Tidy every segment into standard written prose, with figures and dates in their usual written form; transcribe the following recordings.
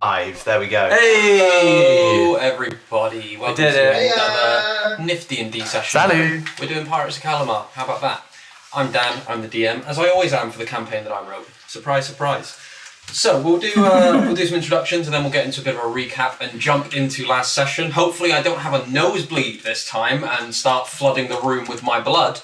5. There we go. Hey! Hello, everybody. Welcome did to it. another nifty D session. Salut! We're doing Pirates of Kal'Himaar. How about that? I'm Dan. I'm the DM, as I always am for the campaign that I wrote. Surprise, surprise. So we'll do some introductions, and then we'll get into a bit of a recap and jump into last session. Hopefully, I don't have a nosebleed this time and start flooding the room with my blood.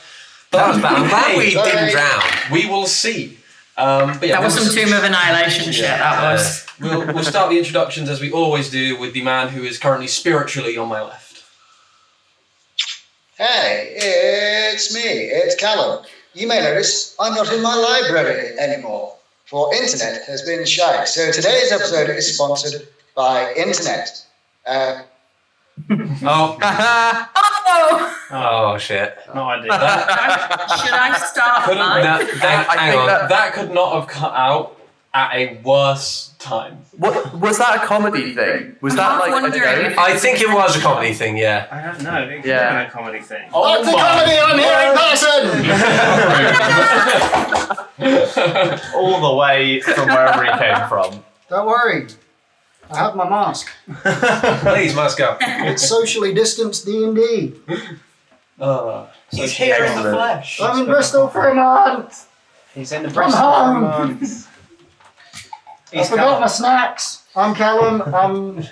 But That was bad. I'm glad we didn't drown. we will see. But yeah, That was some Tomb of Annihilation shit, that was. We'll start the introductions as we always do with the man who is currently spiritually on my left. Hey, it's me, it's Callum. You may notice I'm not in my library anymore, for internet has been shite. So today's episode is sponsored by internet. Oh. Oh! Oh, shit. No idea. Should I start Couldn't mine? that could not have cut out at a worse time. What was that a comedy thing? Was that I'm like a wondering joke? if- I think it was a comedy thing, yeah. I don't know. It could Yeah. have been a comedy thing. Oh That's a comedy, I'm here in person! All the way from wherever he came from. Don't worry, I have my mask. Please, mask up. It's socially distanced D&D. He's here in the flesh. I'm in Bristol for a month. He's in the I'm Bristol home. month. I forgot my snacks. I'm Callum. I'm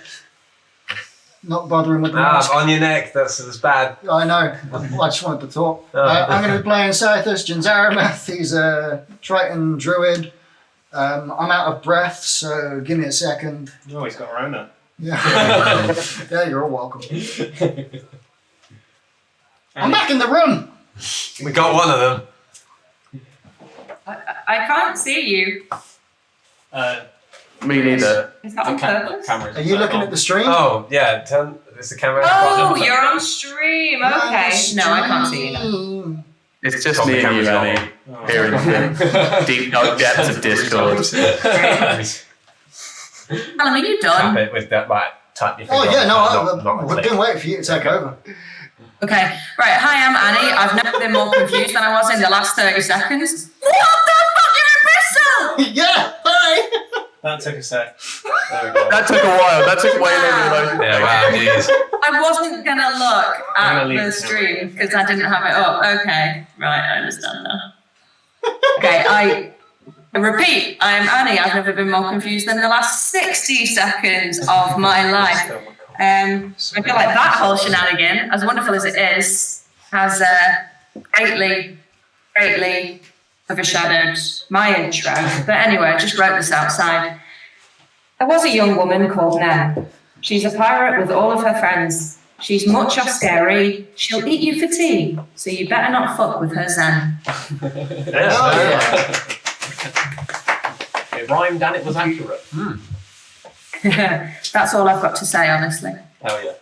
not bothering with the mask. On your neck, that's bad. I know. I just wanted to talk. Oh. I'm going to be playing Scythus Jinzarameth. He's a Triton druid. I'm out of breath, so give me a second. Oh, he's got Rona. Yeah, yeah, you're all welcome. I'm back in the room. We got one of them. I can't see you. Me neither. Is that on purpose? Are you looking at the stream? Oh, yeah, turn. Is the camera? Oh, you're on stream. Okay. No, I can't see you now. Stream. It's just Oh, the me and you, camera's Annie. Here in the deep dark depths of Discord. Callum, are you Tap done? it with that, like, tap your Oh finger yeah, no, on- I've not click. been waiting for you to take over. Okay. Right, hi, I'm Annie. I've never been more confused than I was in the last 30 seconds. What the fuck? You're in Bristol! Yeah, hi. That took a sec. There we go. That took a while. That took way longer than I Yeah, wow, jeez. I wasn't gonna look I'm at gonna leave the it stream because I didn't have it up. Okay, right, I understand now. Okay, I repeat, I am Annie. I've never been more confused than the last 60 seconds of my life. I feel like that whole shenanigan, as wonderful as it is, has greatly overshadowed my intro. But anyway, I just wrote this outside. There was a young woman called Nan. She's a pirate with all of her friends. She's much or scary. She'll eat you for tea, so you better not fuck with her Zen. It rhymed and it was accurate. That's all I've got to say, honestly. Hell yeah.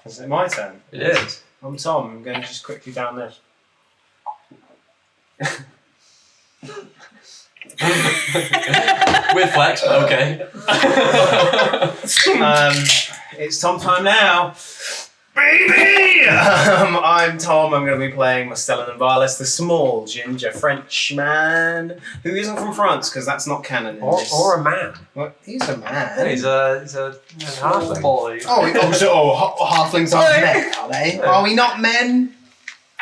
Is it my turn? It is. I'm Tom. I'm going just quickly down this. With flex, but okay. It's Tom time now. Baby! I'm Tom. I'm going to be playing Mastellan and Varlis, the small ginger Frenchman who isn't from France because that's not canon. In this. Or a man. Well, he's a man. Yeah, he's a halfling. Boy. Halflings aren't men, are they? Are we not men?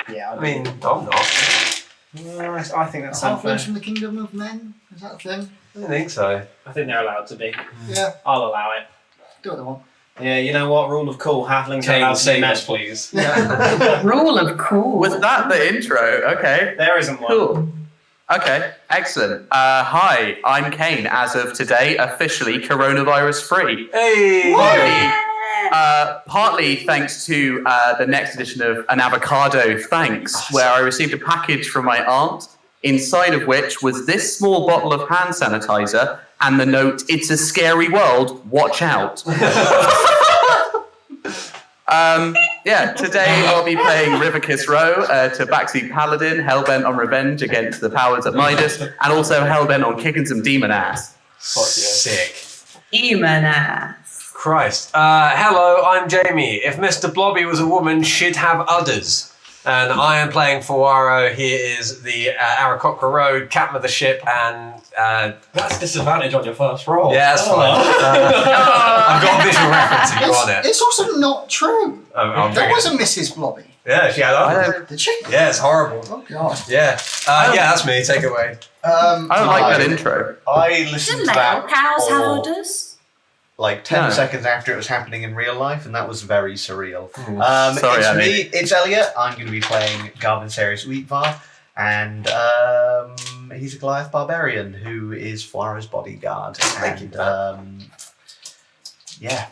Yeah, I mean, I'm not. I think that's unfair. Halflings from the Kingdom of Men? Is that a thing? I don't think so. I think they're allowed to be. Yeah, I'll allow it. do what they want. Yeah, you know what? Rule of cool. Halflings are allowed Kane, to be save men. us, please. Rule of cool. Was that the intro? Okay. There isn't one. Cool. Okay, excellent. Hi, I'm Kane. As of today, officially coronavirus free. Hey! Partly thanks to the next edition of An Avocado Thanks, where I received a package from my aunt, inside of which was this small bottle of hand sanitizer and the note, "It's a scary world, watch out." Today I'll be playing Riverkiss Row, Tabaxi Paladin, hellbent on revenge against the powers of Midas, and also hellbent on kicking some demon ass. Fuck yeah. Sick. Demon ass. Christ. Hello, I'm Jamie. If Mr. Blobby was a woman, she'd have udders. And I am playing Fawaro. He is the Aarakocra Road, captain of the ship, and... That's disadvantage on your first roll. yeah, that's fine. I've got a visual reference if you want it. It's also not true. I'm There bringing was it. a Mrs. Blobby. Yeah, she had that. Did she? Yeah, it's horrible. Oh god. Yeah. That's me. Take it away. I don't like that intro. I listened to Didn't that male cows have for udders? like 10 No. seconds after it was happening in real life, and that was very surreal. Sorry, it's Annie. me, it's Elliot. I'm going to be playing Garvin Serious Wheatvar, and he's a Goliath barbarian who is Flora's bodyguard. And yeah,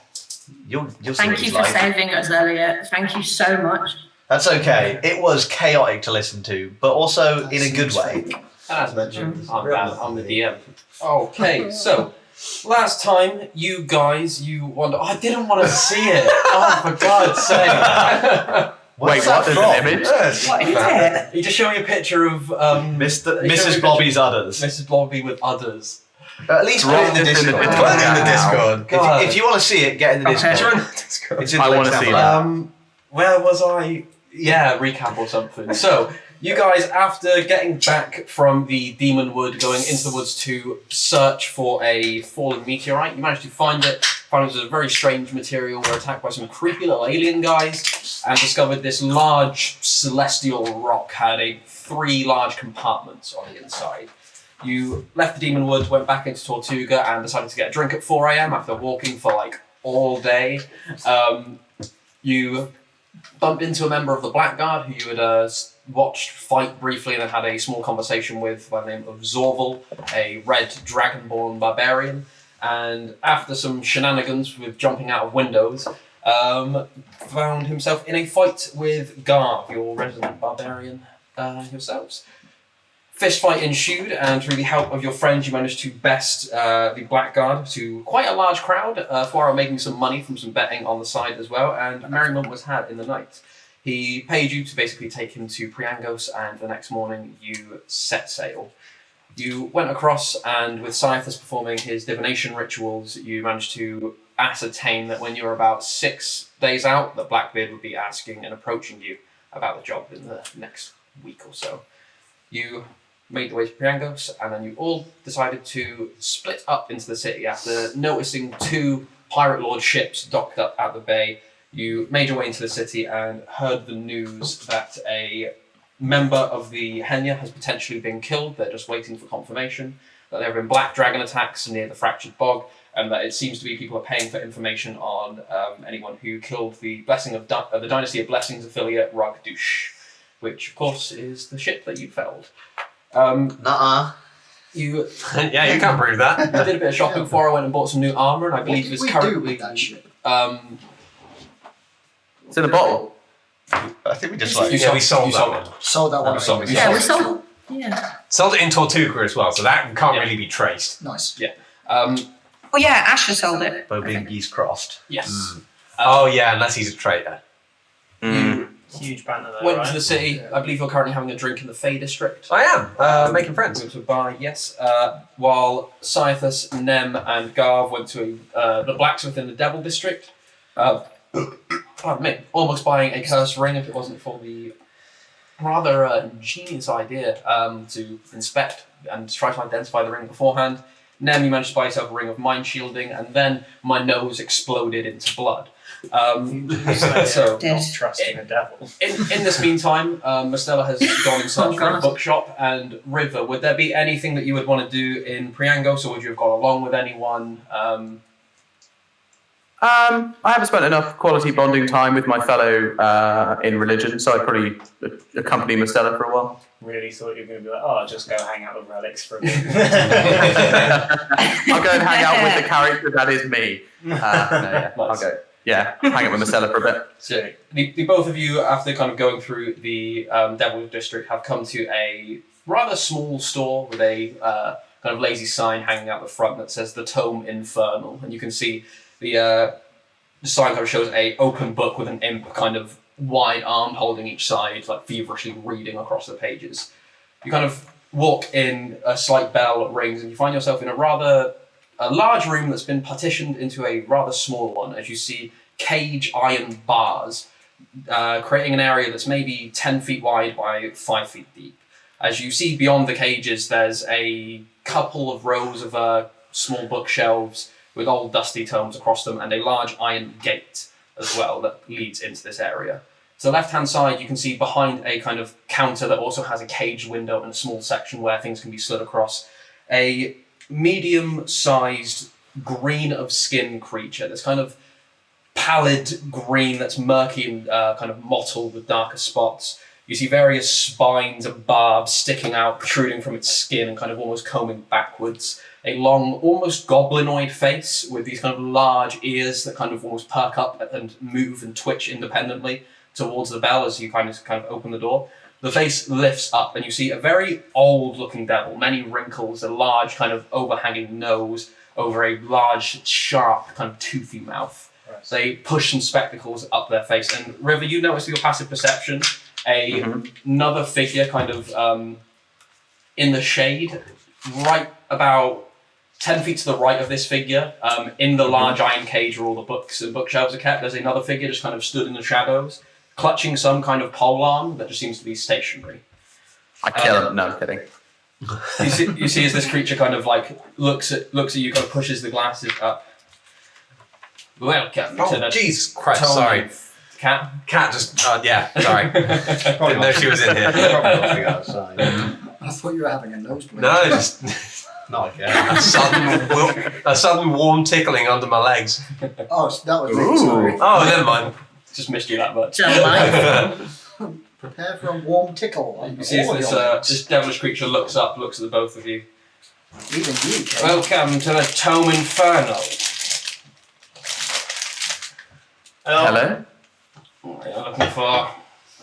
you'll see what Thank you he's for like. saving us, Elliot. Thank you so much. That's okay. It was chaotic to listen to, but also in a good way. As mentioned, I'm Dan, I'm the DM. Okay, so last time you wonder. I didn't want to see it. Oh, for God's sake! Wait, that what? There's from? an image? What is it? He just showed me a picture of Mrs. Blobby's udders. Mrs. Blobby with udders. At least put it in the Discord. Put it in Put it in the Discord. God. If you want to see it, get in the Okay. Discord. Join the Discord. It's in I the wanna links down see below. that. Where was I? Yeah, recap or something. So, you guys, after getting back from the Demon Wood, going into the woods to search for a fallen meteorite, you managed to find it. Found it was a very strange material. Were attacked by some creepy little alien guys, and discovered this large celestial rock had 3 large compartments on the inside. You left the Demon Wood, went back into Tortuga, and decided to get a drink at 4 a.m. after walking for like all day. You bumped into a member of the Blackguard who you had watched fight briefly and then had a small conversation with by the name of Zorval, a red dragonborn barbarian. And after some shenanigans with jumping out of windows, found himself in a fight with Garv, your resident barbarian yourselves. Fist fight ensued, and through the help of your friends, you managed to best the Blackguard to quite a large crowd, Fuaro making some money from some betting on the side as well, and merriment was had in the night. He paid you to basically take him to Priangos, and the next morning you set sail. You went across, and with Scythus performing his divination rituals, you managed to ascertain that when you were about 6 days out, that Blackbeard would be asking and approaching you about the job in the next week or so. You made the way to Priangos, and then you all decided to split up into the city. After noticing 2 pirate lord ships docked up at the bay, you made your way into the city and heard the news that a member of the Henya has potentially been killed. They're just waiting for confirmation. That there have been black dragon attacks near the Fractured Bog, and that it seems to be people are paying for information on anyone who killed the Blessing of the Dynasty of Blessings affiliate Ragdush, which of course is the ship that you felled. Nuh-uh. You you can't prove that. I did a bit of shopping before I went and bought some new armour, and I believe it's we do currently with that shit? It's in a bottle. I think we just like... we sold that one. Sold that one. we sold it. Yeah, we sold. Yeah. Sold it in Tortuga as well, so that can't really be traced. Nice. Oh yeah, Asher sold it. By being geese crossed. yes. Oh yeah, unless he's a traitor. Huge banner there, Went right? to the city. I believe you're currently having a drink in the Fey district. I am making friends. Went to a bar, yes. While Scythus, Nem, and Garv went to the blacksmith in the Devil district. Pardon me. Almost buying a cursed ring if it wasn't for the rather ingenious idea to inspect and try to identify the ring beforehand. Nem, you managed to buy yourself a ring of mind shielding, and then my nose exploded into blood. So Did. Not trusting a devil. in this meantime, Mastella has gone and searched for a God. bookshop. And River, would there be anything that you would want to do in Priangos, or would you have gone along with anyone? I haven't spent enough quality bonding time with my fellow in religion, so I'd probably accompany Mastella for a while. Really thought you were going to be like, oh, just go hang out with relics for a bit. I'll go and hang out with the character that is me. I'll go. Yeah, hang out with Mastella for a bit. So the both of you, after kind of going through the Devil District, have come to a rather small store with a kind of lazy sign hanging out the front that says the Tome Infernal, and you can see the sign kind of shows a open book with an imp kind of wide arm holding each side, like feverishly reading across the pages. You kind of walk in, a slight bell rings, and you find yourself in a large room that's been partitioned into a rather small one, as you see cage iron bars, creating an area that's maybe 10 feet wide by 5 feet deep. As you see beyond the cages, there's a couple of rows of small bookshelves with old dusty tomes across them and a large iron gate as well that leads into this area. To the left-hand side, you can see behind a kind of counter that also has a caged window and a small section where things can be slid across, a medium-sized green of skin creature that's kind of pallid green that's murky and kind of mottled with darker spots. You see various spines and barbs sticking out, protruding from its skin and kind of almost combing backwards. A long, almost goblinoid face with these kind of large ears that kind of almost perk up and move and twitch independently towards the bell as you kind of open the door. The face lifts up and you see a very old-looking devil, many wrinkles, a large kind of overhanging nose over a large, sharp, kind of toothy mouth. Right. They push some spectacles up their face. And River, you notice with your passive perception another figure kind of in the shade, right about 10 feet to the right of this figure, in the large iron cage where all the books and bookshelves are kept. There's another figure just kind of stood in the shadows, clutching some kind of polearm that just seems to be stationary. I kill him. No, I'm kidding. You see as this creature kind of like looks at you, kind of pushes the glasses up. Welcome to the Jesus Christ! Tome Sorry, Cat. Cat just. Yeah, sorry. Didn't know she was in here. Probably not be outside. I thought you were having a nosebleed. No, just Not again. a sudden warm tickling under my legs. Oh, that was me. Sorry. Oh, never mind. Just missed you that much. Delightful. Prepare for a warm tickle. You see as this devilish creature looks up, looks at the both of you. Even you, Kate. Welcome to the Tome Infernal. Hello? Are you looking for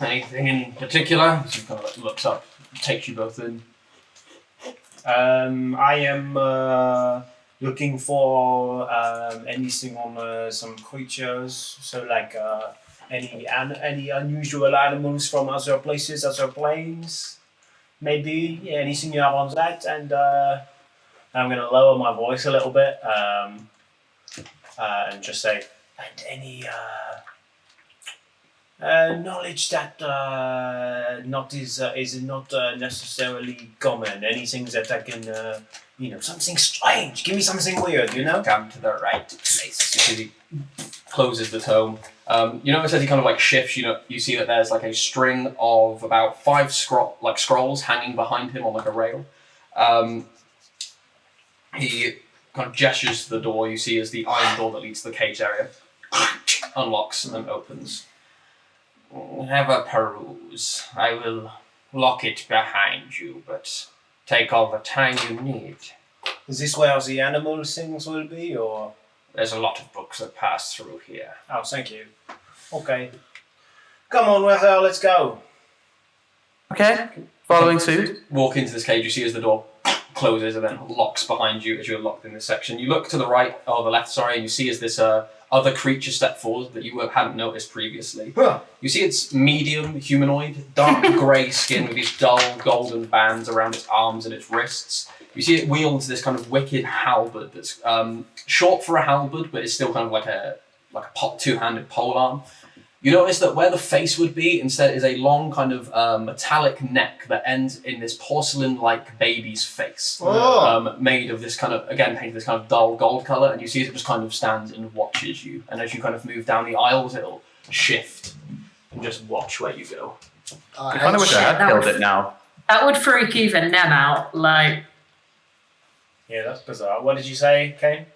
anything in particular? She kind of like looks up, takes you both in. I am looking for anything on some creatures, so like any unusual animals from other places, other planes, maybe. Yeah, anything you have on that, and I'm going to lower my voice a little bit and just say, and any knowledge that is not necessarily common. Anything that I can, something strange. Give me something weird, Come to the right place. He closes the tome. You notice as he kind of like shifts, you see that there's like a string of about 5 scrolls hanging behind him on like a rail. He kind of gestures to the door. You see as the iron door that leads to the cage area unlocks and opens. Have a peruse. I will lock it behind you, but take all the time you need. Is this where the animal things will be, or? There's a lot of books that pass through here. Oh, thank you. Okay. Come on, Weather, let's go. Okay, following suit. Walk into this cage, you see as the door closes and then locks behind you as you're locked in this section. You look to the right, or the left, sorry, and you see as this other creature step forward that you hadn't noticed previously. Huh. You see it's medium humanoid, dark grey skin with these dull golden bands around its arms and its wrists. You see it wields this kind of wicked halberd that's short for a halberd, but it's still kind of like a two-handed polearm. You notice that where the face would be, instead is a long kind of metallic neck that ends in this porcelain-like baby's face. Made of this kind of, again, painted this kind of dull gold colour, and you see it just kind of stands and watches you. And as you kind of move down the aisles, it'll shift and just watch where you go. I kind of wish I had killed it now. That would freak even them out. Like, Yeah, that's bizarre. What did you say, Kane?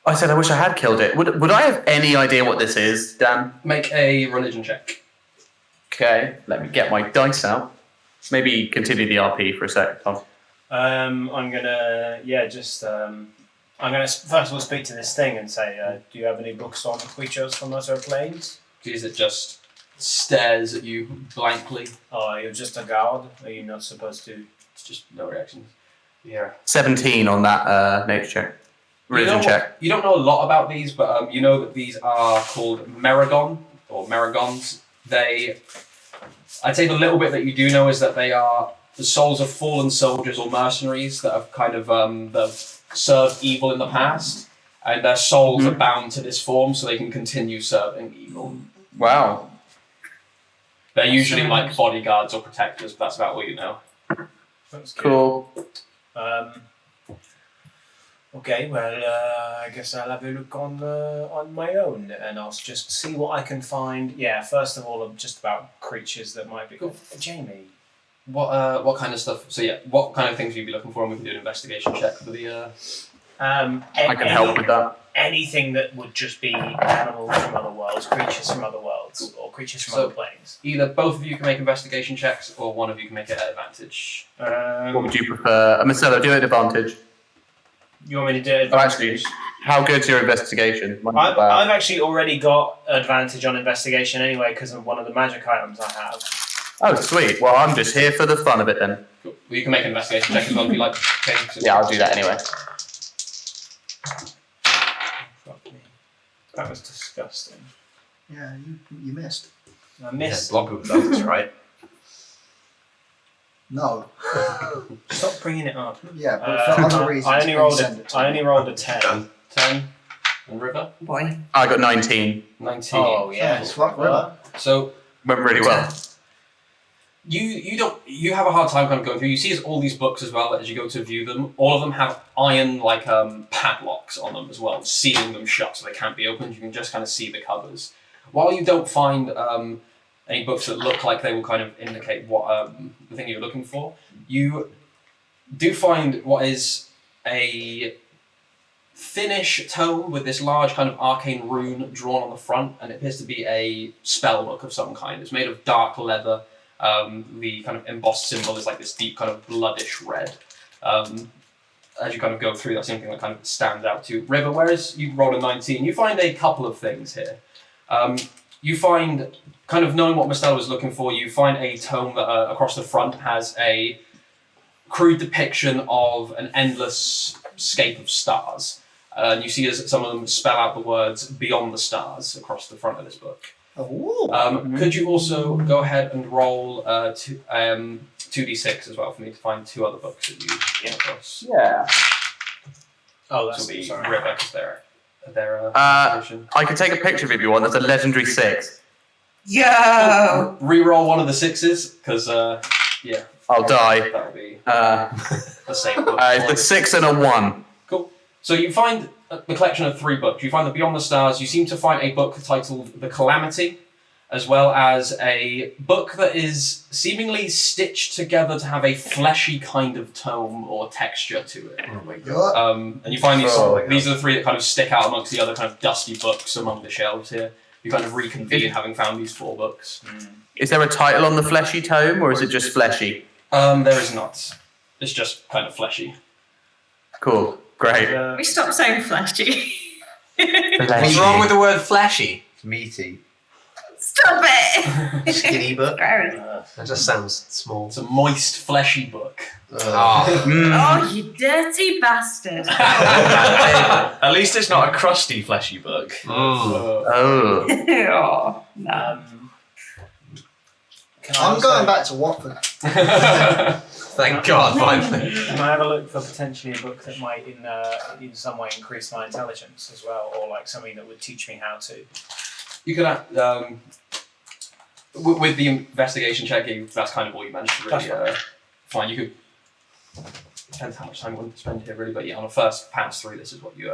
I said I wish I had killed it. Would I have any idea what this is, Dan? Make a religion check. Okay, let me get my dice out. Maybe continue the RP for a sec, Tom. I'm gonna first of all speak to this thing and say, do you have any books on creatures from other planes? Is it just stares at you blankly? Oh, you're just a guard? Are you not supposed to? It's just no reactions. Yeah. 17 on that nature check. Religion check. You don't know a lot about these, but you know that these are called Meragon, or Meragons. I'd say the little bit that you do know is that they are the souls of fallen soldiers or mercenaries that have kind of that have served evil in the past, and their souls are bound to this form so they can continue serving evil. Wow. They're usually like bodyguards or protectors, but that's about what you know. That's good. Cool. Okay, well, I guess I'll have a look on my own, and I'll just see what I can find. Yeah, first of all, just about creatures that might be. Cool. Jamie. What kind of stuff? So yeah, what kind of things will you be looking for? And we can do an investigation check for the. I can help with that. Anything that would just be animals from other worlds, creatures from other worlds, or creatures from other planes. Either both of you can make investigation checks, or one of you can make it at advantage. What would you prefer? Marcelo, do it at advantage. You want me to do it? Oh, actually, how good's your investigation? I've actually already got advantage on investigation anyway because of one of the magic items I have. Oh, sweet. Well, I'm just here for the fun of it then. Cool. Well, you can make an investigation check as well if you like. Okay, so Yeah, I'll do that anyway. Fuck me. That was disgusting. Yeah, you missed. I missed. Blobby would love this, right? No. Stop bringing it up. Yeah, but for other reasons. I only rolled a 10. Done. 10. And River? Boy. I got 19. 19. Oh yeah. Fuck River. So Went really well. you have a hard time kind of going through. You see all these books as well as you go to view them. All of them have iron padlocks on them as well, sealing them shut so they can't be opened. You can just kind of see the covers. While you don't find any books that look like they will kind of indicate what the thing you're looking for, you do find what is a thinnish tome with this large kind of arcane rune drawn on the front, and it appears to be a spell book of some kind. It's made of dark leather. The kind of embossed symbol is like this deep kind of bloodish red. As you kind of go through, that's something that kind of stands out to River. Whereas you rolled a 19, you find a couple of things here. You find, kind of knowing what Mostella was looking for, you find a tome that across the front has a crude depiction of an endless scape of stars. And you see as some of them spell out the words "beyond the stars" across the front of this book. Oh. Could you also go ahead and roll 2d6 as well for me to find two other books that you came across? Yeah. Oh, This that's will be sorry. River, because they're I can take a picture of it if you want. That's a legendary 6. Yo! Reroll one of the 6s, because yeah, I'll die. that'll be Uh, the same book. it's a 6 and a 1. Cool. So you find the collection of 3 books. You find the Beyond the Stars. You seem to find a book titled The Calamity, as well as a book that is seemingly stitched together to have a fleshy kind of tone or texture to it. Oh my god. And you find these. Oh my These are the 3 that kind of stick out amongst the other kind of dusty books among the shelves here. You kind of reconvene having found these 4 books. Is there a title on the fleshy tome, or is it just fleshy? There is not. It's just kind of fleshy. Cool. Great. We stopped saying fleshy. What's wrong with the word flashy? It's meaty. Stop it! Skinny book. Gross. That just sounds small. It's a moist, fleshy book. Oh. Oh, you dirty bastard. At least it's not a crusty, fleshy book. Oh. Oh, no. I'm going back to Watford. Thank God, finally. Can I have a look for potentially a book that might in some way increase my intelligence as well, or like something that would teach me how to? You could, with the investigation check, that's kind of all you managed to really find. You could, depends how much time you want to spend here really, but yeah, on a first pass through, this is what you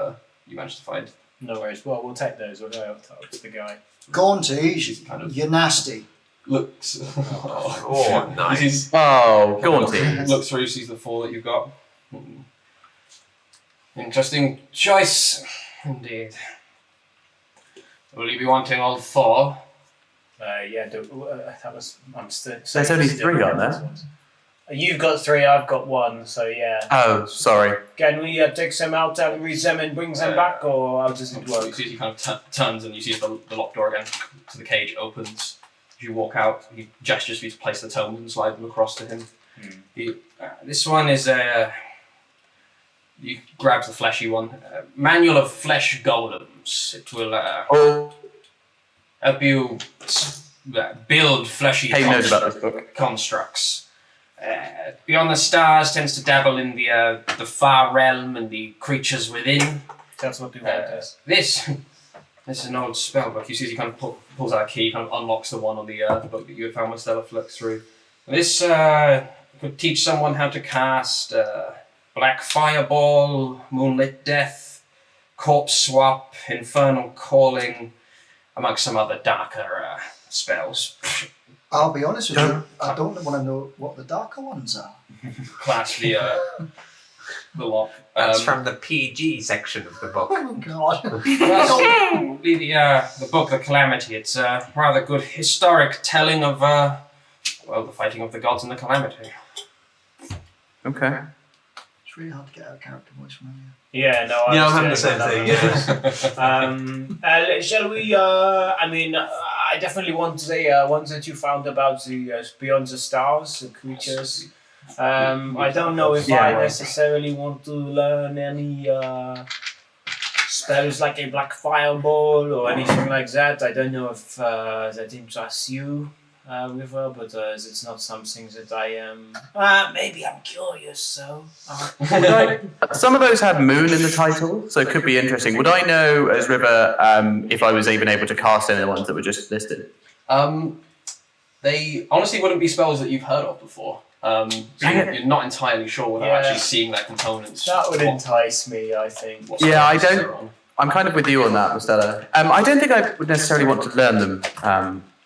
managed to find. No worries. Well, we'll take those. We'll go up to the guy. Gaunty, She's kind of you're nasty. looks. Oh, nice. You see- Oh, go on, team. Looks through, sees the 4 that you've got. Interesting choice, indeed. Will you be wanting all 4? Yeah, that was. I'm still. There's only 3, aren't there? You've got 3. I've got 1. So yeah. Oh, sorry. Can we take some out and read them and bring them back, or how does it You work? see he kind of turns and you see the locked door again to the cage opens. As you walk out, he gestures for you to place the tomes and slide them across to him. This one is he grabs the fleshy one. Manual of Flesh Golems. It will help you build fleshy Hey, knows about this book. constructs. Beyond the Stars tends to dabble in the far realm and the creatures within. That's what we want. This is an old spell book. You see, he kind of pulls out a key, kind of unlocks the one on the book that you had found when Stella flicked through. This could teach someone how to cast Black Fireball, Moonlit Death, Corpse Swap, Infernal Calling, amongst some other darker spells. I'll be honest with you, I don't want to know what the darker ones are. Class the lot. That's from the PG section of the book. Oh God. Well, the book, The Calamity, it's a rather good historic telling of, the fighting of the gods and the calamity. Okay. It's really hard to get out of character voice from earlier. Yeah, no, I'm having the same thing. Yeah. Shall we? I definitely want the ones that you found about the beyond the stars, the creatures. I don't know if I necessarily want to learn any spells like a black fireball or anything like that. I don't know if that interests you, River, but it's not something that I am. Maybe I'm curious, so. Some of those had moon in the title, so it could be interesting. Would I know, as River, if I was even able to cast any of the ones that were just listed? They honestly wouldn't be spells that you've heard of before. So you're not entirely sure without actually seeing their components. That would entice me, I think. I don't. I'm kind of with you on that, Mostella. I don't think I would necessarily want to learn them,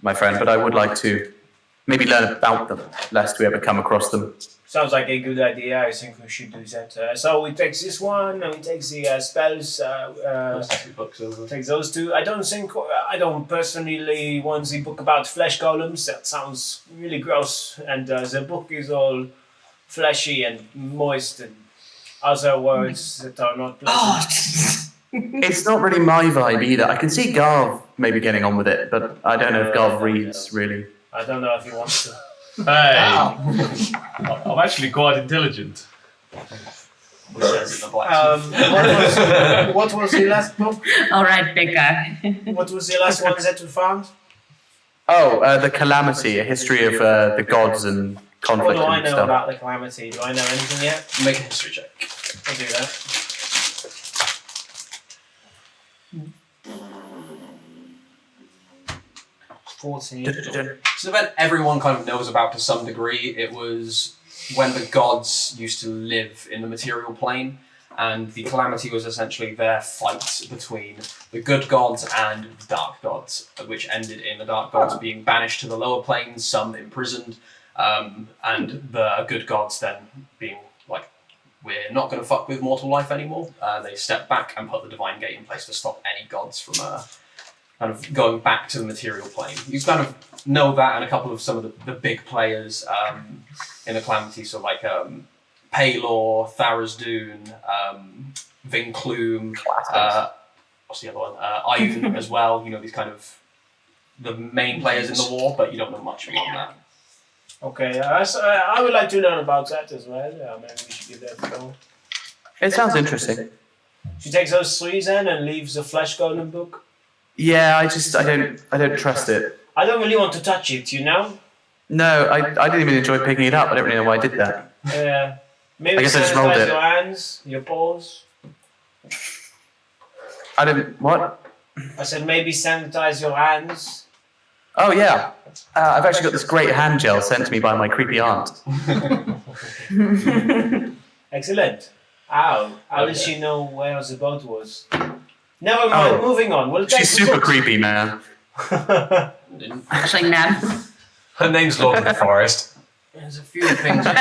my friend, but I would like to maybe learn about them, lest we ever come across them. Sounds like a good idea. I think we should do that. So we take this one, and we take the spells. Take those two. I don't personally want the book about flesh golems. That sounds really gross. And the book is all fleshy and moist and other words that are not pleasant. It's not really my vibe either. I can see Garv maybe getting on with it, but I don't know if Garv reads really. I don't know if he wants to. Hey, I'm actually quite intelligent. What was the last book? All right, big guy. What was the last one that you found? Oh, The Calamity, a history of the gods and What conflict do I and know stuff. about the Calamity? Do I know anything yet? Make a history check. I'll do that. It's an event everyone kind of knows about to some degree. It was when the gods used to live in the material plane, and the Calamity was essentially their fight between the good gods and the dark gods, which ended in the dark gods being banished to the lower planes, some imprisoned, and the good gods then being like, we're not going to fuck with mortal life anymore. They stepped back and put the Divine Gate in place to stop any gods from kind of going back to the material plane. You kind of know that, and a couple of some of the big players in the Calamity, so like Paylor, Tharizdun, Vinclume, what's the other one? Ivon as well. You know, these kind of the main players in the war, but you don't know much beyond that. Okay, I would like to learn about that as well. Maybe we should give that a go. It sounds interesting. She takes those three then and leaves the Flesh Golem book. Yeah, I don't trust it. I don't really want to touch it, you know? No, I didn't even enjoy picking it up. I don't really know why I did that. Yeah. Maybe I guess I just rolled sanitize it. your hands, your paws. I didn't. What? I said maybe sanitize your hands. Oh yeah, I've actually got this great hand gel sent to me by my creepy aunt. Excellent. How did she know where the boat was? Never mind, moving on. We'll take She's the super book. creepy, man. Actually, no. Her name's Lord of the Forest. There's a few things we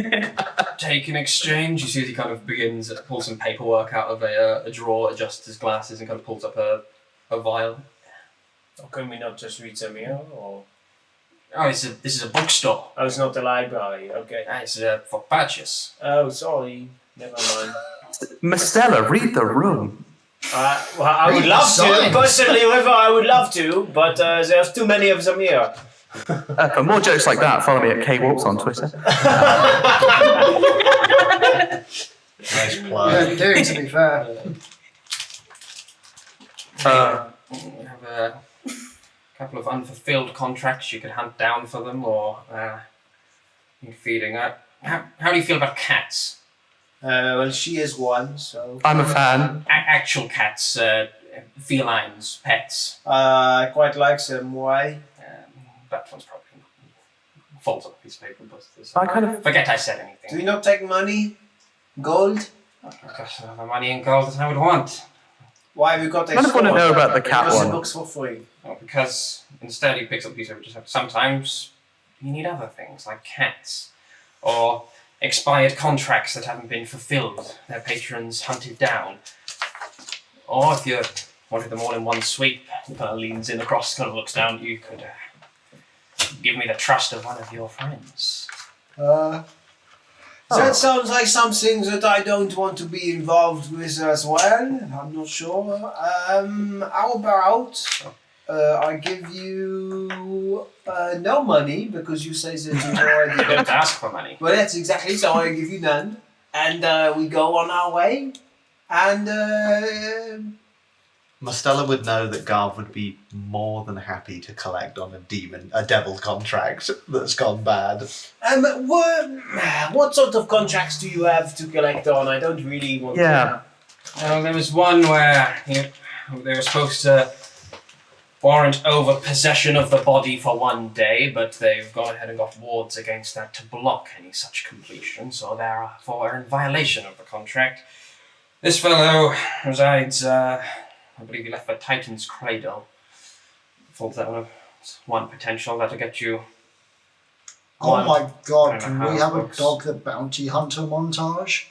can take in exchange. You see as he kind of begins to pull some paperwork out of a drawer, adjusts his glasses, and kind of pulls up a vial. Or can we not just read them here? Or? Oh, this is a bookstore. Oh, it's not a library. Okay. It's for purchase. Oh, sorry. Never mind. Mostella, read the room. Well, I would love to. Signs. Personally, River, I would love to, but there's too many of them here. For more jokes like that, follow me at KWalks on Twitter. Nice plug. Yeah, you do, to be fair. We have a couple of unfulfilled contracts you can hunt down for them, or feeding. How do you feel about cats? Well, she is one, so. I'm a fan. Actual cats, felines, pets. I quite like them. Why? That one's probably folds up a piece of paper and puts this. I kind of. Forget I said anything. Do you not take money? Gold? Gosh, the money and gold that I would want. Why have you got a I kind of want to sword? know about the cat Because the one. books for free. Well, because instead he picks up a piece of paper. Just sometimes you need other things like cats, or expired contracts that haven't been fulfilled, their patrons hunted down, or if you wanted them all in one sweep, he kind of leans in across, kind of looks down at you. Could give me the trust of one of your friends. That sounds like something that I don't want to be involved with as well. I'm not sure. How about I give you no money because you say that you already You don't ask for money. Well, that's exactly so. I give you none, and we go on our way. And Mostella would know that Garv would be more than happy to collect on a devil contract that's gone bad. what sort of contracts do you have to collect on? I don't really want Yeah. Well, there was one where they were supposed to warrant over possession of the body for one day, but they've gone ahead and got wards against that to block any such completion, so therefore in violation of the contract. This fellow resides, I believe he left for Titan's Cradle. Thought that one potential that'll get you. Oh my god, I can don't know we how have it a works. Dog the Bounty Hunter montage?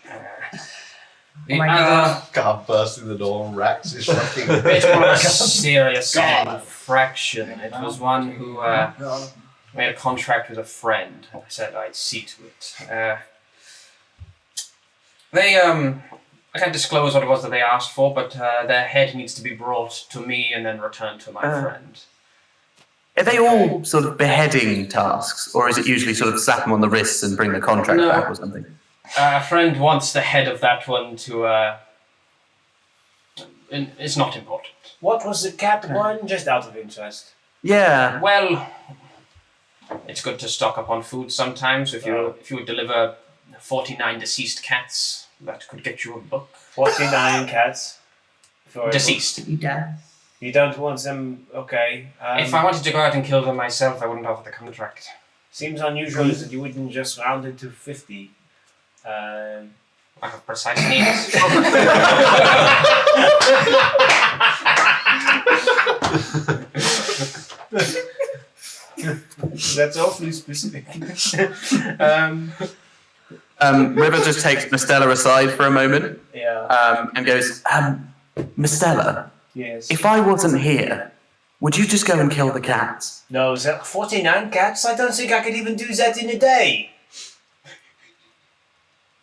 The my other Garv bursts through the door and racks his fucking... bit more serious infraction. It was one who made a contract with a friend. I said I'd see to it. I can't disclose what it was that they asked for, but their head needs to be brought to me and then returned to my friend. Are they all sort of beheading tasks, or is it usually sort of slap them on the wrists and bring the contract No. back or something? A friend wants the head of that one to. It's not important. What was the cat one? Just out of interest. Yeah. Well, it's good to stock up on food sometimes. If you would deliver 49 deceased cats, that could get you a book. 49 cats. Deceased. You dare. You don't want them, okay. If I wanted to go out and kill them myself, I wouldn't offer the contract. Seems unusual that you wouldn't just round it to 50. I have precise needs. That's awfully specific. River just takes Mostella aside for a moment Yeah. and goes, Mostella, Yes. if I wasn't here, would you just go and kill the cats? No, is that 49 cats? I don't think I could even do that in a day.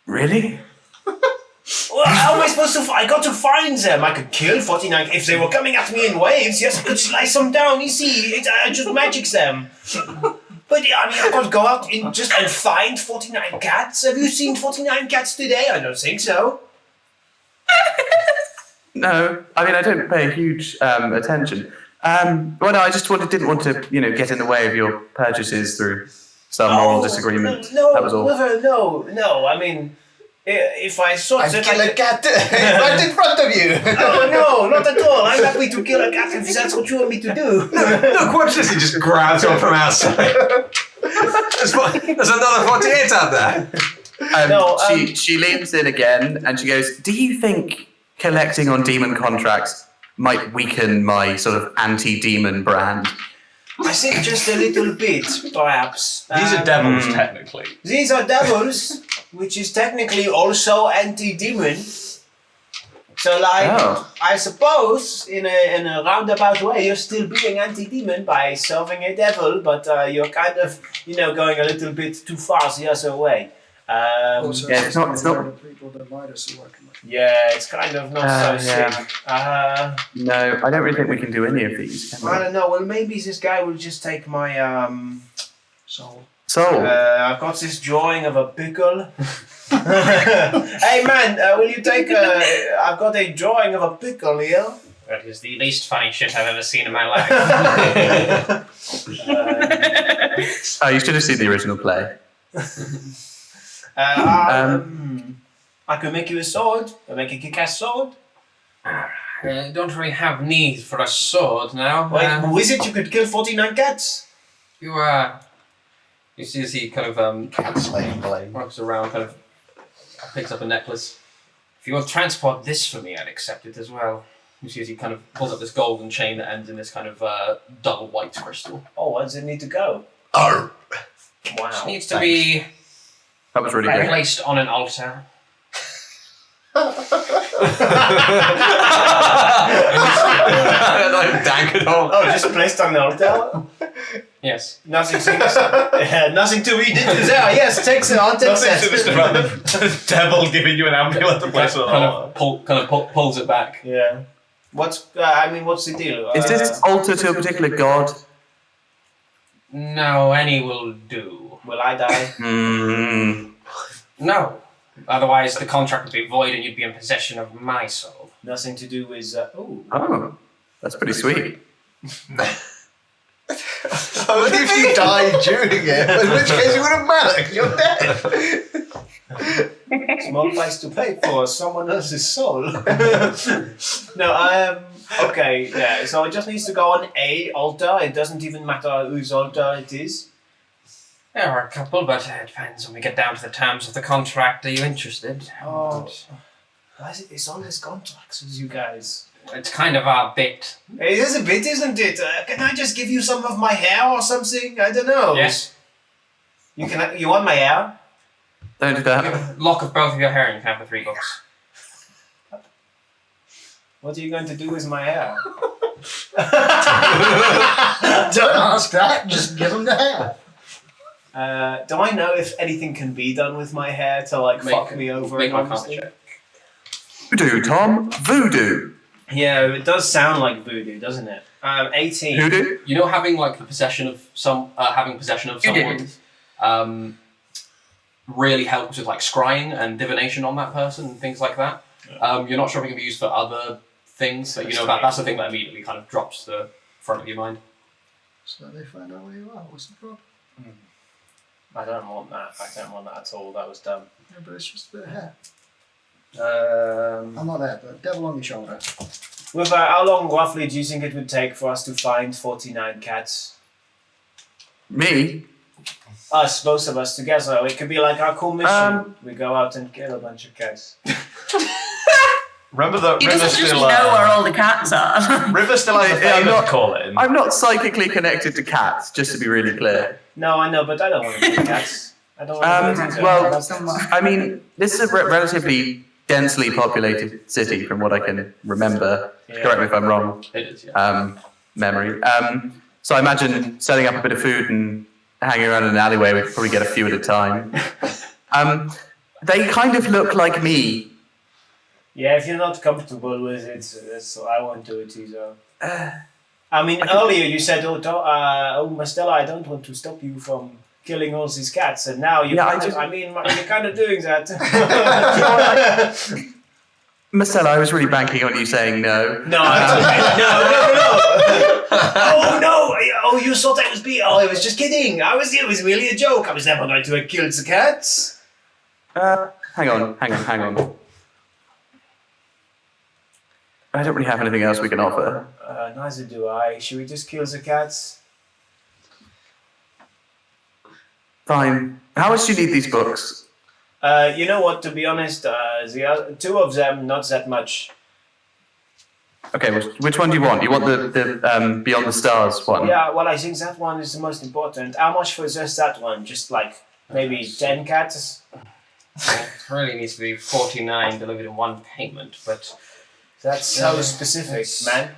Really? Well, how am I supposed to? I got to find them. I could kill 49. If they were coming at me in waves, yes, I could slice them down. You see, I just magic them. But yeah, I mean, I could go out and find 49 cats. Have you seen 49 cats today? I don't think so. No, I mean, I don't pay huge attention. Well, no, I just didn't want to, get in the way of your purchases through some moral disagreement. No, That was all. no. I mean, if I thought I'd that kill a cat right in front of you! Oh no, not at all. I'm happy to kill a cat if that's what you want me to do. Look, watch this. He just grabs one from outside. There's another 48 out there. She leans in again and she goes, do you think collecting on demon contracts might weaken my sort of anti-demon brand? I think just a little bit, perhaps. These are devils, technically. These are devils, which is technically also anti-demon. So, I suppose, in a roundabout way, you're still being anti-demon by serving a devil, but you're kind of, going a little bit too far the other way. Also, yeah, it's not- the people that Midas are working with. Yeah, it's kind of not so yeah. sick. No, I don't really think we can do any of these, can I we? don't know, well maybe this guy will just take my Soul. So, I've got this drawing of a pickle. Hey man, will you take I've got a drawing of a pickle here. That is the least funny shit I've ever seen in my life. you should have seen the original play. I could make you a sword. I'll make a kick-ass sword. I don't really have need for a sword now. With it you could kill 49 cats. You You see as he kind of Slaying blade. walks around, kind of picks up a necklace. If you will transport this for me, I'd accept it as well. You see as he kind of pulls up this golden chain that ends in this kind of dull white crystal. Oh, where does it need to go? Oh. Wow. It needs to be That was really good. placed on an altar. Oh, just placed on the altar? Yes. Nothing to, nothing to read into there. Yes, takes it. I'll take The devil giving you an amulet to place on. Kind of pulls it back. Yeah. What's the deal? Is this altar to a particular god? No, any will do. Will I die? Hmm. No. Otherwise, the contract would be void and you'd be in possession of my soul. Nothing to do with. Oh, that's pretty sweet. What if you die during it? In which case it wouldn't matter because you're dead. Small price to pay for someone else's soul. No, okay, yeah. So it just needs to go on a altar. It doesn't even matter whose altar it is. There are a couple, but it depends when we get down to the terms of the contract. Are you interested? Oh, why is it? It's all these contracts with you guys. It's kind of our bit. It is a bit, isn't it? Can I just give you some of my hair or something? I don't know. Yes. You want my hair? Don't do Give that. a lock of both of your hair and you can have the 3 books. What are you going to do with my hair? Don't ask that. Just give them the hair. Do I know if anything can be done with my hair to fuck me over? Make my enormously? check. Voodoo, Tom. Voodoo. Yeah, it does sound like voodoo, doesn't it? 18. Voodoo? You know, having the possession of someone really helps with scrying and divination on that person and things like that. You're not sure if it can be used for other things, so that's the thing that immediately kind of drops to the front of your mind. So they find out where you are. What's the problem? I don't want that. I don't want that at all. That was dumb. Yeah, but it's just a bit of hair. Um, I'm not there, but devil on your shoulder. with how long roughly do you think it would take for us to find 49 cats? Me? Us, both of us together. It could be like our cool mission. We go out and kill a bunch of cats. Remember that He River's doesn't just still. know where all the cats are. River still has a Yeah, I'm favour not- to call in. I'm not psychically connected to cats, just to be really clear. No, I know, but I don't want to kill cats. I don't want to kill well, cats. I mean, this is a relatively densely populated city, from what I can remember. Yeah. Correct me if I'm wrong. It is, yeah. Memory. So I imagine setting up a bit of food and hanging around in an alleyway, we could probably get a few at a time. They kind of look like me. Yeah, if you're not comfortable with it, I won't do it either. I mean, earlier you said, Mastella, I don't want to stop you from killing all these cats, and now you're you're kind of doing that. Marcella, I was really banking on you saying no. No, no. Oh no! Oh, you thought I was being? Oh, I was just kidding. It was really a joke. I was never going to kill the cats. Hang on. I don't really have anything else we can offer. Neither do I. Should we just kill the cats? Fine. How much do you need these books? You know what? To be honest, the other, 2 of them, not that much. Okay, which one do you want? You want the Beyond the Stars one? Yeah, well, I think that one is the most important. How much for just that one? Just maybe 10 cats? It really needs to be 49 delivered in one payment, but That's so specific, man.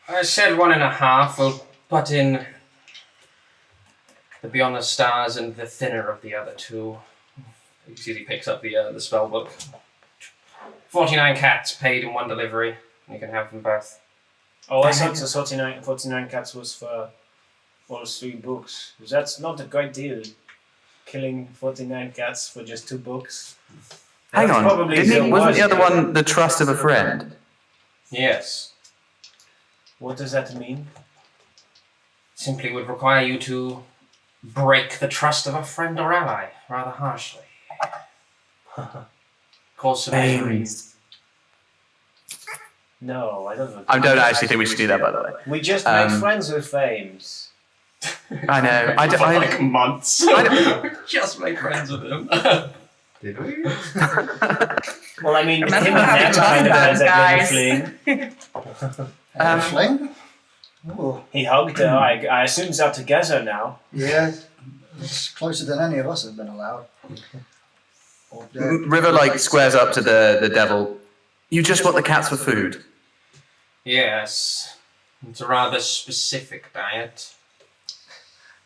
I said 1.5. We'll put in the Beyond the Stars and the thinner of the other 2. You see he picks up the spell book. 49 cats paid in one delivery. You can have them both. Oh, I thought the 49 cats was for all 3 books. That's not a great deal. Killing 49 cats for just 2 books. Hang That's on. probably Wasn't the worst other deal. one the Trust of a Friend? Yes. What does that mean? Simply would require you to break the trust of a friend or ally rather harshly. Cause some injuries. No, I don't know. I don't actually think we should do that, by the way. We just make friends with fames. I know. I For don't. like months. Just made friends with him. Did we? Well, I mean, him and Remember how them we kind of talked ends about up getting guys. fling. Fling? Oh, He hugged her. I assume they're together now. yeah. It's closer than any of us have been allowed. Or dead. River like squares up to the devil. You just want the cats for food. Yes. It's a rather specific diet.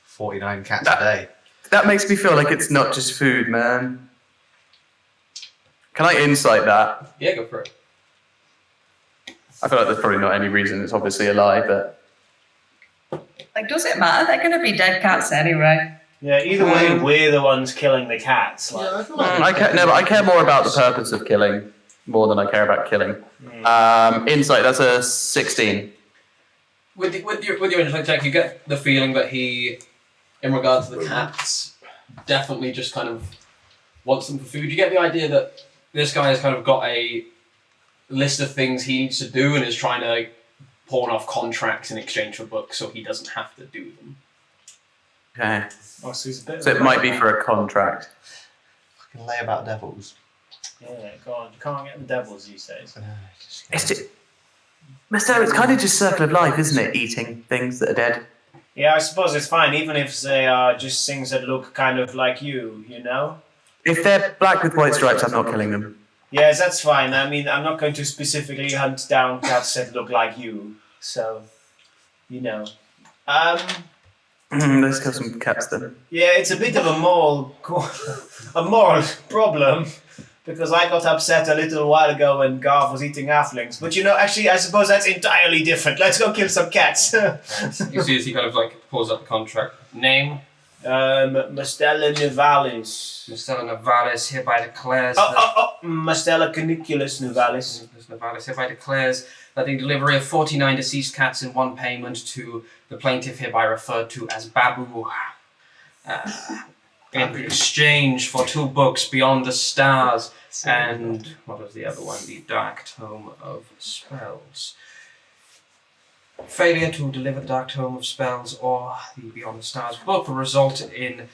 49 cats a day. That makes me feel like it's not just food, man. Can I insight that? Yeah, go for it. I feel like there's probably not any reason. It's obviously a lie, but Like, does it matter? They're going to be dead cats anyway. Yeah, either way, we're the ones killing the cats. Like, Yeah, I feel like but I care more about the purpose of killing more than I care about killing. Insight. That's a 16. With your intellect check, you get the feeling that he, in regard to the cats, definitely just kind of wants them for food. You get the idea that this guy has kind of got a list of things he needs to do and is trying to pawn off contracts in exchange for books so he doesn't have to do them. Okay. oh, so he's a bit So of it a- might be for a contract. Fucking lay about devils. Yeah, go on. You can't get the devils these days. It's just, Mister, it's kind of just circle of life, isn't it? Eating things that are dead. Yeah, I suppose it's fine, even if they are just things that look kind of like you know? If they're black with white stripes, I'm not killing them. Yes, that's fine. I mean, I'm not going to specifically hunt down cats that look like you, so, you know. Let's kill some cats then. Yeah, it's a bit of a moral problem, because I got upset a little while ago when Garth was eating halflings. But you know, actually, I suppose that's entirely different. Let's go kill some cats. You see as he kind of like pulls up the contract. Name? Mastella Nivalis. Mr. Navalis hereby declares Mastella Caniculus Nivalis. Mr. Navalis hereby declares that the delivery of 49 deceased cats in one payment to the plaintiff hereby referred to as Babu in exchange for 2 books Beyond the Stars and what was the other one? The Dark Tome of Spells. Failure to deliver the Dark Tome of Spells or the Beyond the Stars book will result in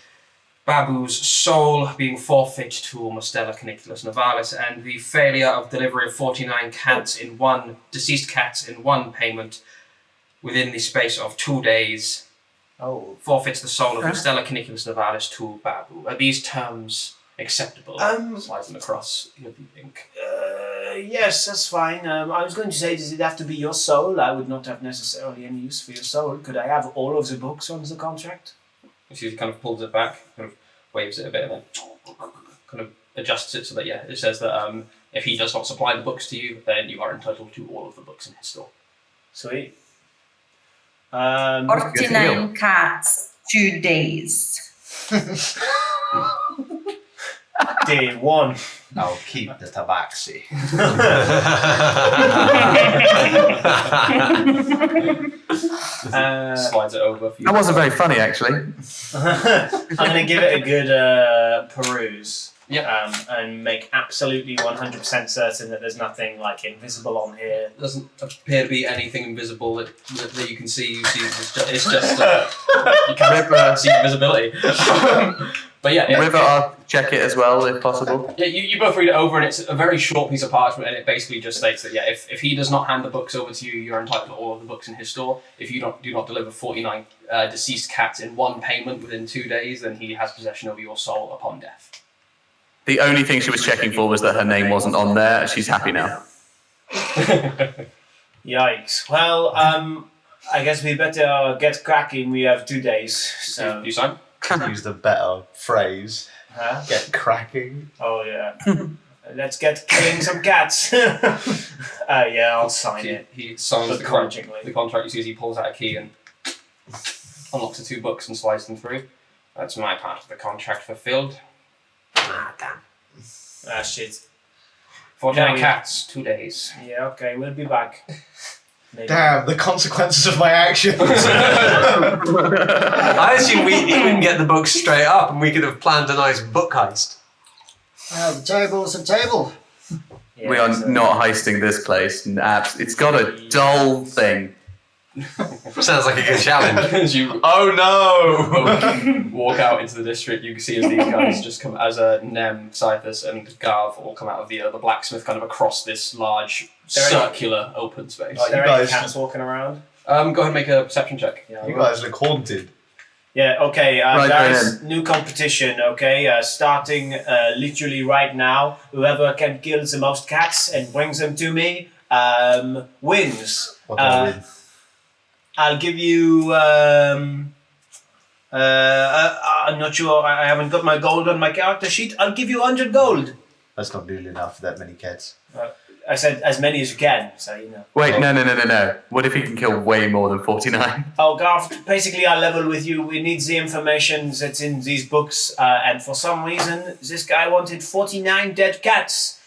Babu's soul being forfeit to Mastella Caniculus Nivalis, and the failure of delivery of 49 deceased cats in one payment within the space of 2 days forfeits the soul of Mastella Caniculus Nivalis to Babu. Are these terms acceptable? Slides them across your ink. Yes, that's fine. I was going to say, does it have to be your soul? I would not have necessarily any use for your soul. Could I have all of the books on the contract? He kind of pulls it back, kind of waves it a bit, and then kind of adjusts it so that, it says that if he does not supply the books to you, then you are entitled to all of the books in his store. Sweet. 49 cats, 2 days. Day 1. I'll keep the tabaxi. Slides it over for you. That wasn't very funny, actually. I'm going to give it a good peruse. Yeah. And make absolutely 100% certain that there's nothing like invisible on here. Doesn't appear to be anything invisible that you can see. You see, it's just you can't see invisibility. But yeah, River, I'll check it as well if possible. Yeah, you both read it over, and it's a very short piece of parchment, and it basically just states that if he does not hand the books over to you, you're entitled to all of the books in his store. If you do not deliver 49 deceased cats in one payment within 2 days, then he has possession over your soul upon death. The only thing she was checking for was that her name wasn't on there. She's happy now. Yikes. Well, I guess we better get cracking. We have 2 days. So You sign? Use the better phrase. Huh? Get cracking. Oh yeah. Let's get killing some cats. Yeah, I'll sign it. He signs the contract. You see as he pulls out a key and unlocks the 2 books and slides them through. That's my part of the contract fulfilled. Ah, shit. 49 Yeah, cats, 2 days. Yeah, okay, we'll be back. Maybe. Damn, the consequences of my actions. I assume we didn't get the books straight up and we could have planned a nice book heist. The table's a table. Yeah, We are so- not heisting this place. It's got a dull thing. Sounds like a good challenge. As you Oh no! walk out into the district, you can see as these guys just come, as Nem, Scythus, and Garv all come out of the blacksmith, kind of across this large circular open space. Are there You any guys- cats walking around? Go ahead and make a perception check. Yeah. You guys look haunted. Yeah, okay, Right, guys, then. new competition, okay? Starting literally right now. Whoever can kill the most cats and brings them to me wins. What do I win? I'll give you. I'm not sure. I haven't got my gold on my character sheet. I'll give you 100 gold. That's not nearly enough for that many cats. I said as many as you can, so you know. Wait, no. What if he can kill way more than 49? Oh, Garth, basically I'll level with you. We need the information that's in these books, and for some reason, this guy wanted 49 dead cats.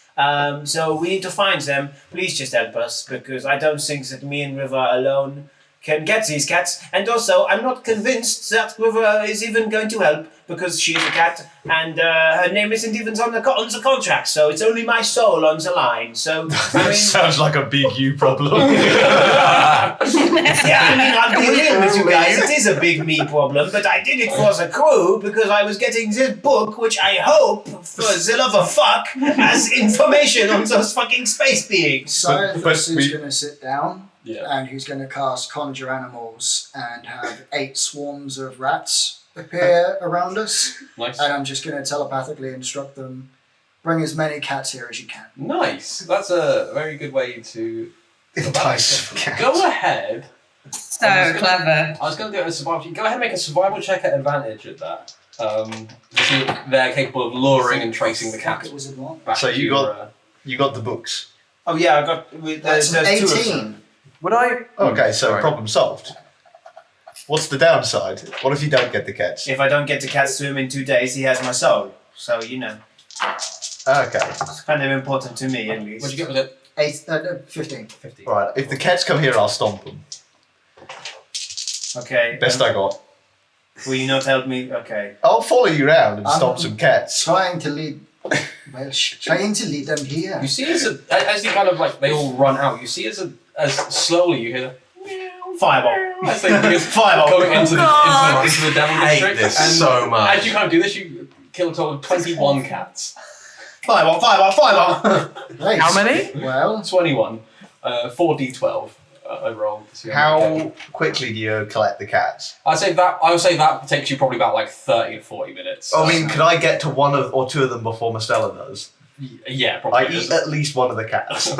So we need to find them. Please just help us, because I don't think that me and River alone can get these cats. And also, I'm not convinced that River is even going to help, because she is a cat, and her name isn't even on the contract, so it's only my soul on the line. So, I mean... Sounds like a big you problem. Yeah, I mean, I'll be real with you guys. It is a big me problem, but I did it for the crew because I was getting this book, which I hope, for the love of fuck, has information on those fucking space beings. Cyrus is we- going to sit down Yeah. and he's going to cast Conjure Animals and have 8 swarms of rats appear around us. Nice. And I'm just going to telepathically instruct them, bring as many cats here as you can. Nice. That's a very good way to Entice cats. go ahead. So clever. I was going to do it as a survival. Go ahead and make a survival check at advantage at that. So they're capable of luring and tracing the Fuck, cats it was advanced. back So to you your, got you got the books. Oh yeah, I got... That's an there's 2 of them. 18. Would I? Okay, so Sorry. problem solved. What's the downside? What if you don't get the cats? If I don't get the cats to him in 2 days, he has my soul. So, you know, Okay. it's kind of important to me, at least. What'd you get with it? 15. 50. Right. If the cats come here, I'll stomp them. Okay. Best I got. Will you not help me? Okay. I'll follow you around and stomp some cats. Trying to lead... Well, trying to lead them here. You see as you kind of like, they all run out, you see as slowly you hear Fireball. as they begin Fireball. going into the devil I hate district. this and so much. As you kind of do this, you kill a total of 21 cats. Fireball, fireball, fireball! Nice. How many? Well, 21. 4d12 I rolled. to see many How cats. quickly do you collect the cats? I would say that takes you probably about like 30 to 40 minutes. I mean, could I get to one or two of them before Mastella does? Yeah, probably. I eat at least one of the cats. So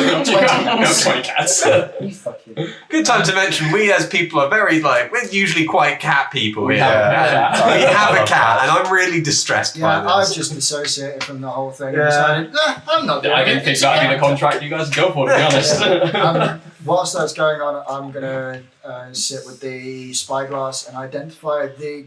you got 20 cats. you fucking... Good time to mention, we as people are very, we're usually quite cat people We here. have a cat. We have a cat, and I'm really distressed Yeah, by I've this. just dissociated from the whole thing Yeah. and decided, I'm not doing I it. didn't think It's that would be a the contract you guys go for, to be honest. Whilst that's going on, I'm going to sit with the spyglass and identify the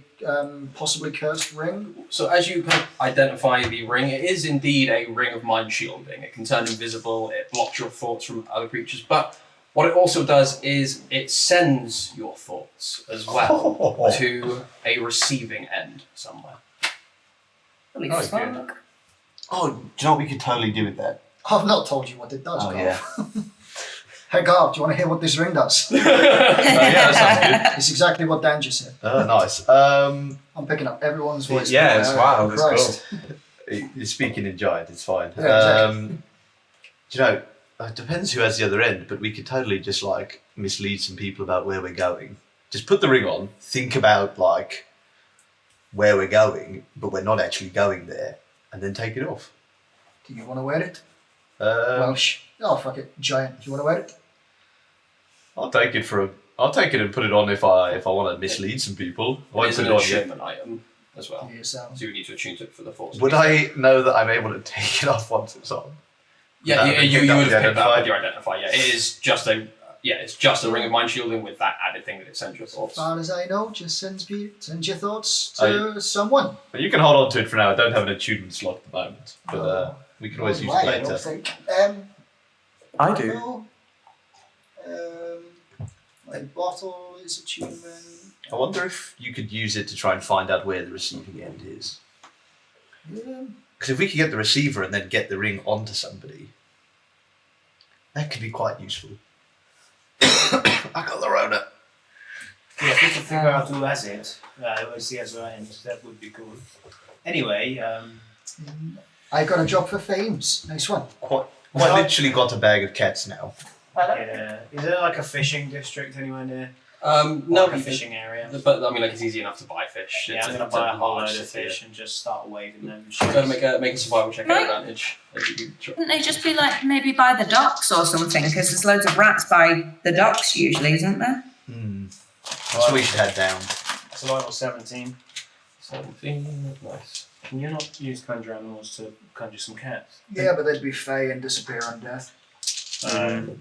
possibly cursed ring. So as you kind of identify the ring, it is indeed a ring of mind shielding. It can turn invisible, it blocks your thoughts from other creatures, but what it also does is it sends your thoughts as well to a receiving end somewhere. Holy Oh, fuck. Oh, do you know what we could totally do with that? I've not told you what it does, Oh, Garth. yeah. Hey, Garth, do you want to hear what this ring does? Yeah, that sounds It's exactly what Dan just said. good. Oh, nice. I'm picking up everyone's voice. Yeah, it's wild, it's Christ. You're speaking in giant, it's fine. Yeah, exactly. Do you know, it depends who has the other end, but we could totally just mislead some people about where we're going. Just put the ring on, think about where we're going, but we're not actually going there, and then take it off. Do you want to wear it? Oh, fuck it. Giant. Do you want to wear it? I'll take it I'll take it and put it on if I want to mislead some people. I It won't is put an it on yet. attunement item as well. Yeah, sounds. So you need to attune to it for the force. Would I know that I'm able to take it off once it's on? Yeah, No, you that would would have picked that identify. up with your identify. Yeah, it is just a ring of mind shielding with that added thing that it sends your thoughts. As far as I know, just sends your thoughts to someone. Well, you can hold on to it for now. I don't have an attunement slot at the moment, but we can always use it Why, I later. don't think. I do. No. My bottle is attunement. I wonder if you could use it to try and find out where the receiving end is. Because if we could get the receiver and then get the ring onto somebody, that could be quite useful. I got the Rona. Yeah, if we can figure out who has it, where's the other end, that would be cool. Anyway, I got a job for Fames. Nice one. I literally got a bag of cats now. yeah, is there like a fishing district anywhere near? No, Like a fishing area. But I mean, like it's easy enough to buy fish. Yeah, It's I'm a- gonna it's a buy a whole large load of city. fish and just start waving them. Go make a survival check Right. advantage. Wouldn't they just be like maybe by the docks or something? Because there's loads of rats by the docks usually, isn't there? So we should head down. Survival 17. 17, nice. Can you not use conjure animals to conjure some cats? Yeah, but they'd be fey and disappear on death. Annoying.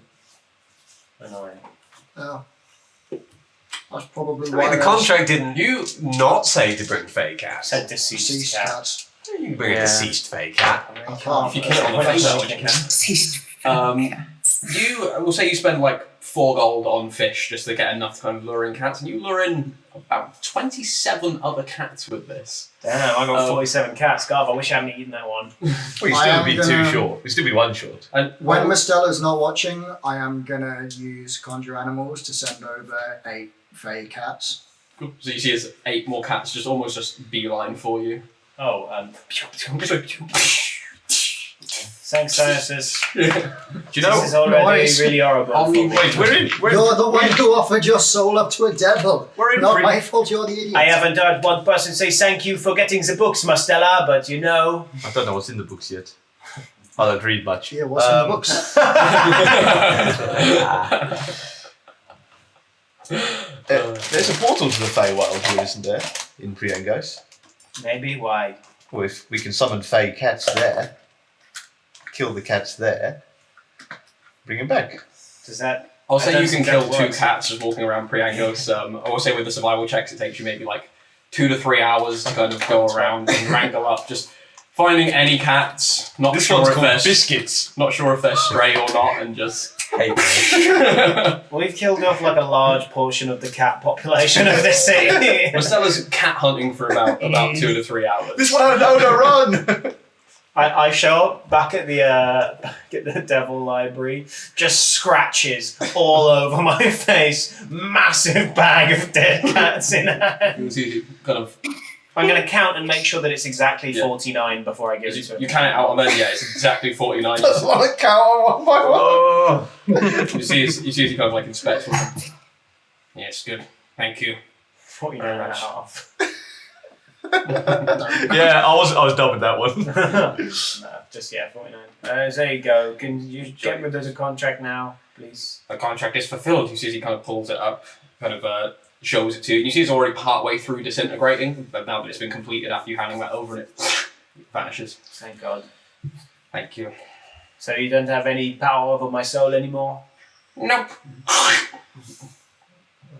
Oh. That's probably I why mean, the there's contract didn't you not say to bring fey cats? Said deceased deceased cat. cats. You can bring a Yeah. deceased fey cat. I can't. If you kill it on the face, you can. Ceased. We'll say you spend like 4 gold on fish just to get enough to kind of lure in cats, and you lure in about 27 other cats with this. Damn, I got 47 cats. God, I wish I hadn't eaten that one. Well, you I still am be gonna- 2 short. You still be 1 short. And When Mostella's not watching, I am gonna use conjure animals to send over 8 fey cats. so you see, there's 8 more cats just almost just beeline for you. Oh, thanks, Sinuses. Do you This know? is already Nice. really horrible. I mean, for me. Wait, You're the one who offered your soul up to a devil. We're in Not print. my fault, you're the idiot. I haven't heard one person say thank you for getting the books, Mastella, but you know. I don't know what's in the books yet. I don't read much. Yeah, what's in the books? There's a portal to the Feywild here, isn't there? In Priengos. Maybe why? Well, if we can summon Fey cats there, kill the cats there, bring them back. Does that? I'll I say don't you can think kill that 2 works. cats just walking around Priangos. I will say with the survival checks, it takes you maybe like 2 to 3 hours to kind of go around and wrangle up, just finding any cats. Not This sure one's if called they're biscuits. not sure if they're stray or not, and just Hate me. We've killed off like a large portion of the cat population of this city. Marcella's cat hunting for about 2 to 3 hours. This one had no run. I show up back at the Devil Library, just scratches all over my face, massive bag of dead cats in hand. You see kind of I'm going to count and make sure that it's exactly Yeah. 49 before I give it to him. you count it out, and then it's exactly 49. Doesn't want to count on one by one. Oh. You see, as he kind of like inspects one. Yes, good. Thank you. 49 and a half. Yeah, I was done with that one. No, just, 49. There you go. Can you get rid of the contract now, please? The contract is fulfilled. You see, as he kind of pulls it up, kind of shows it to you. And you see, it's already part way through disintegrating, but now that it's been completed after you handing that over, and it vanishes. Thank God. Thank you. So you don't have any power over my soul anymore? Nope.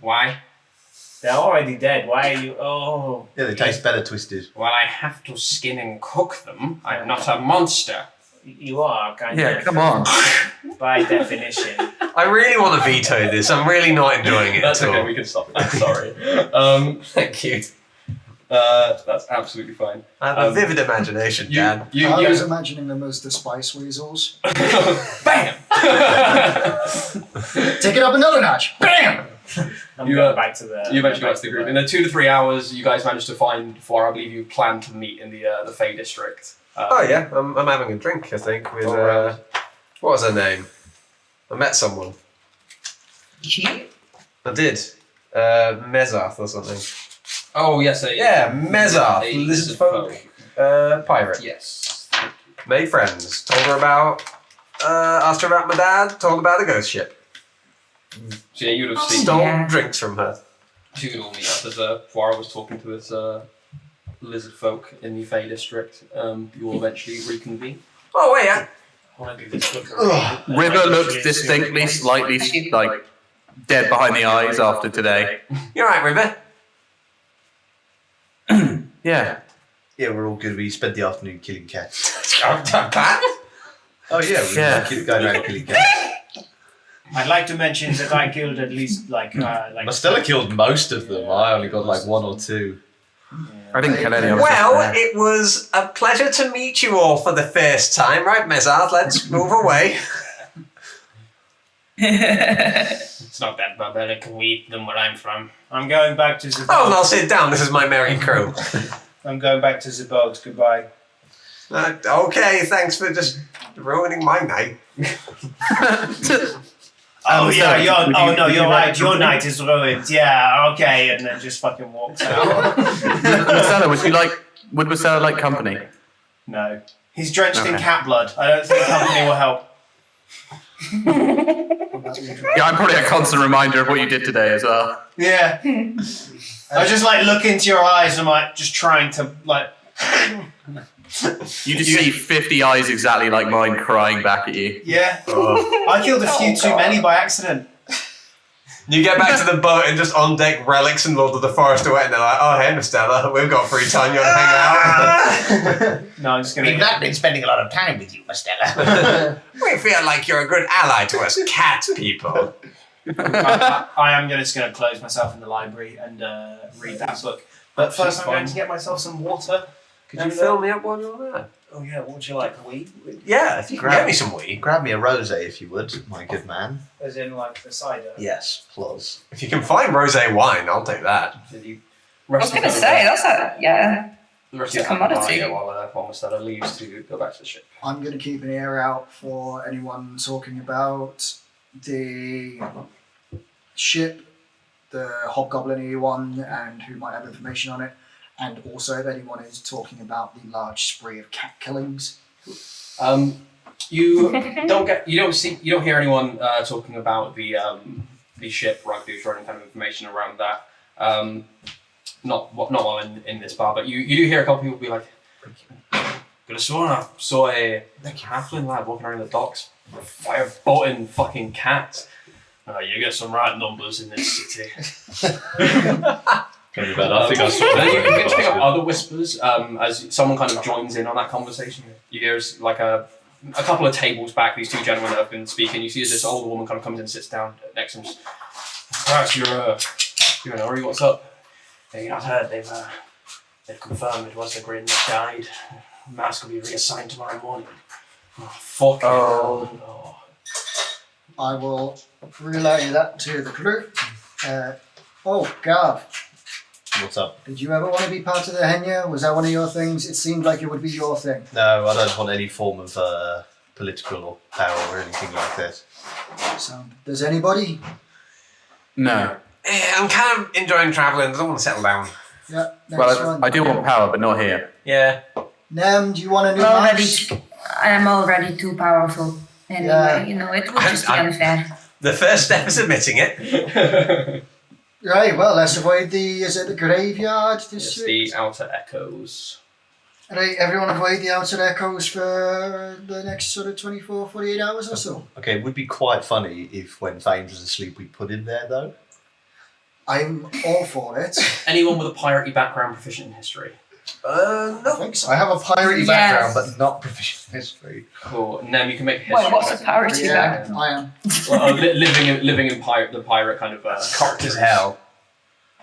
Why? They're already dead. Why are you... Oh. Yeah, they taste better twisted. Well, I have to skin and cook them. I'm not a monster. You are, kind Yeah, of. come on. By definition. I really want to veto this. I'm really not enjoying it That's at okay, all. we can stop it. Sorry. Thank you. That's absolutely fine. I have a vivid imagination, Dan. I was imagining them as the Spice Weasels. Bam! Take it up another notch. Bam! I'm You, going back to the... You eventually got to the group. In the 2 to 3 hours, you guys managed to find before I believe you planned to meet in the Fey district. Oh yeah, I'm having a drink. I think with what was her name? I met someone. You? I did. Mezath or something. Oh yes, Yeah, Mezath, a lizard folk, pirate. Yes. Made friends. Told her about. Asked her about my dad. Told her about the ghost ship. So yeah, you'd have seen. Stole Yeah. drinks from her. You could all meet up as Poirot was talking to his lizard folk in the Fey district. You will eventually reconvene. Oh wait, I want to do this book. River looks distinctly, slightly, like, dead behind the eyes after today. you're right, River. Yeah. Yeah, we're all good. We spent the afternoon killing cats. Pat? Oh yeah, we Yeah. were going around killing cats. I'd like to mention that I killed at least Stella killed most of them. I only got like 1 or 2. I didn't kill any of them. Well, it was a pleasure to meet you all for the first time, right, Mezath? Let's move away. It's not that barbaric a weed than where I'm from. I'm going back to the Oh, now sit down. This is my merry crew. I'm going back to the boat. Goodbye. Okay, thanks for just ruining my night. Oh yeah, you're right. like Your night is ruined. Yeah, okay, and then just fucking walks out. Marcella, would Marcella like company? No, he's drenched in Okay. cat blood. I don't think company will help. Yeah, I'm probably a constant reminder of what you did today as well. Yeah, I just like look into your eyes. And I'm like just trying to like. You just see 50 eyes exactly like mine crying back at you. Yeah, I killed a few too many by accident. You get back to the boat and just on deck relics and Lord of the Forest away, and they're like, "Oh, hey, Stella, we've got free time. You want to hang out?" No, I'm just gonna. We've not been spending a lot of time with you, Stella. We feel like you're a good ally to us cat people. I am just going to close myself in the library and read that book. But first, I'm going to get myself some water. Could you fill me up while you're there? Oh yeah, what would you like? Weed? Yeah, if you can get me some weed. Grab me a rosé if you would, my good man. As in like the cider? Yes, plus. If you can find rosé wine, I'll take that. I was going to say, that's a, yeah. The rest It's of a the commodity. while Stella leaves to go back to the ship. I'm going to keep an ear out for anyone talking about the ship, the hobgoblin-y one, and who might have information on it. And also if anyone is talking about the large spree of cat killings. You don't hear anyone talking about the ship, Rugdoosh, or any kind of information around that. Not while in this bar, but you do hear a couple people be like, "Could have sworn I saw a halfling lad walking around the docks, fire-bolting fucking cats. You get some right numbers in this city." Can be bad. I think I saw Then you that. can pick up other whispers as someone kind of joins in on that conversation. You hear like a couple of tables back, these two gentlemen that have been speaking. You see as this older woman kind of comes in and sits down next to him. Perhaps you're in a hurry. What's up? Have you not heard? They've confirmed it was the Grin that died. The mask will be reassigned tomorrow morning. Oh, fuck. Oh. I will relay that to the crew. Gav, What's up? did you ever want to be part of the Henya? Was that one of your things? It seemed like it would be your thing. No, I don't want any form of political or power or anything like that. So, does anybody? No. I'm kind of enjoying travelling. I don't want to settle down. Yeah, next Well, one. I do want power, but not here. Yeah. Nem, do you want a new mouse? I am already too powerful. Anyway, Yeah. it would just be unfair. The first step is admitting it. Right, well, let's avoid the graveyard It's district? the Outer Echoes. Right, everyone avoid the outer echoes for the next sort of 24, 48 hours or so. Okay, it would be quite funny if when Thames was asleep we put him there though. I'm all for it. Anyone with a piratey background proficient in history? I No. think so. I have a piratey Yes. background but not proficient in history. Cool. Nem, you can make a history. Wait, what's a parity Yeah, back? I am. Well, living in the pirate kind of Cocked as hell.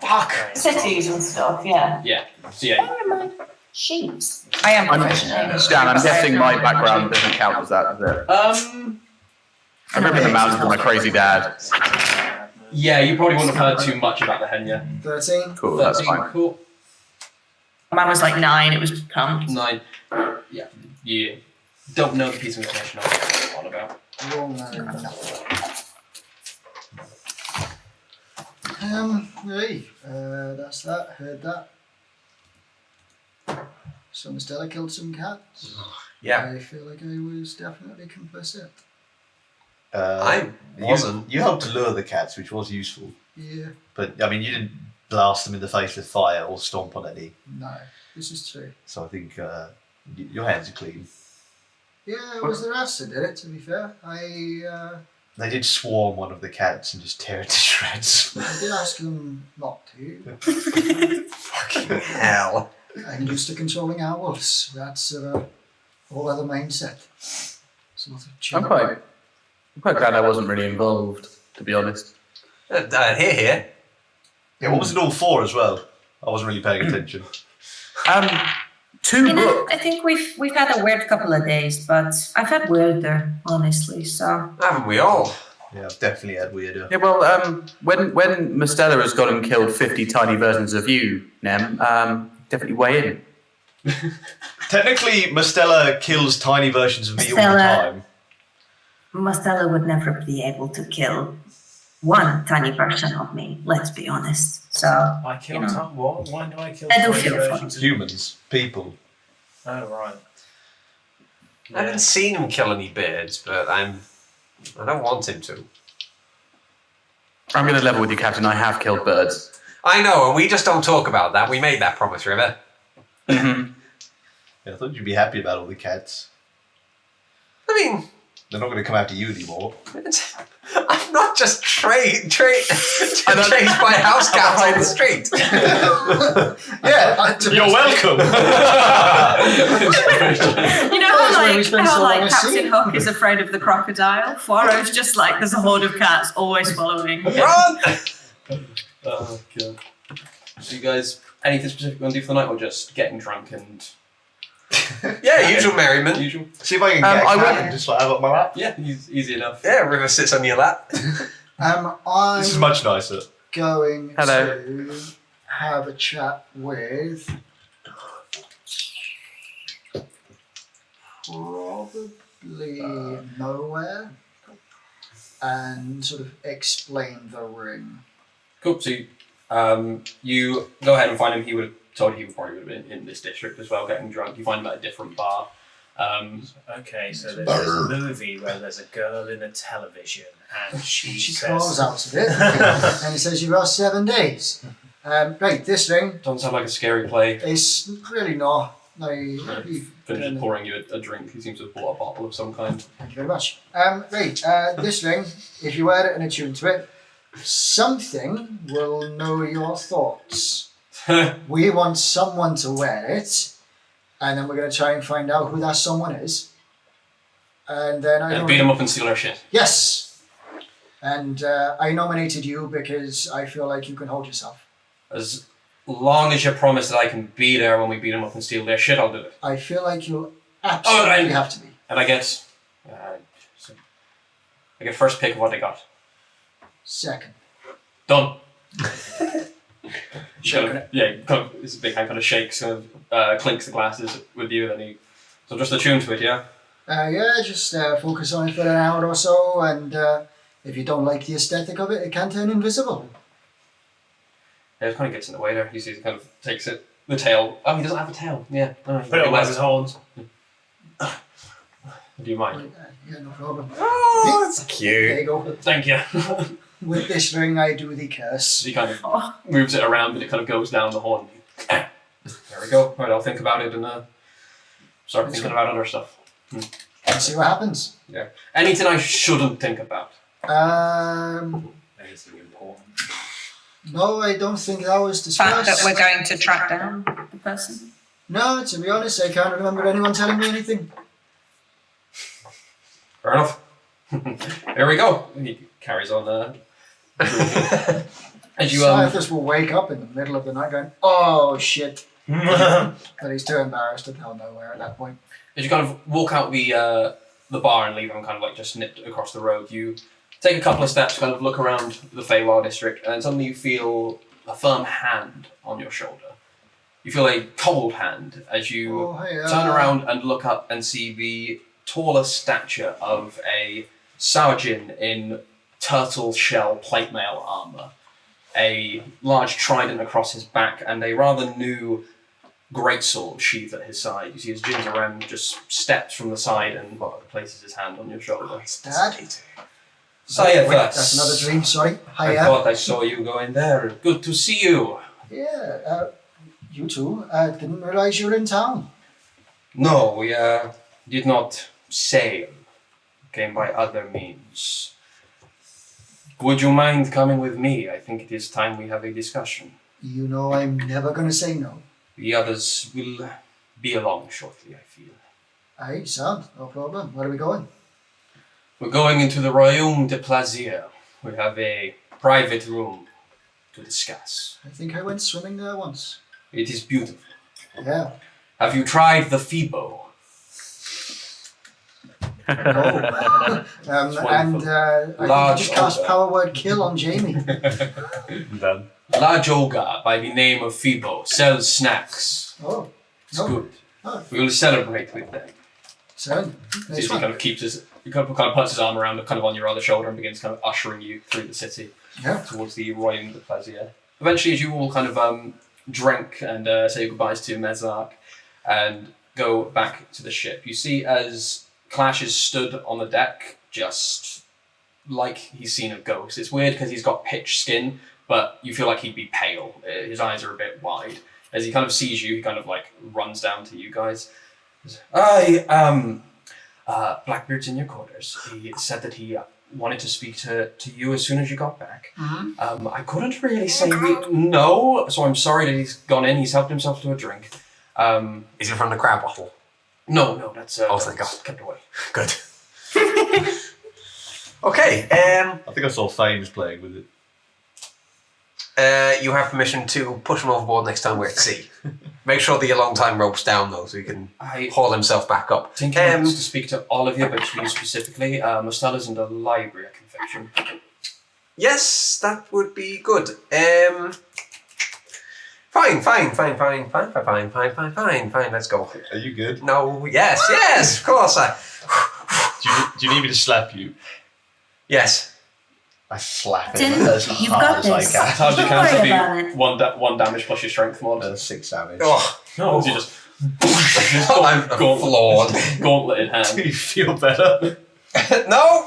Fuck! Cities and stuff, yeah. Yeah. So yeah. Never mind. Sheeps. I am proficient in history. Dan, I'm but I guessing have my no background idea. doesn't count as that, does it? I I grew up in the mountains with my crazy dad. Yeah, you probably wouldn't have heard too much about the Henya. 13? Cool, that's 13, fine. Cool. Mine was like 9, it was pumped. 9. Yeah. You don't know the piece of information I'm on about. Wrong, no. Right, that's that, heard that. So Stella killed some cats. Yeah. I feel like I was definitely complicit. I wasn't. You helped to lure the cats, which was useful. Yeah, But I mean, you didn't blast them in the face with fire or stomp on any. no, this is true. So I think your hands are clean. Yeah, it was the rest that did it, to be fair. They did swarm one of the cats and just tear it to shreds. I did ask them not to. Fucking hell. I'm used to controlling owls. That's a whole other mindset. Sort of chill. I'm quite glad I wasn't really involved, to be honest. Here. Yeah, what was it all for as well? I wasn't really paying attention. 2 You know, books. I think we've had a weird couple of days, but I've had weirder, honestly, so. Haven't we all? Yeah, I've definitely had weirder. Yeah, well, when Mustela has gone and killed 50 tiny versions of you, Nem, definitely weigh in. Technically, Mustela kills tiny versions of me all the Mustela. time. Mustela would never be able to kill one tiny version of me, let's be honest. So, I kill what? Why do I kill I do tiny feel versions of Humans, people. Oh, right. I haven't seen him kill any birds, but I don't want him to. I'm going to level with you, Captain. I have killed birds. I know, and we just don't talk about that. We made that promise, remember? Mm-hmm. Yeah, I thought you'd be happy about all the cats. I mean, They're not going to come after you anymore. I'm not just chased by house cats on the street. Yeah, you're welcome. you know That's where we how spend so long at Captain sea. Hook is afraid of the crocodile? Poirot's just like, there's a horde of cats always following. Run! Oh god. So you guys, anything specific you want to do for the night, or just getting drunk and Yeah, usual merriment. usual? See if I can get a I cat will- and just like have it on my lap. Yeah, easy enough. Yeah, River sits on your lap. I'm This is much nicer. going Hello. to have a chat with probably Nowhere and sort of explain the ring. Cool. So you go ahead and find him. He would have told you he probably would have been in this district as well, getting drunk. You find him at a different bar. Okay, so there's this movie where there's a girl in a television and she crawls says... out of it and it says you've got 7 days. Right, this ring Doesn't sound like a scary play. is really not. Finishes pouring you a drink. He seems to have bought a bottle of some kind. Thank you very much. This ring, if you wear it and attune to it, something will know your thoughts. We want someone to wear it, and then we're going to try and find out who that someone is. And then Beat him up and steal our shit. Yes! And I nominated you because I feel like you can hold yourself. As long as you promise that I can be there when we beat him up and steal their shit, I'll do it. I feel like you'll absolutely have to be. And I get first pick of what they got. Second. Done. It's a big hand kind of shakes and clinks the glasses with you, and so just attune to it, yeah? Just focus on it for an hour or so, and if you don't like the aesthetic of it, it can turn invisible. Yeah, it kind of gets in the way there. You see, he kind of takes it, the tail. Oh, he doesn't have a tail. Yeah. Oh, Put it on his horns. Do you mind? Yeah, no problem. Oh, that's There cute. you go. Thank you. With this ring, I do the curse. He kind of moves it around, and it kind of goes down the horn. There we go. Right, I'll think about it and start thinking about other stuff. And see what happens. Yeah. Anything I shouldn't think about. Anything important. No, I don't think that was The fact that discussed. we're going to track down the person. No, to be honest, I can't remember anyone telling me anything. Fair enough. There we go. He carries on. As you Cyrus will wake up in the middle of the night going, "Oh shit!" But he's too embarrassed to tell Nowhere at that point. As you kind of walk out the bar and leave him kind of like just nipped across the road, you take a couple of steps, kind of look around the Feywild district, and suddenly you feel a firm hand on your shoulder. You feel a cold hand as you turn around and look up and see the taller stature of a Saurjin in turtle shell plate mail armor, a large trident across his back, and a rather new greatsword sheathed at his side. You see his Jinzarem just steps from the side and places his hand on your shoulder. Dad? Sayethus. That's another dream, sorry. I thought I saw you go in there. Good to see you. Yeah, you two. Didn't realize you were in town. No, we did not sail. Came by other means. Would you mind coming with me? I think it is time we have a discussion. You know I'm never going to say no. The others will be along shortly, I feel. Aye, sound. No problem. Where are we going? We're going into the Royaume de Plaisir. We have a private room to discuss. I think I went swimming there once. It is beautiful. Yeah. Have you tried the Phoebo? And I Large think you just cast ogre. power word kill on Jamie. Done. Large ogre by the name of Phoebo sells snacks. Oh, It's good. We will celebrate with them. so So nice he one. kind of keeps his, he kind of puts his arm around, kind of on your other shoulder, and begins kind of ushering you through the city Yeah. towards the Royaume de Plaisir. Eventually, as you all kind of drink and say your goodbyes to Mezark and go back to the ship, you see as Clash is stood on the deck, just like he's seen a ghost. It's weird because he's got pitch skin, but you feel like he'd be pale. His eyes are a bit wide. As he kind of sees you, he kind of like runs down to you guys. Blackbeard's in your quarters. He said that he wanted to speak to you as soon as you got back. I couldn't really say no, so I'm sorry that he's gone in. He's helped himself to a drink. Is it from the crab bottle? No, that's Oh, thank God. kept away. Good. Okay. I think I saw Fames playing with it. You have permission to push him overboard next time we're at sea. Make sure the long time rope's down though, so he can haul himself back up. I think he wants to speak to all of you, but to you specifically. Mostella's in the library, I can fetch him. Yes, that would be good. Fine. Let's go. Are you good? No, yes, of course. Do you need me to slap you? Yes. I slap Didn't- him as you've hard got as I this. can. How'd you Don't count worry to about be it. one damage plus your strength mod? 6 damage. Oh, No, you just I'm floored. gauntlet in hand. Do you feel better? No,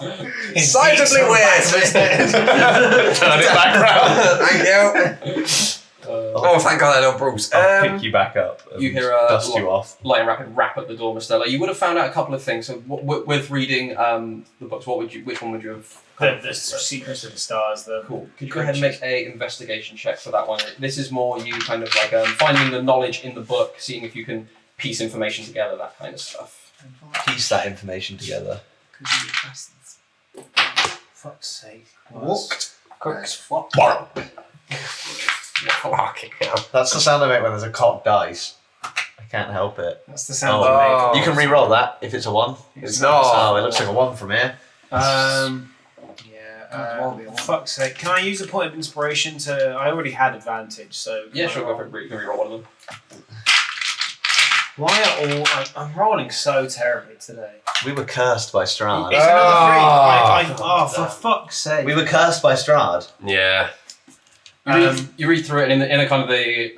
decidedly weird. Turn it back round. Thank you. Oh, thank God I know Bruce. I'll pick you back up. And You hear dust you off. light and rapid rap at the door, Mostella. You would have found out a couple of things. So, with reading the books, which one would you have? The Secrets of the Stars, the Cool. Could you go ahead and make a investigation check for that one? This is more you kind of like finding the knowledge in the book, seeing if you can piece information together, that kind of stuff. Piece that information together. fuck's sake. Walked. As fuck. Fucking hell. That's the sound I make when there's a cocked dice. I can't help it. That's the sound Oh. I make. You can re-roll that if it's a 1. It's not. Oh, it looks like a 1 from here. Fuck's sake. Can I use a point of inspiration to... I already had advantage, so... Yeah, sure, go for it. You can reroll one of them. Why are all... I'm rolling so terribly today. We were cursed by Strahd. It's another 3. Oh, for fuck's sake. We were cursed by Strahd. Yeah. You read through it, and in a kind of the...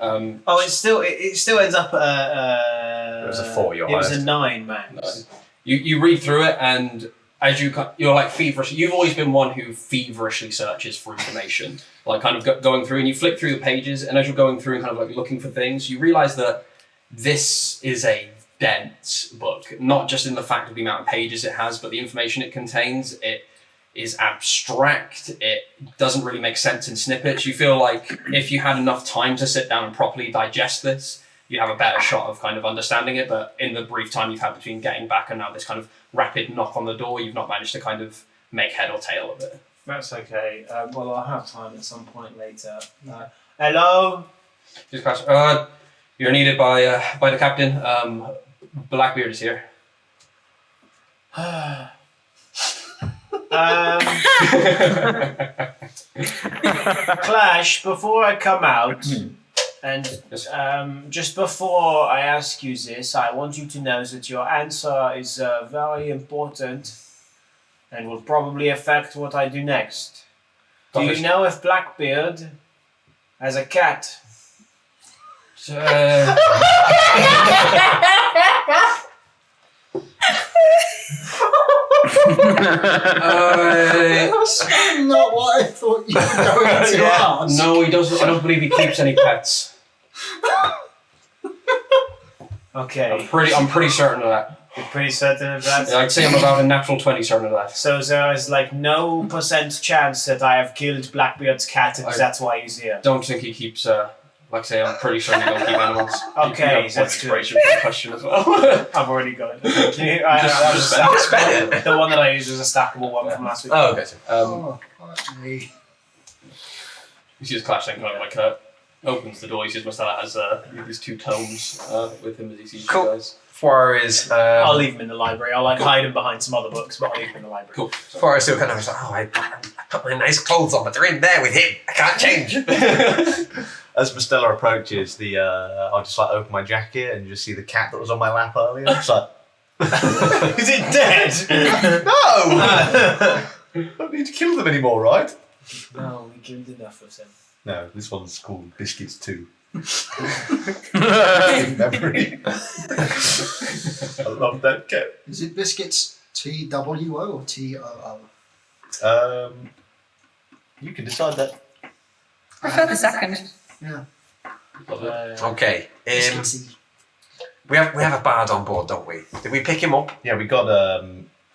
Oh, it still ends up at... It was a 4, your It was highest. a 9, max. You read through it, and as you're like feverish. You've always been one who feverishly searches for information, like kind of going through, and you flip through the pages, and as you're going through and kind of like looking for things, you realize that this is a dense book, not just in the fact of the amount of pages it has, but the information it contains. It is abstract. It doesn't really make sense in snippets. You feel like if you had enough time to sit down and properly digest this, you'd have a better shot of kind of understanding it. But in the brief time you've had between getting back and now this kind of rapid knock on the door, you've not managed to kind of make head or tail of it. That's okay. Well, I'll have time at some point later. Hello? Just question. You're needed by the captain. Blackbeard is here. Clash, before I come out, and just before I ask you this, I want you to know that your answer is very important and will probably affect what I do next. Do you know if Blackbeard has a cat? That's not what I thought you were going to ask. No, he doesn't. I don't believe he keeps any pets. Okay. I'm pretty certain of that. You're pretty certain of that? I'd say I'm about a natural 20 certain of that. So there is like no % chance that I have killed Blackbeard's cat and that's why he's here. Don't think he keeps. Like I say, I'm pretty sure they don't keep animals. Okay, you can that's good. for the question as well. I've already got it. Thank you. That was spend it. the one that I used was a stackable one from last week. Oh, okay. Fuck me. You see his Clash then kind of like opens the door. He sees Mostella has these 2 tomes with him as he sees Cool. you guys. Poirot is. I'll leave him in the library. I'll hide him behind some other books, but I'll leave him in the library. Cool. Poirot still kind of is like, oh, I put my nice clothes on, but they're in there with him. I can't change. As Mastella approaches, I'll just like open my jacket and you just see the cat that was on my lap earlier. It's like, Is it dead? no! Don't need to kill them anymore, right? No, we killed enough of them. No, this one's called Biscuits 2. Memory. I love that cat. Is it biscuits TWO or TOO? You can decide that. I prefer the second. Yeah. Okay. Biscuitsy. We have a bard on board, don't we? Did we pick him up? Yeah, we got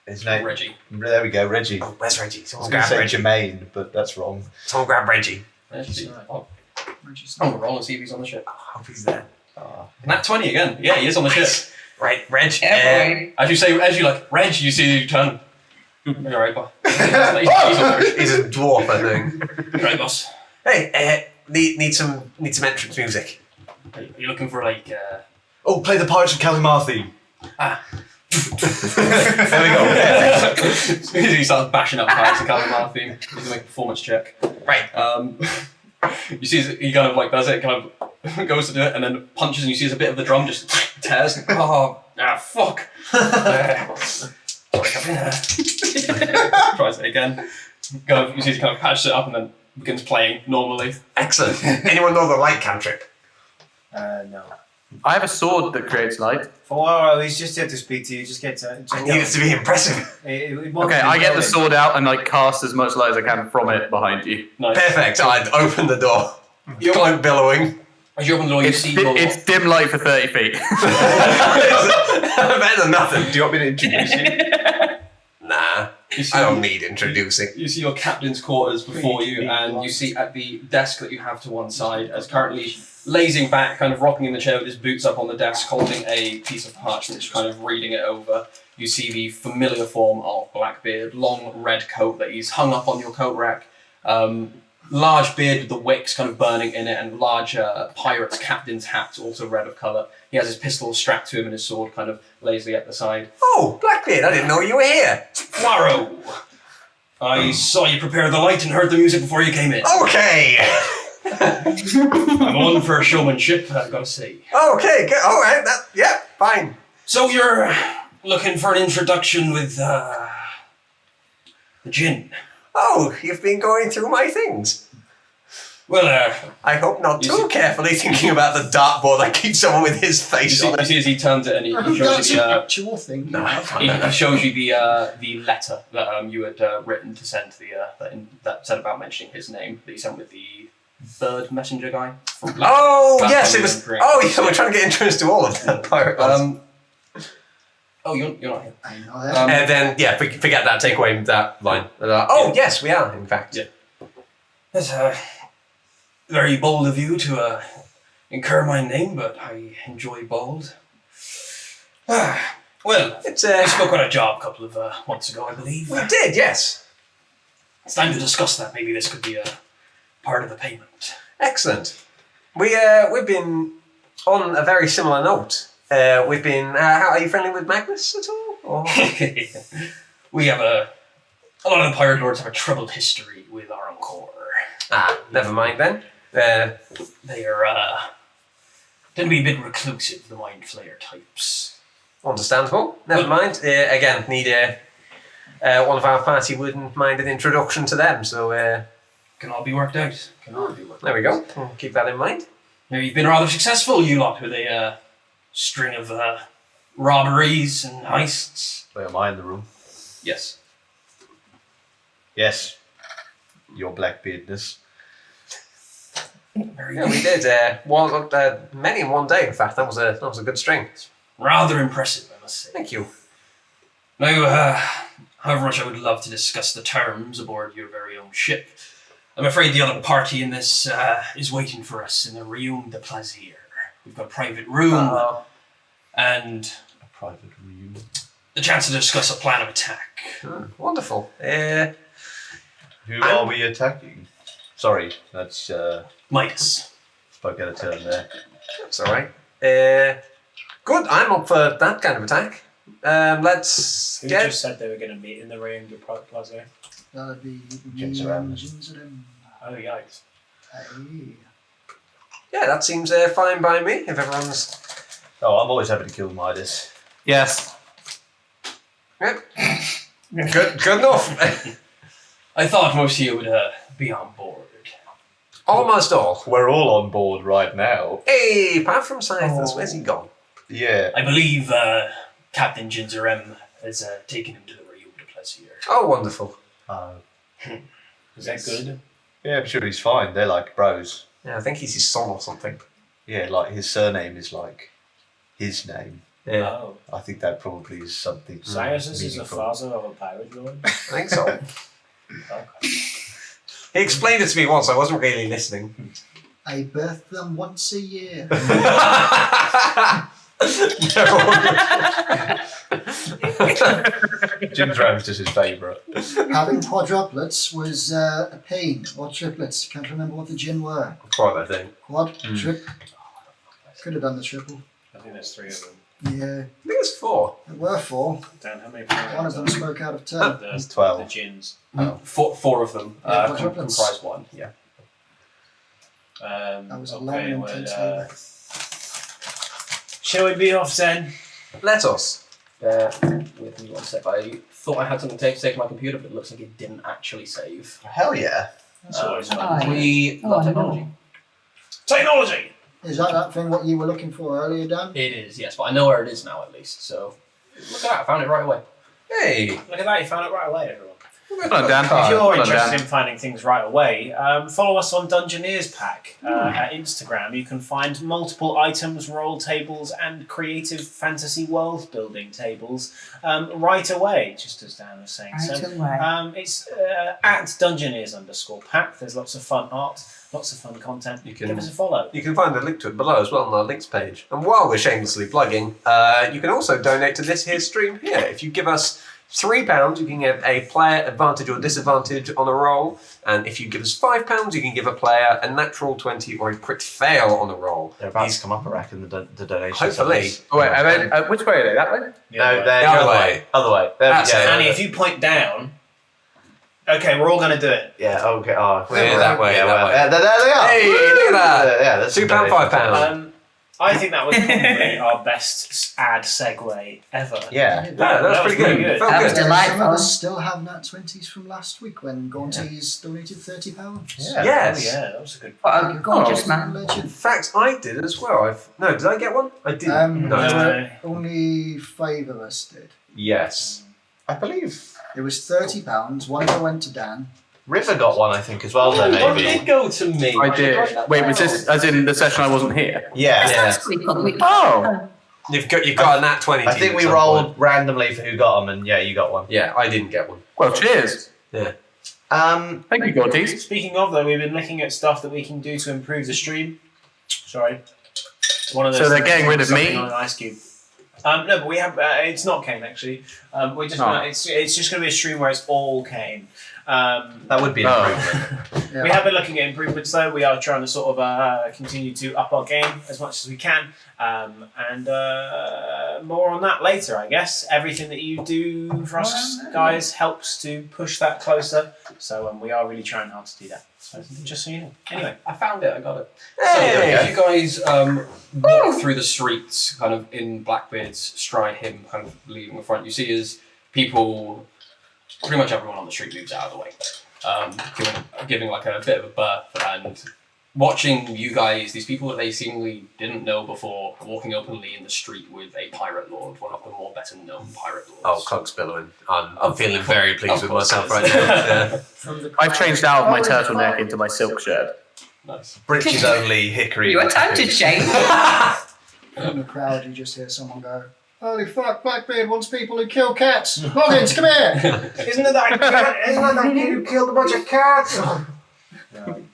his name. Reggie. There we go, Reggie. Oh, where's Reggie? I was Someone going to grab say Reggie. Jermaine, but that's wrong. Someone grab Reggie. Oh, Reggie's I'm gonna roll and see if he's on the ship. I hope he's there. Nat 20 again. Yeah, he is on the ship. Right, Reg. Yeah, boy. As you like, Reg, you see you turn. You're right, boss. He's He's a dwarf, I think. right, boss. Hey, need some entrance music. Are you looking for like? Oh, play the Pirates of Kal'Himaar theme. There we go. He starts bashing up Pirates of Kal'Himaar theme. He's gonna make a performance check. Right. You see, he kind of like does it, kind of goes to do it, and then punches, and you see as a bit of the drum just tears. Fuck. Tries it again. You see, he kind of patches it up, and then begins playing normally. Excellent. Anyone know the light cantrip? No. I have a sword that creates light. For he's just here to speak to you. Just get to. I need it to be impressive. Okay, I get the sword out and cast as much light as I can from it behind you. Nice. Perfect. I'd open the door. You're like billowing. As you open the door, you see your. It's dim light for 30 feet. Better than nothing. Do you want me to introduce you? Nah. I don't need introducing. You see your captain's quarters before you, and you see at the desk that you have to one side, as currently lazing back, kind of rocking in the chair with his boots up on the desk, holding a piece of parchment, just kind of reading it over. You see the familiar form of Blackbeard, long red coat that he's hung up on your coat rack, large beard with the wicks kind of burning in it, and large pirate's captain's hat, also red of colour. He has his pistol strapped to him and his sword kind of lazily at the side. Oh, Blackbeard, I didn't know you were here. Poirot! I saw you prepare the light and heard the music before you came in. Okay. I'm on for showmanship, I've got to say. Okay, good. All right. Yeah, fine. So you're looking for an introduction with the gin? Oh, you've been going through my things. Well, I hope not too carefully thinking about the dartboard I keep someone with his face on you it. see as he turns it and he shows That's you an the, actual thing. he shows you the letter that you had written to send to that said about mentioning his name that you sent with the bird messenger guy. From Yes, it was. Oh, yeah, we're trying to get introduced to all of the pirate ones. Oh, you're not here. I know that. And then, yeah, forget that, take away that line. Yes, we are, in fact. Yeah. That's very bold of you to incur my name, but I enjoy bold. Well, we spoke on a job a couple of months ago, I believe. We did, yes. It's time to discuss that. Maybe this could be a part of the payment. Excellent. We've been on a very similar note. We've been. Are you friendly with Magnus at all? Or? We have a lot of the pirate lords have a troubled history with our Encore. Never mind then. They are tend to be a bit reclusive, the mind flayer types. Understandable. Never mind. Again, need one of our party wouldn't mind an introduction to them. So Can all be worked out. There we go. We'll keep that in mind. Maybe you've been rather successful, you lot, with a string of robberies and heists. Wait, am I in the room? Yes. Yes. Your Blackbeardness. Very Yeah, good. we did. Many in one day. In fact, that was a good string. Rather impressive, I must say. Thank you. Now, however much I would love to discuss the terms aboard your very own ship, I'm afraid the other party in this is waiting for us in the Rium de Plaisir. We've got a private room and A private room. the chance to discuss a plan of attack. Wonderful. Who are we attacking? Sorry, that's Midas. spoke out of turn there. That's all right. Good, I'm up for that kind of attack. Let's Who get... just said they were going to meet in the ring to Plaza? That'd be Ginger Ale. Oh, yikes. Hey. Yeah, that seems fine by me, if everyone's... Oh, I'm always happy to kill Midas. Yes. Yep. Good enough. I thought most of you would be on board. Almost all. We're all on board right now. Hey, apart from Scythus, where's he gone? Yeah. I believe Captain Jinzarem has taken him to the Rio de Plaisir. Oh, wonderful. Is that good? Yeah, I'm sure he's fine. They're like bros. Yeah, I think he's his son or something. Yeah, like his surname is like his name. Yeah, Oh. I think that probably is something. Cyrus is a meaningful. father of a pirate lord? I think so. Okay. He explained it to me once, I wasn't really listening. I birth them once a year. Ginger Ale's just his favourite. Having quadruplets was a pain, or triplets. Can't remember what the gin were. Quite, I think. Quad, trip. Could have done the triple. I think there's 3 of them. Yeah, I think it's 4. there were 4. Dan, how many One of them spoke out of turn. The 12. The gins. Four of them Yeah, comprise one. Yeah. That was a long Okay, and well, intense labour. shall we be off then? Let us. With me 1 sec. I thought I had something to save my computer, but it looks like it didn't actually save. Hell yeah. That's always fun. We love technology. Technology! Is that thing what you were looking for earlier, Dan? It is, yes, but I know where it is now at least. So look at that, I found it right away. Hey. Look at that, you found it right away, everyone. Well done, Dan. If Well you're done, interested Dan. in finding things right away, follow us on Dungeoneers Pack at Instagram. You can find multiple items, roll tables, and creative fantasy world building tables right away, just as Dan was saying. It's at Dungeoneers_Pack. There's lots of fun art, lots of fun content. You can- Give us a follow. You can find the link to it below as well on our links page. And while we're shamelessly plugging, you can also donate to this here stream here. If you give us £3, you can get a player advantage or disadvantage on a roll. And if you give us £5, you can give a player a natural 20 or a crit fail on a roll. They're about to come up, I reckon, the donations. Hopefully. Oh, wait, are they, which way are they? That way? No, they're The other way. Other way. There we That's go. it. Annie, if you point down, okay, we're all going to do it. Yeah, okay. Oh, Yeah, that way, Yeah, that well, way. there they are. Hey, look at that. Yeah, that's £2, £5. I think that was probably our best ad segue ever. Yeah. Yeah, that was pretty good. Felt That was good. delightful. Some of us still have nat 20s from last week when Gaunties donated £30. Yeah. Yes. Oh, yeah, that was a good. What a gorgeous man. In Legend. fact, I did as well. No, did I get one? I didn't. There no. were only 5 of us did. Yes. I believe It was £30. One of them went to Dan. River got one, I think, as well, though, One maybe. did go to me. I did. Wait, was this as in the session I wasn't here? Yeah. Last week, wasn't it? Oh. You've got a nat 20. I think we rolled randomly for who got them, and yeah, you got one. Yeah, I didn't get one. Well, cheers. Yeah. Thank you, Gaunties. Speaking of, though, we've been looking at stuff that we can do to improve the stream. Sorry. One of those. So they're things getting rid of something me? on an ice cube. No, but we have. It's not Kane actually. We're just. Gonna, it's just going to be a stream where it's all Kane. That would be an improvement. Yeah. We have been looking at improvements though. We are trying to sort of continue to up our game as much as we can, and more on that later, I guess. Everything that you do for us guys helps to push that closer. So we are really trying hard to do that. So just so you know. Anyway, I found it, I got it. Hey! So, if you guys walk through the streets, kind of in Blackbeard's stride, him kind of leading the front, you see as people, pretty much everyone on the street moves out of the way, giving like a bit of a berth, and watching you guys, these people that they seemingly didn't know before, walking openly in the street with a pirate lord, one of the more better known pirate lords. Oh, cock's billowing. I'm feeling very pleased Of with course myself it is. right now. Yeah. From the I've changed out of my turtleneck into my silk shirt. Nice. Breeches only, hickory. You were tempted, Shane. From the crowd, you just hear someone go, "Holy fuck, Blackbeard wants people who kill cats. Loggins, come here!" isn't it that kid who killed a bunch of cats? I got it.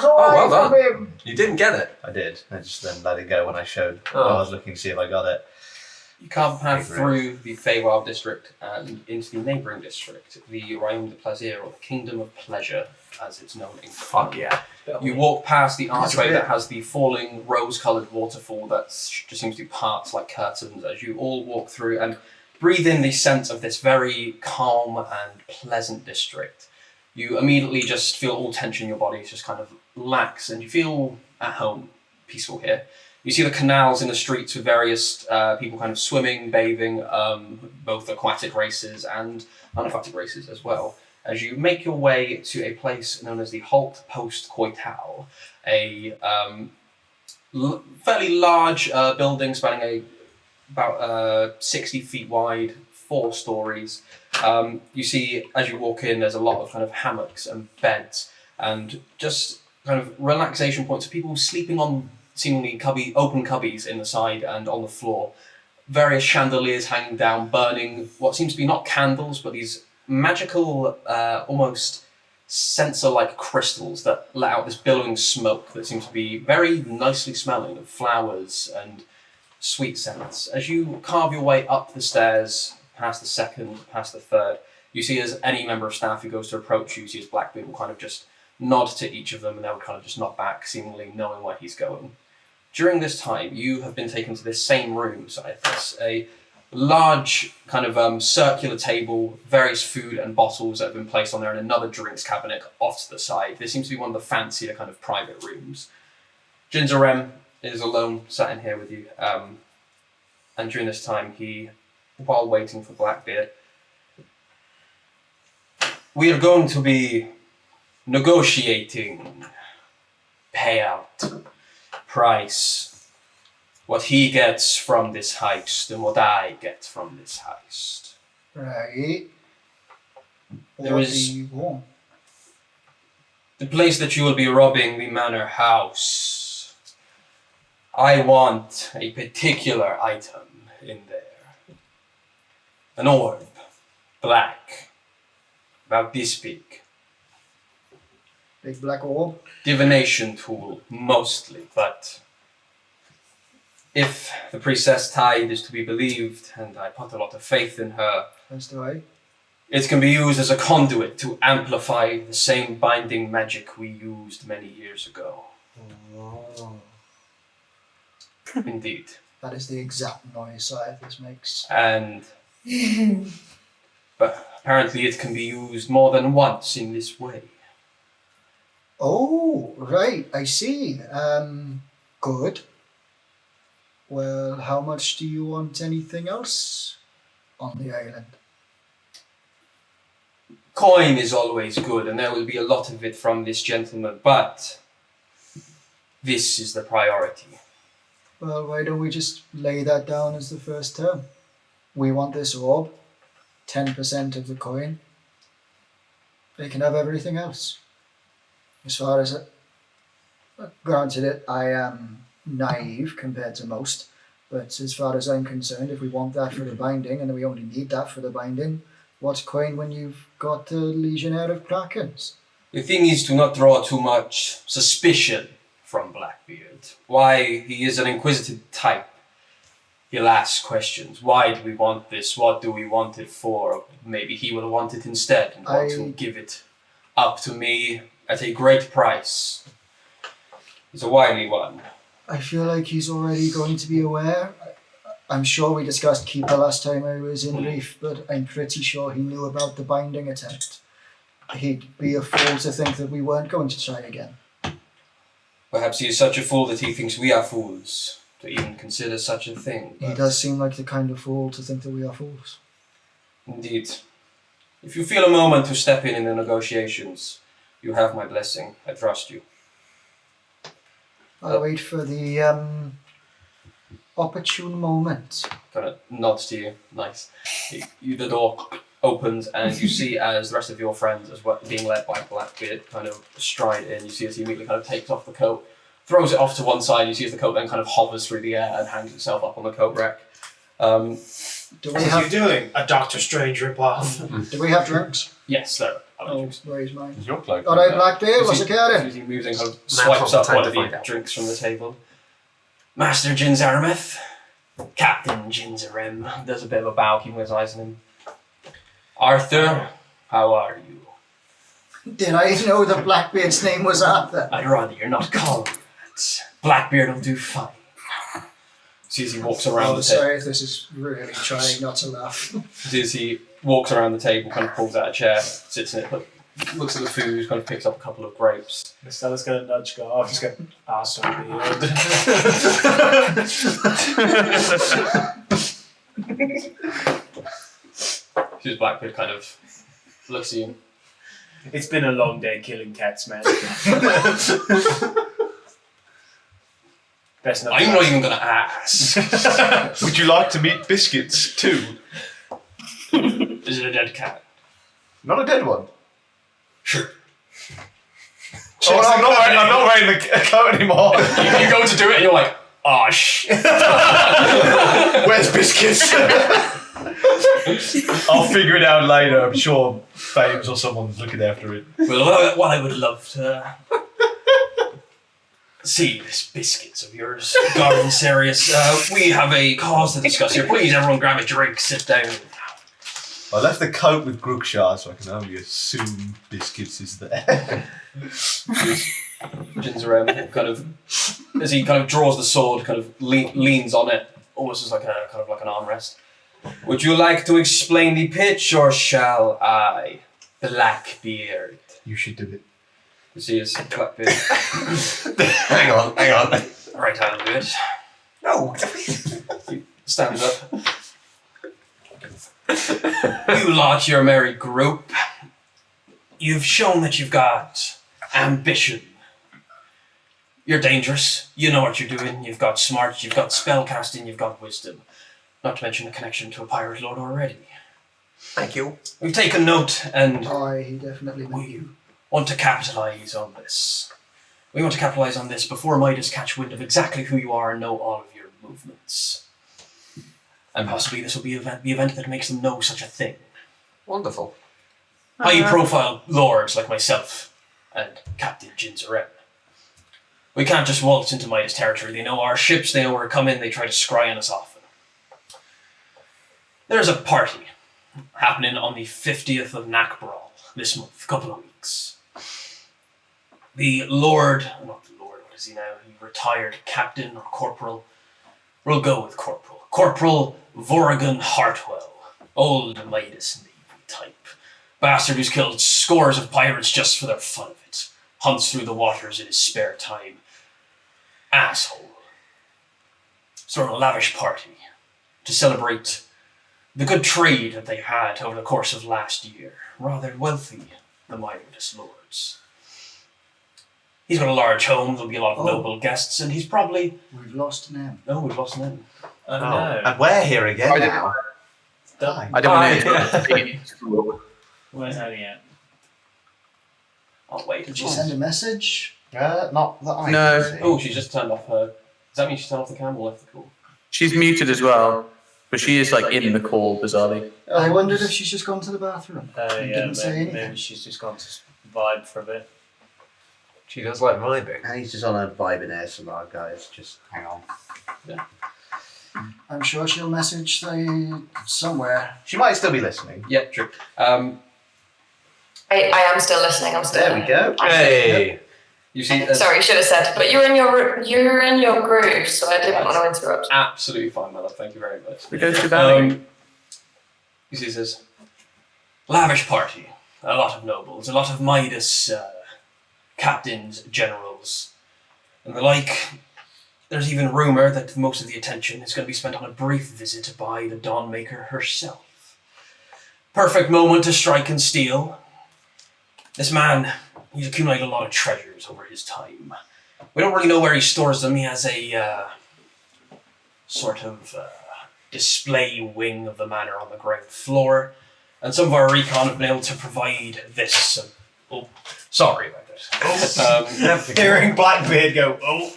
Oh, well done. You didn't get it. I did. I just then let it go when I showed. Oh. I was looking to see if I got it. You carve a path through the Feywild district and into the neighbouring district, the Royaume de Plaisir, or the Kingdom of Pleasure, as it's known in Fuck yeah. You walk past the archway that has the falling rose-coloured waterfall that just seems to part like curtains as you all walk through and breathe in the sense of this very calm and pleasant district. You immediately just feel all tension in your body just kind of lax and you feel at home, peaceful here. You see the canals in the streets with various people kind of swimming, bathing, both aquatic races and unaquatic races as well. As you make your way to a place known as the Halt Post Coital, a fairly large building spanning about 60 feet wide, 4 stories. You see, as you walk in, there's a lot of kind of hammocks and beds and just kind of relaxation points of people sleeping on seemingly open cubbies in the side and on the floor. Various chandeliers hanging down, burning what seems to be not candles, but these magical, almost censer-like crystals that let out this billowing smoke that seems to be very nicely smelling of flowers and sweet scents. As you carve your way up the stairs, past the second, past the third, you see as any member of staff who goes to approach you, see as Blackbeard will kind of just nod to each of them and they'll kind of just nod back, seemingly knowing where he's going. During this time, you have been taken to this same room, so it's a large kind of circular table, various food and bottles that have been placed on there, and another drinks cabinet off to the side. This seems to be one of the fancier kind of private rooms. Jinzarem is alone, sat in here with you, and during this time, he, while waiting for Blackbeard, we are going to be negotiating payout, price, what he gets from this heist and what I get from this heist. Right. There What is- do you want? The place that you will be robbing, the manor house. I want a particular item in there. An orb, black, about this big. Big black orb? Divination tool, mostly, but if the priestess Tide is to be believed, and I put a lot of faith in her, As do I. it can be used as a conduit to amplify the same binding magic we used many years ago. Indeed. That is the exact noise this makes. And but apparently it can be used more than once in this way. Oh, right, I see. Good. Well, how much do you want anything else on the island? Coin is always good, and there will be a lot of it from this gentleman, but this is the priority. Well, why don't we just lay that down as the first term? We want this orb, 10% of the coin. They can have everything else. As far as granted it, I am naive compared to most, but as far as I'm concerned, if we want that for the binding, and we only need that for the binding, what's coin when you've got a legionnaire of Krakens? The thing is to not draw too much suspicion from Blackbeard. Why, he is an inquisitive type. He'll ask questions. Why do we want this? What do we want it for? Maybe he will want it instead and want to give it up to me at a great price. It's a wily one. I feel like he's already going to be aware. I'm sure we discussed Keeper last time I was in Reef, but I'm pretty sure he knew about the binding attempt. He'd be a fool to think that we weren't going to try again. Perhaps he is such a fool that he thinks we are fools to even consider such a thing. He but- does seem like the kind of fool to think that we are fools. Indeed. If you feel a moment to step in the negotiations, you have my blessing. I trust you. I'll wait for the opportune moment. Kind of nods to you. Nice. The door opens and you see as the rest of your friends, as well, being led by Blackbeard, kind of stride in. You see as he immediately kind of takes off the coat, throws it off to one side. You see as the coat then kind of hovers through the air and hangs itself up on the coat rack. Do we What are you have doing? A Doctor Strange ripoff. do we have drinks? Yes, there. Oh, where's mine? Your cloak. Alright, Blackbeard, what's As occurring? he moves and kind of Now's swipes not up the time one to of the find out. drinks from the table. Master Jin Zarameth, Captain Ginzerem does a bit of a bow, keeping his eyes on him. Arthur, how are you? Did I know that Blackbeard's name was Arthur? I'd rather you're not calling me that. Blackbeard will do fine. See as he walks around the table. Sorry if this is really trying not to laugh. See as he walks around the table, kind of pulls out a chair, sits in it, looks at the food, kind of picks up a couple of grapes. Stella's gonna nudge go off. He's gonna ask for See as Blackbeard kind of looks at you. It's been a long day killing cats, man. Best not. I'm not even gonna ask. Would you like to meet biscuits too? Is it a dead cat? Not a dead one. Sure. Oh, no, I'm not wearing the coat anymore. You go to do it and you're like, oh shit. Where's biscuits? I'll figure it out later. I'm sure Fames or someone's looking after it. Well, what I would love to see this biscuits of yours, Garden Serious. We have a cause to discuss here. Please, everyone grab a drink, sit down. I left the coat with Grookshire, so I can only assume biscuits is there. Ginzerem kind of, as he kind of draws the sword, kind of leans on it, almost as like a kind of like an armrest. Would you like to explain the pitch, or shall I, Blackbeard? You should do it. You see his Blackbeard. Hang on. Right hand do it. No. He stands up. You lot, your merry group. You've shown that you've got ambition. You're dangerous. You know what you're doing. You've got smart, you've got spellcasting, you've got wisdom. Not to mention a connection to a pirate lord already. Thank you. We've taken note and He definitely meant you. want to capitalise on this. We want to capitalise on this before Midas catch wind of exactly who you are and know all of your movements. And possibly this will be the event that makes them know such a thing. Wonderful. High-profile lords like myself and Captain Ginzerem. We can't just waltz into Midas territory. They know our ships, they know where we come in, they try to scry on us often. There's a party happening on the 50th of Nakbral this month, couple of weeks. The Lord, not the Lord, what is he now? He retired captain or corporal. We'll go with corporal. Corporal Vorrigan Hartwell, old Midas Navy type. Bastard who's killed scores of pirates just for their fun of it. Hunts through the waters in his spare time. Asshole. Sort of a lavish party to celebrate the good trade that they had over the course of last year. Rather wealthy, the Midas lords. He's got a large home, there'll be a lot of noble guests, and he's probably... We've lost them. Oh, we've lost them. Oh no. And we're here again now. I don't know. Where's Annie at? Oh, wait. Did she send a message? Not that I No. can see. Oh, she's just turned off her... Does that mean she's turned off the cam or left the call? She's muted as well, but she is like in the call, bizarrely. I wondered if she's just gone to the bathroom and Yeah, didn't say anything. maybe she's just gone to vibe for a bit. She does like vibing. And he's just on a vibe in ASMR, guys. Just hang on. I'm sure she'll message somewhere. She might still be listening. Yeah, true. I am still listening. I'm still. There we go. Hey! You see... Sorry, should have said. But you're in your groove, so I didn't want to interrupt. Absolutely fine, my love. Thank you very much. We go to Valley. You see, it says, lavish party. A lot of nobles, a lot of Midas captains, generals, and the like. There's even rumour that most of the attention is going to be spent on a brief visit by the Dawnmaker herself. Perfect moment to strike and steal. This man, he's accumulated a lot of treasures over his time. We don't really know where he stores them. He has a sort of display wing of the manor on the ground floor. And some of our recon have been able to provide this. Oh, sorry about that. Hearing Blackbeard go, oh.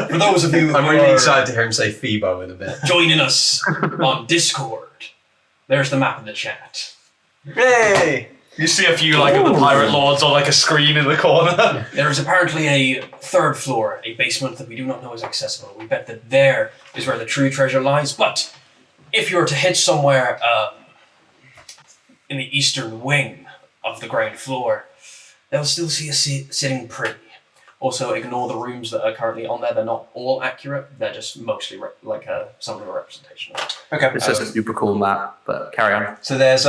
For those of you who I'm really are excited to hear him say Phoebo in a bit. joining us on Discord, there's the map in the chat. Hey! You see a few like of the pirate lords on like a screen in the corner. There is apparently a third floor, a basement that we do not know is accessible. We bet that there is where the true treasure lies. But if you were to hit somewhere in the eastern wing of the ground floor, they'll still see us sitting pretty. Also, ignore the rooms that are currently on there. They're not all accurate. They're just mostly some of them are representation. Okay. It's just a super cool map, but carry on. So there's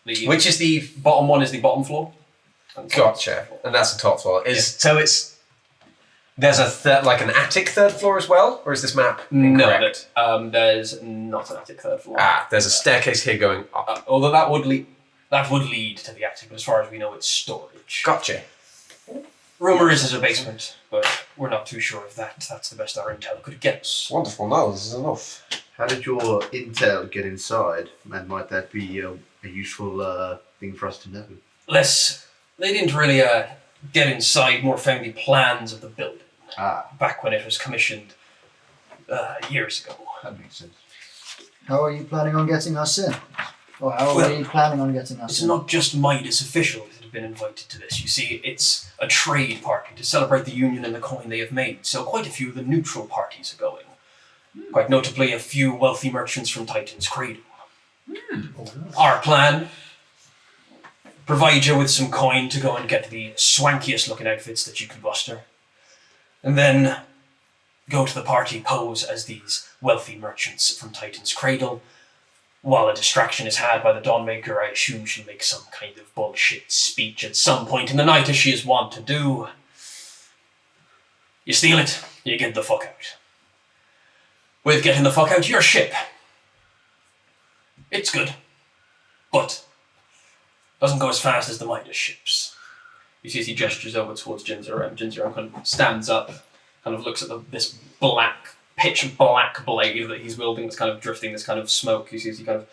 Which is the bottom one? Is the bottom floor? Gotcha. And that's the top floor. So it's there's like an attic third floor as well, or is this map incorrect? No, there's not an attic third floor. There's a staircase here going up. Although that would lead to the attic, but as far as we know, it's storage. Gotcha. Rumor is there's a basement, but we're not too sure of that. That's the best our intel could get us. Wonderful. No, this is enough. How did your intel get inside? And might that be a useful thing for us to know? They didn't really get inside, more found the plans of the building. Back when it was commissioned years ago. That makes sense. How are you planning on getting us in? Or how are you planning on getting us It's in? not just Midas officials that have been invited to this. You see, it's a trade party to celebrate the union and the coin they have made, so quite a few of the neutral parties are going. Quite notably, a few wealthy merchants from Titan's Cradle. Our plan: provide you with some coin to go and get the swankiest looking outfits that you can muster, and then go to the party, pose as these wealthy merchants from Titan's Cradle. While a distraction is had by the Dawnmaker, I assume she'll make some kind of bullshit speech at some point in the night, as she is wont to do. You steal it, you get the fuck out. With getting the fuck out, your ship. It's good, but doesn't go as fast as the Midas ships. You see as he gestures over towards Ginger, and Ginger kind of stands up, kind of looks at this pitch black blade that he's wielding that's kind of drifting this kind of smoke. You see as he kind of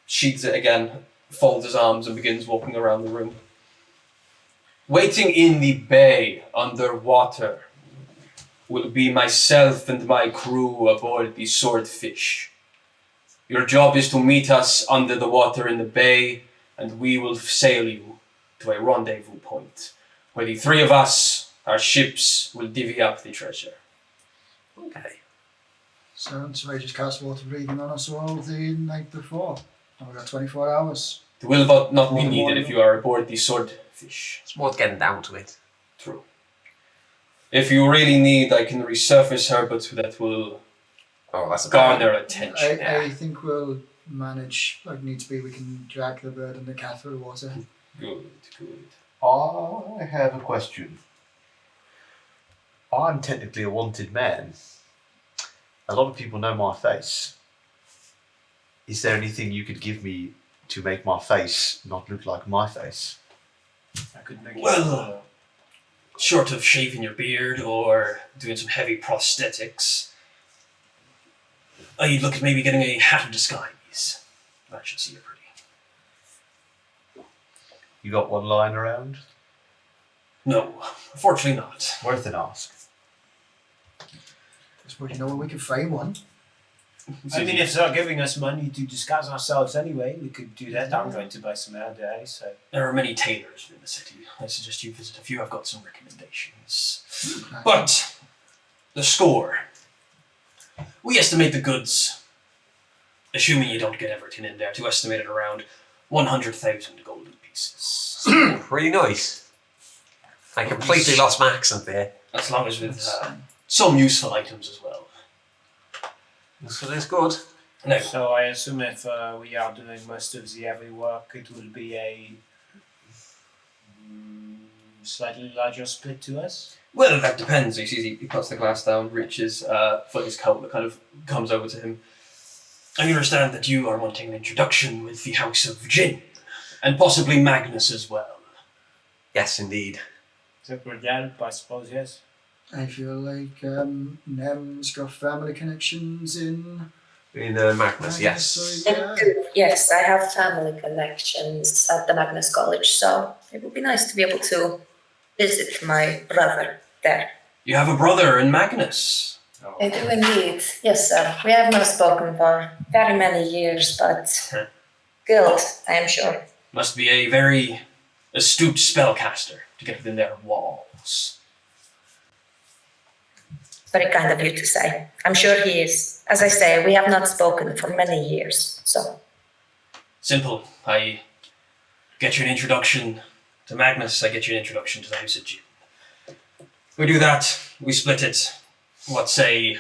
sheathes it again, folds his arms and begins walking around the room. Waiting in the bay underwater will be myself and my crew aboard the Swordfish. Your job is to meet us under the water in the bay, and we will sail you to a rendezvous point, where the three of us, our ships, will divvy up the treasure. Okay. So I just cast water breathing on us all the night before. And we've got 24 hours. It will not be needed if you are aboard the Swordfish. It's more getting down to it. True. If you really need, I can resurface her, but that will garner attention. I think we'll manage, like needs be, we can drag the bird and the cat through the water. Good. I have a question. I'm technically a wanted man. A lot of people know my face. Is there anything you could give me to make my face not look like my face? I could make Well, short of shaving your beard or doing some heavy prosthetics, you'd look at maybe getting a hat of disguise. That should see you pretty. You got one lying around? No, unfortunately not. Worth an ask. I suppose you know where we can frame one. I mean, if they're giving us money to disguise ourselves anyway, we could do that. I'm going to buy some hair today, so. There are many tailors in the city. I suggest you visit a few. I've got some recommendations. But the score. We estimate the goods, assuming you don't get everything in there, to estimate it around 100,000 golden pieces. Pretty nice. I completely lost my accent there. As long as with some useful items as well. So that's good. No. So I assume if we are doing most of the heavy work, it will be a slightly larger split to us? Well, that depends. He sees he puts the glass down, reaches for his coat that kind of comes over to him. I understand that you are wanting an introduction with the House of Jin, and possibly Magnus as well. Yes, indeed. That would help, I suppose, yes. I feel like Nem's got family connections in Magnus, yes. So, yeah. Yes, I have family connections at the Magnus College, so it would be nice to be able to visit my brother there. You have a brother in Magnus. I do indeed. Yes, sir. We have not spoken for very many years, but guild, I am sure. Must be a very astute spellcaster to get within their walls. Very kind of you to say. I'm sure he is. As I say, we have not spoken for many years, so. Simple. I get you an introduction to Magnus, I get you an introduction to the House of Jin. We do that, we split it. What say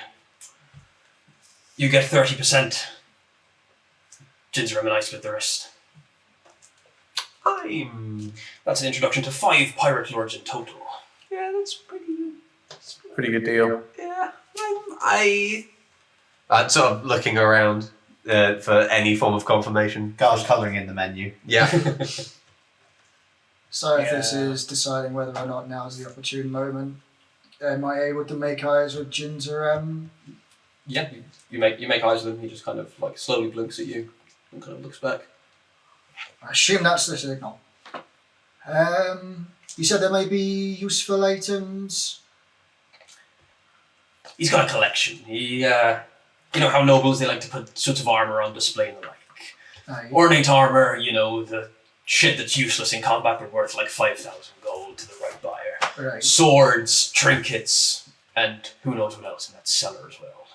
you get 30%, Jinzerem and I split the rest. That's an introduction to 5 pirate lords in total. Yeah, that's pretty good. Pretty good deal. Yeah, I'm sort of looking around for any form of confirmation. Gar's colouring in the menu. Yeah. So if this is deciding whether or not now is the opportune moment, am I able to make eyes with Jinzerem? Yeah, you make eyes with him, he just kind of like slowly blinks at you and kind of looks back. I assume that's the signal. You said there may be useful items. He's got a collection. He, you know how nobles, they like to put suits of armour on display and the like. Aye. Ornate armour, you know, the shit that's useless in combat but worth like 5,000 gold to the right buyer. Right. Swords, trinkets, and who knows what else in that cellar as well.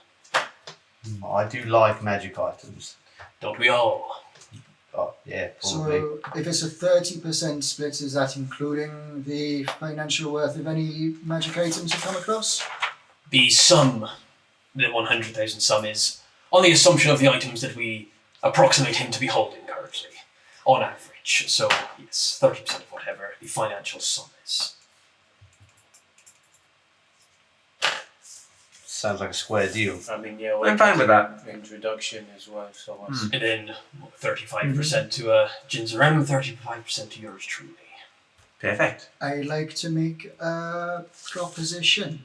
I do like magic items. Don't we all? Oh, yeah, probably. So if it's a 30% split, is that including the financial worth of any magic items you come across? The sum, the 100,000 sum is on the assumption of the items that we approximate him to be holding currently, on average. So yes, 30% of whatever the financial sum is. Sounds like a square deal. I mean, yeah, I'm fine with that. Introduction as well, so what's And then 35% to Jinzerem, 35% to yours truly. Perfect. I'd like to make a proposition.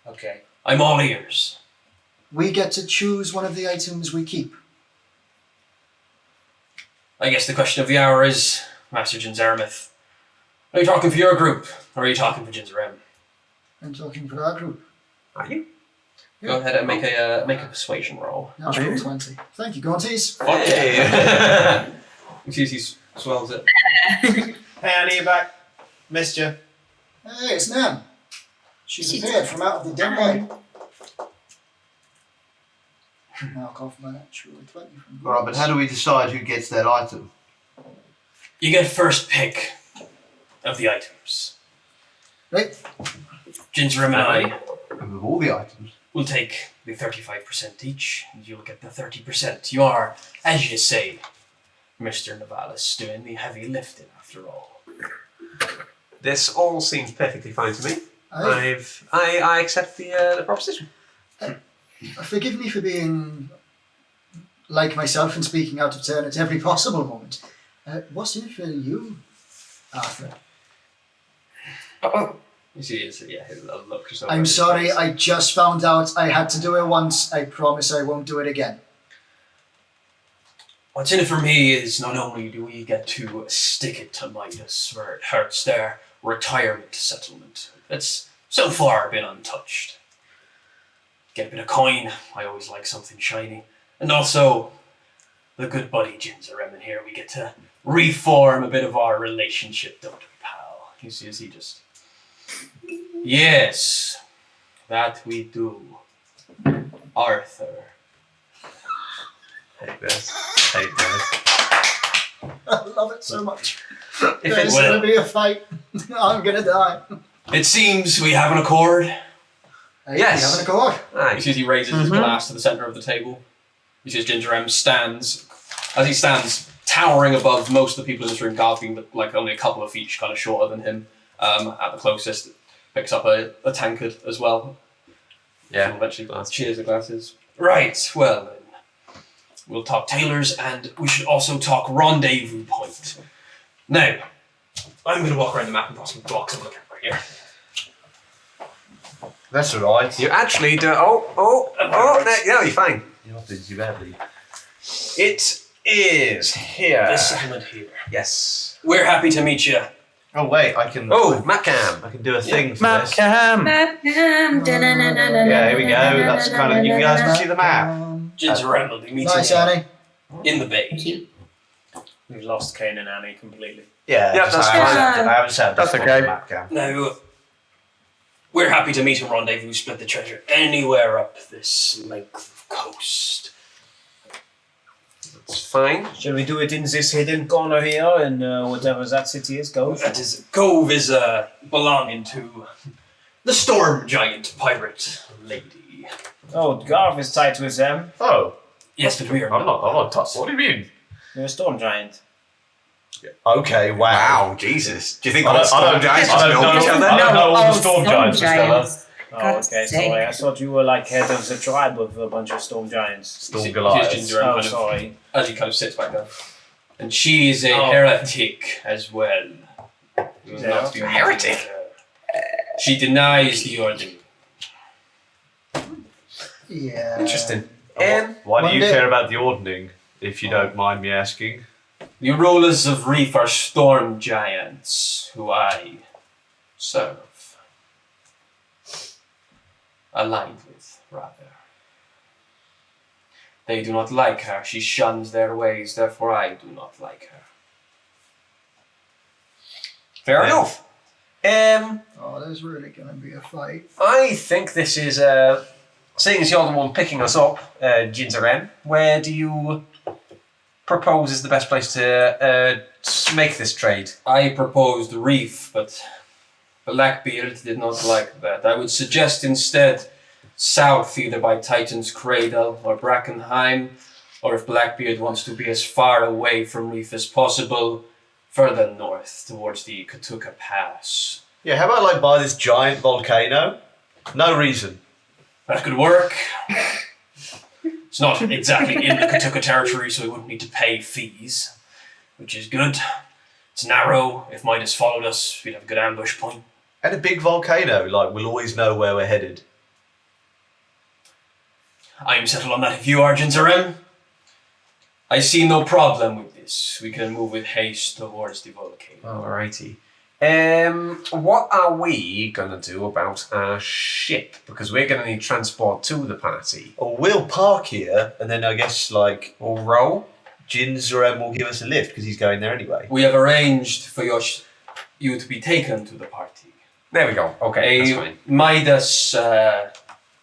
okay. I'm all ears. We get to choose one of the items we keep. I guess the question of the hour is, Master Jinzeremith, are you talking for your group, or are you talking for Jinzerem? I'm talking for our group. Are you? Go ahead and make a persuasion roll. Natural 20. Thank you, Gaunties. Hey. He swells it. Hey, Annie, you back? Missed you. Hey, it's Nan. She's appeared from out of the dim light. Knock off my natural 20 from Alright, but how do we decide who gets that item? You get first pick of the items. Right. Jinzerem and I And of all the items? will take the 35% each, and you'll get the 30%. You are, as you say, Mr. Navalis, doing the heavy lifting after all. This all seems perfectly fine to me. Aye. I accept the proposition. Forgive me for being like myself and speaking out of turn at every possible moment. What's in it for you, Arthur? You see, his look or something. I'm sorry, I just found out I had to do it once. I promise I won't do it again. What's in it for me is not only do we get to stick it to Midas where it hurts their retirement settlement. It's so far been untouched. Get a bit of coin, I always like something shiny. And also, the good buddy Jinzerem in here, we get to reform a bit of our relationship, don't we, pal? You see, as he just... Yes, that we do. Arthur. Hate this. Hate this. I love it so much. If it There's will. going to be a fight. I'm going to die. It seems we have an accord. Hey, Yes. We have an accord. You see as he raises his glass to the centre of the table. You see as Jinzerem stands, as he stands towering above most of the people in this room, Garth being like only a couple of feet kind of shorter than him. At the closest, picks up a tankard as well. Yeah. So eventually cheers the glasses. Right, well then. We'll talk tailors and we should also talk rendezvous point. Now, I'm going to walk around the map and put some blocks on the camera here. That's alright. You actually do. No, you're fine. You're not doing too badly. It is here. This settlement here. Yes. We're happy to meet you. Oh wait, I can. Oh, Macam. I can do a thing for this. Macam. Yeah, here we go. That's kind of. You guys can see the map. Jinzerem will be meeting Nice, you Annie. in the bay. We've lost Kane and Annie completely. Yeah, Yeah, that's I haven't said That's this on okay. the map, Cam. Now, we're happy to meet and rendezvous, split the treasure anywhere up this length of coast. It's fine. Shall we do it in this hidden corner here, in whatever that city is? Go. Cove is belonging to the Storm Giant pirate lady. Oh, Garth is tight with them. Oh, Yes, but we are I'm not touched. What do you mean? You're a storm giant. Okay, wow. Wow, Jesus. Do you think I all don't- storm I don't- giants I just don't know know. each other? I don't know all the Oh, storm giants, giants. Oh, God's okay, sake. sorry. I thought you were like head of the tribe of a bunch of storm giants. Storm Here's Goliath. Ginger and Oh, kind of- sorry. as he kind of sits back down. And she is a Oh. heretic as well. Who is Yeah. not to be A heretic? meeting her. She denies the order. Yeah. Interesting. Why do you Monday- care about the ordning, if you don't mind me asking? The rulers of Reef are storm giants, who I serve. Aligned with, rather. They do not like her. She shuns their ways, therefore I do not like her. Fair Yeah. enough. Oh, there's really going to be a fight. I think this is, seeing as you're the one picking us up, Jinzaren, where do you propose is the best place to make this trade? I proposed Reef, but Blackbeard did not like that. I would suggest instead south, either by Titan's Cradle or Brackenheim, or if Blackbeard wants to be as far away from Reef as possible, further north towards the Katuka Pass. Yeah, how about like buy this giant volcano? No reason. That could work. It's not exactly in the Katuka territory, so we wouldn't need to pay fees, which is good. It's narrow. If Midas followed us, we'd have a good ambush point. And a big volcano, like we'll always know where we're headed. I am settled on that if you are, Jinzarim. I see no problem with this. We can move with haste towards the volcano. Alrighty. What are we gonna do about our ship? Because we're gonna need transport to the party. Or we'll park here, and then I guess like Or row? Jinzarem will give us a lift because he's going there anyway. We have arranged for you to be taken to the party. There we go. Okay, that's A fine. Midas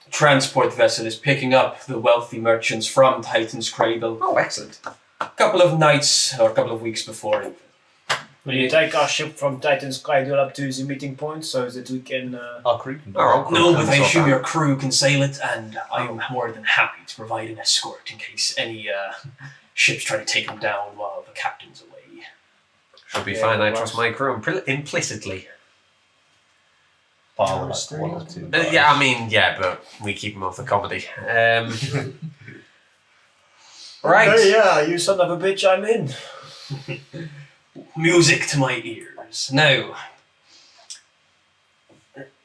transport vessel is picking up the wealthy merchants from Titan's Cradle Oh, excellent. a couple of nights or a couple of weeks before. Will you take our ship from Titan's Cradle up to the meeting point so that we can... Our crew can do Our that. uncle No, can but I sort assume that. your crew can sail it, and I'm more than happy to provide an escort in case any ships try to take them down while the captain's away. Should be Yeah, fine. I well. trust my crew implicitly. Bar like one or two. Yeah, I mean, yeah, but we keep them off the comedy. Right. Okay, yeah, you son of a bitch, I'm in. Music to my ears. Now,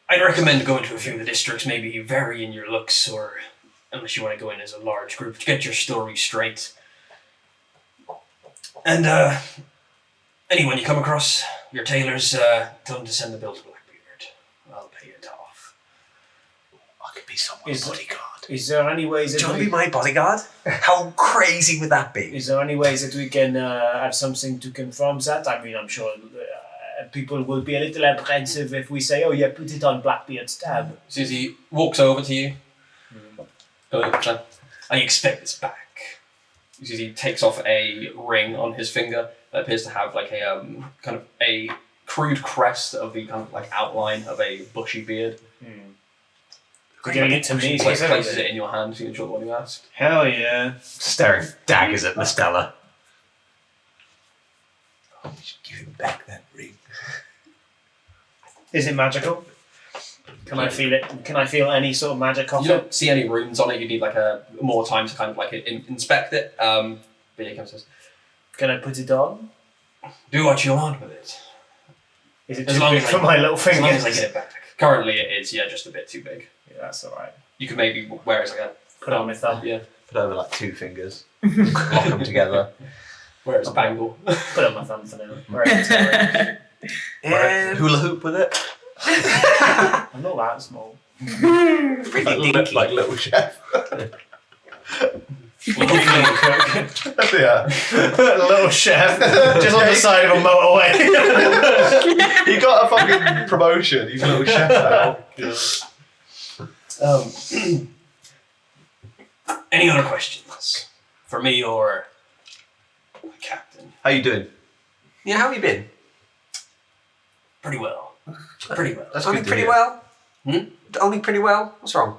I'd recommend going to a few of the districts, maybe vary in your looks, or unless you want to go in as a large group, to get your story straight. And anyone you come across, your tailors, tell them to send the bill to Blackbeard. I'll pay it off. I could be someone's Is- bodyguard. Is there any ways Do you that want to we... be my bodyguard? How crazy would that be? Is there any ways that we can have something to confirm that? I mean, I'm sure people will be a little apprehensive if we say, oh yeah, put it on Blackbeard's tab. So as he walks over to you, I expect this back. As he takes off a ring on his finger that appears to have like a kind of a crude crest of the kind of like outline of a bushy beard. Giving it to me, He like, so places it in your hand, so you can show the one you asked. Hell yeah. Staring daggers at Mistella. We should give him back that ring. Is it magical? Can I feel it? Can I feel any sort of magic off You it? don't see any runes on it. You need like a more time to kind of like inspect it. But yeah, he comes and says, Can I put it on? "Do what you want with it, Is it As too long big as for I- my little as long fingers? as I get it back." Currently, it is just a bit too big. Yeah, that's alright. You could maybe wear it as like a Put it on my thumb. Yeah, Put over like 2 fingers. Lock them together. wear it as a bangle. Put it on my thumb for now. Right, sorry. Hula hoop with it. I'm not that small. Pretty dinky. Like little chef. Yeah. Little chef, just on the side of a motorway. He got a fucking promotion. He's a little chef now. Any other questions for me or the captain? How you doing? Yeah, how have you been? Pretty well. Pretty well. That's Only good to pretty hear. well? Hmm? Only pretty well? What's wrong?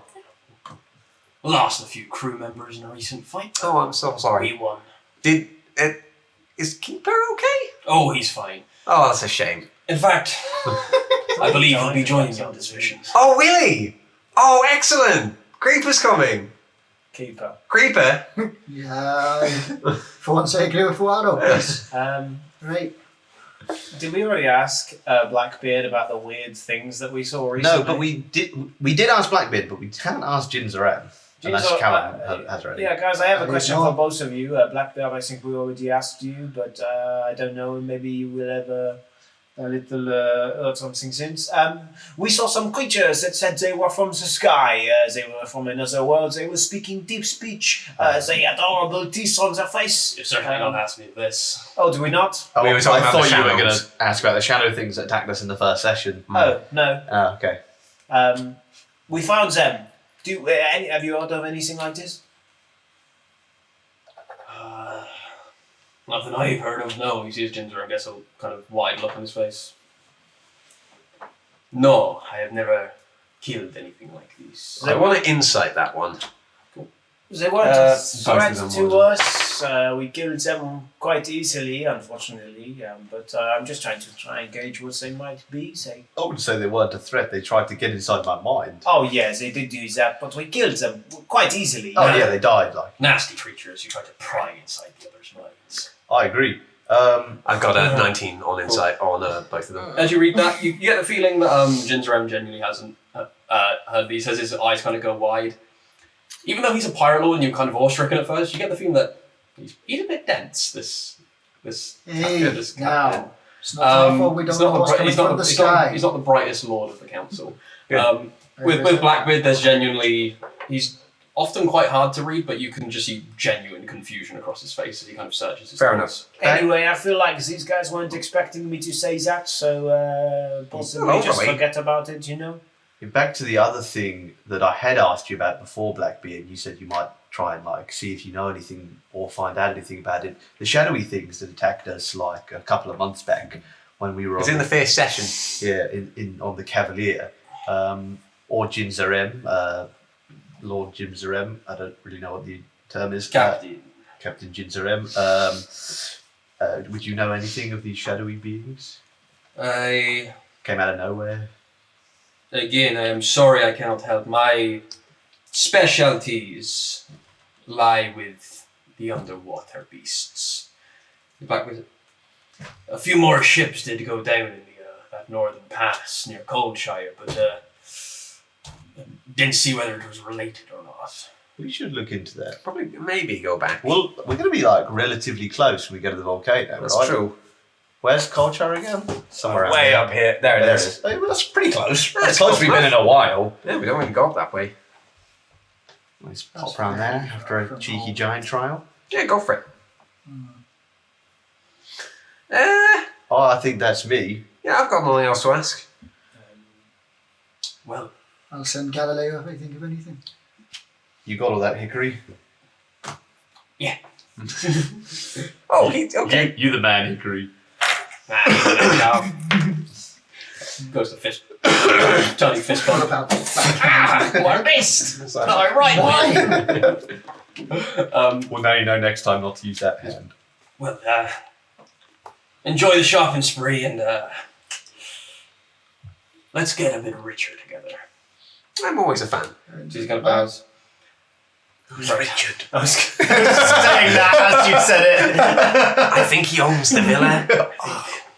Lost a few crew members in a recent fight. Oh, I'm so sorry. We won. Is Keeper okay? Oh, he's fine. Oh, that's a shame. In fact, I believe he'll be joining me on this mission. Oh, really? Oh, excellent! Creeper's coming. Keeper. Creeper? Yeah. For once, say clear for what yes. Right. Did we already ask Blackbeard about the weird things that we saw recently? No, but we did ask Blackbeard, but we haven't asked Jinzarem. Unless Callum has already. Yeah, guys, I have a I question don't know. for both of you. Blackbeard, I think we already asked you, but I don't know. Maybe you will have a little heard something since. We saw some creatures that said they were from the sky. They were from another world. They were speaking deep speech. They had horrible teeth on their face. You've certainly not asked me this. Oh, do we not? Oh, We were talking I about the thought you were going shadows. to ask about the shadow things that attacked us in the first session. Oh, no. Okay. We found them. Have you heard of anything like this? Nothing I've heard of. No, he sees Ginger and gets a kind of wide look on his face. No, I have never killed anything like these. I want to insight that one. They weren't a both threat of them to were. us. We killed them quite easily, unfortunately. But I'm just trying to gauge what they might be. Say, I wouldn't say they weren't a threat. They tried to get inside my mind. oh yes, they did do that, but we killed them quite easily. Oh yeah, they died. Like Nasty creatures who try to pry inside the other's minds. I agree. I've got a 19 on insight on both of them. As you read that, you get the feeling that Jinzarem genuinely hasn't heard these. As his eyes kind of go wide. Even though he's a pirate lord and you're kind of awe-stricken at first, you get the feeling that he's a bit dense, this Hey, captain. now. It's not our fault we don't know what's coming from the sky. He's not the brightest lord of the council. Good. With Blackbeard, there's genuinely... He's often quite hard to read, but you can just see genuine confusion across his face as he kind of searches his Fair thoughts. Anyway, I feel like these guys weren't expecting me to say that, so possibly Oh, just right. forget about it, you know? Back to the other thing that I had asked you about before, Blackbeard. You said you might try and see if you know anything or find out anything about it. The shadowy things that attacked us a couple of months back when we were It's in the first session. on the Cavalier, or Jinzarem, Lord Jinzarem. I don't really know what the term is. Captain. Captain Jinzarem. Would you know anything of these shadowy beings? I Came out of nowhere. am sorry I cannot help. My specialties lie with the underwater beasts. A few more ships did go down in that northern pass near Coldshire, but didn't see whether it was related or not. We should look into that. Probably, maybe go back. Well, we're going to be relatively close when we go to the volcano, That's right? true. Where's Coldshire again? Somewhere around Way here. up here. There it is. Oh, well, that's pretty close. That's As close as close we've been in a while. Yeah, we don't really go up that way. Let's pop around there after a cheeky giant trial. Yeah, go for it. Oh, I think that's me. Yeah, I've got nothing else to ask. Well, I'll send Galileo if I think of anything. You got all that hickory? Oh, okay. You the man, hickory. goes to fist. Tony fist What bump. about What a missed! Not right. Why? Well, now you know next time not to use that hand. Well, enjoy the shopping spree and let's get a bit richer together. I'm always a fan. She's gonna bows. Who's Richard? I was saying that as you said it. I think he owns the villa.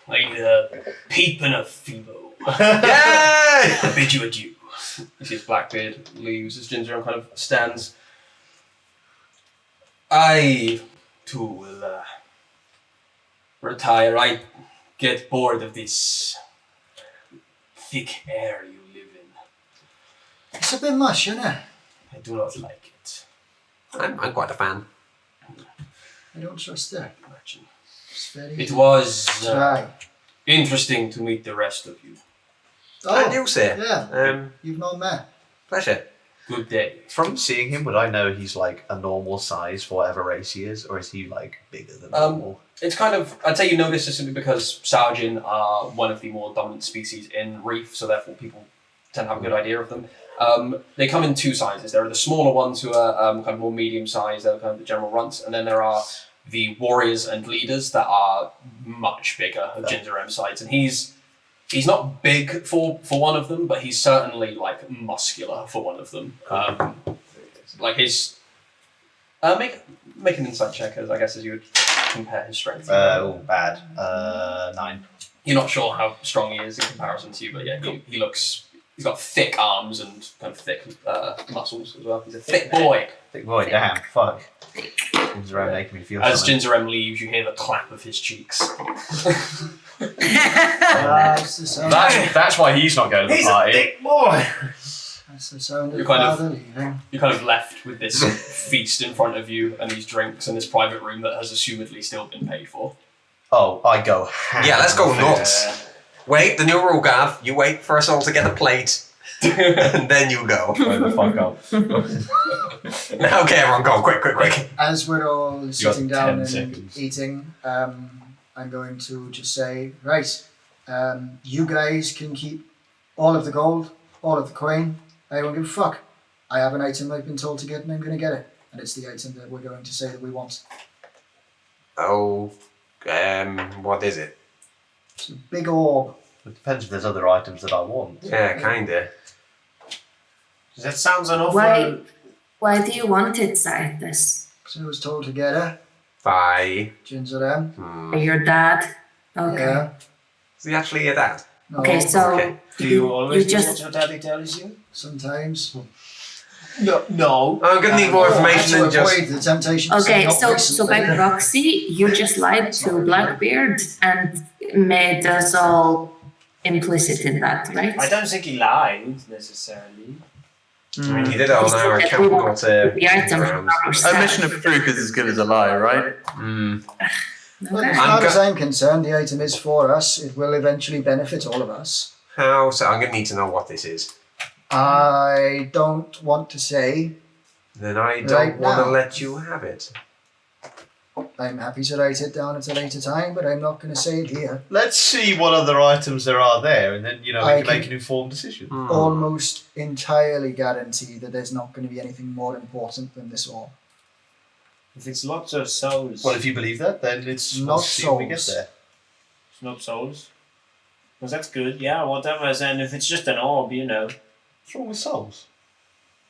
I'd peep in a Phoebo. Yeah! I bid you adieu. You see his Blackbeard leaves as Ginger kind of stands. I, too, will retire. I get bored of this thick air you live in. It's a bit much, isn't it? I do not like it. I'm quite a fan. I don't trust her. Imagine. It's very It was dry. interesting to meet the rest of you. And you, sir. Yeah, you've known me. Pleasure. Good day. From seeing him, would I know he's like a normal size for whatever race he is, or is he like bigger than normal? It's kind of, I'd say you notice this simply because Saujin are one of the more dominant species in Reef, so therefore people tend to have a good idea of them. They come in two sizes. There are the smaller ones who are kind of more medium sized, they're kind of the general runts, and then there are the warriors and leaders that are much bigger of Ginger M size. And he's not big for one of them, but he's certainly like muscular for one of them. Like his make an insight check, as I guess as you would compare his strength. Bad. 9. You're not sure how strong he is in comparison to you, but yeah, he's got thick arms and kind of thick muscles as well. He's a thick boy. Thick boy, damn, fuck. Comes around making me feel As something. Ginger M leaves, you hear the clap of his cheeks. That's the sound. That's why he's not going to the He's a party. thick boy. That's the sound of You're kind of- father leaving. You're kind of left with this feast in front of you and these drinks and this private room that has assumedly still been paid for. Oh, I go ham. Yeah, let's go on nuts. this. Wait, the new rule, Gav. You wait for us all to get a plate, and then you go. Go the fuck up. Now, okay, everyone, go quick. As we're all sitting got down 10 and seconds. eating, I'm going to just say, right, you guys can keep all of the gold, all of the coin. I don't give a fuck. I have an item I've been told to get and I'm going to get it. And it's the item that we're going to say that we want. Oh, what is it? It's a big orb. It depends if there's other items that I want. Yeah, kinda. That sounds an awful. Why do you want it, Zaitis? So I was told to get her. Bye. Ginger M. Your dad? Okay. Yeah. Is he actually your dad? No, Okay, so Okay. Do you always do just- what your daddy tells you? sometimes. No. I'm gonna need more information to than just. avoid the temptation to okay, say not so recently. by proxy, you just lied to Blackbeard and made us all implicit in that, right? I don't think he lied necessarily. I mean, he did it on our account, not The item grounds. Omission of truth is as good as a lie, right? Well, Okay. as far as I'm concerned, the item is for us. It will eventually benefit all of us. How? So I'm gonna need to know what this is. I don't want to say. Then I don't Right want to now. let you have it. I'm happy to write it down at a later time, but I'm not going to say it here. Let's see what other items there are there, and then, we I can make can- an informed decision. Almost entirely guarantee that there's not going to be anything more important than this orb. If it's lots of souls, Well, if you believe that, then it's Not we'll see when we get souls. there. it's not souls. Well, that's good. Yeah, whatever. And if it's just an orb, What's wrong with souls?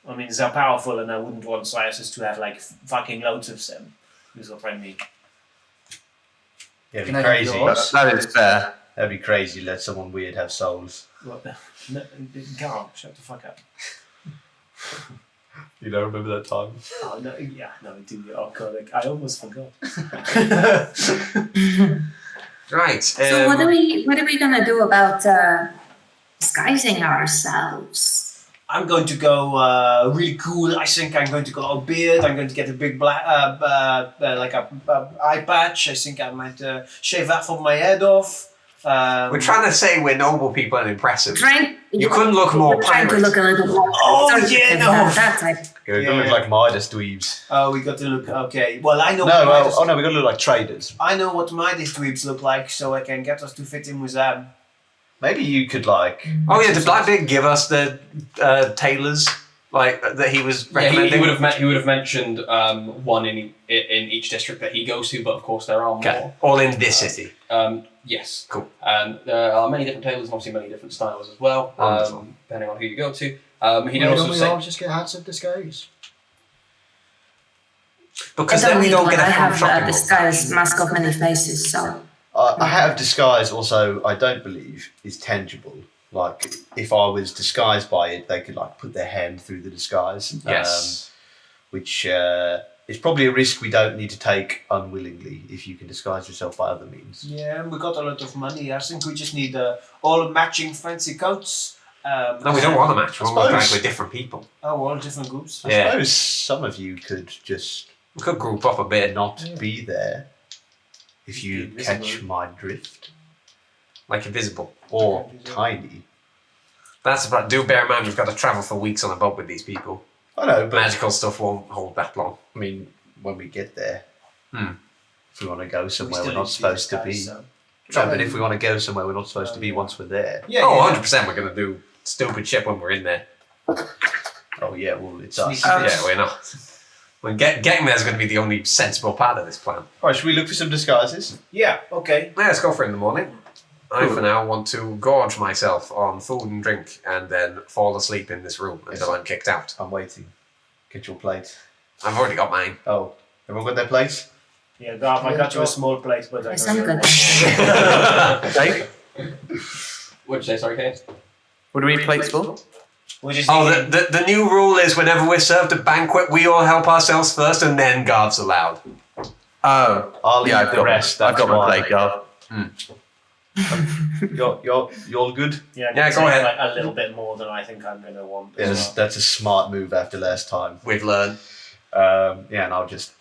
I mean, they're powerful, and I wouldn't want slices to have like fucking loads of them. Is what I mean. Yeah, it'd Can be I have crazy. yours? That is fair. That'd be crazy. Let someone weird have souls. What? No, Carl, shut the fuck up. You don't remember that time? Oh no, yeah, no, I do. Oh god, I almost forgot. Right. So what are we gonna do about disguising ourselves? I'm going to go really cool. I think I'm going to go all beard. I'm going to get a big black, like a eye patch. I think I might shave half of my head off. We're trying to say we're noble people and impressive. You couldn't look more We're trying to pirate. look a little more Oh, conservative yeah, no. than that type. We don't look like Midas dweebs. Oh, we got to look. Okay, well I know. No, what Midas, we got to look like traders. I know what Midas dweebs look like, so I can get us to fit in with them. Maybe you could Oh yeah, did Blackbeard give us the tailors that he was Yeah, recommending? he would have mentioned one in each district that he goes to, but of course there are more. Okay, all in this city. Yes. Cool. And there are many different tailors and obviously many different styles as well, Wonderful. depending on who you go to. He did Why also don't we say all just get hats of disguise? Because I then we need don't one. get I a have shopping a mall. disguise mask of many faces, so A hat of disguise also, I don't believe, is tangible. Like, if I was disguised by it, they could put their hand through the disguise. Yes. Which is probably a risk we don't need to take unwillingly if you can disguise yourself by other means. Yeah, and we got a lot of money. I think we just need all matching fancy coats. No, we don't want a match. We want to suppose- drag with different people. Oh, all different groups. I Yeah. suppose some of you could just We could group up a bit. not be there if you Be catch invisible. my drift. Like invisible. Or tiny. That's about. Do bear in mind we've got to travel for weeks on a boat with these people. I know, but Magical stuff won't hold that long. I mean, when we get there, Hmm. if we want to go somewhere still we're not need to supposed to be. disguise, so- No, but if we want to go somewhere we're not supposed to be once we're there. Yeah, Oh, yeah. 100% we're going to do stupid shit when we're in there. Oh yeah, well it's us. Yeah, we're not. Well, getting there is going to be the only sensible part of this plan. Alright, should we look for some disguises? Yeah, okay. Yeah, let's go for it in the morning. I, for now, want to gorge myself on food and drink and then fall asleep in this room until I'm kicked out. I'm waiting. Get your plate. I've already got mine. Oh, everyone got their plates? Yeah, Garth, I got you a small plate, but I Yes, know I'm you're good. Okay. What'd you say, sorry, Kate? What do we need plates for? We're just Oh, eating. the new rule is whenever we're served a banquet, we all help ourselves first and then Garth's allowed. Oh, I'll yeah, eat I've the got, rest. I've That's got my fine. plate, Garth. You're all good? Yeah, Yeah, it's go ahead. Like a little bit more than I think I'm going to want. as Yes, well. that's a smart move after last time. We've learned. Yeah, and I'll just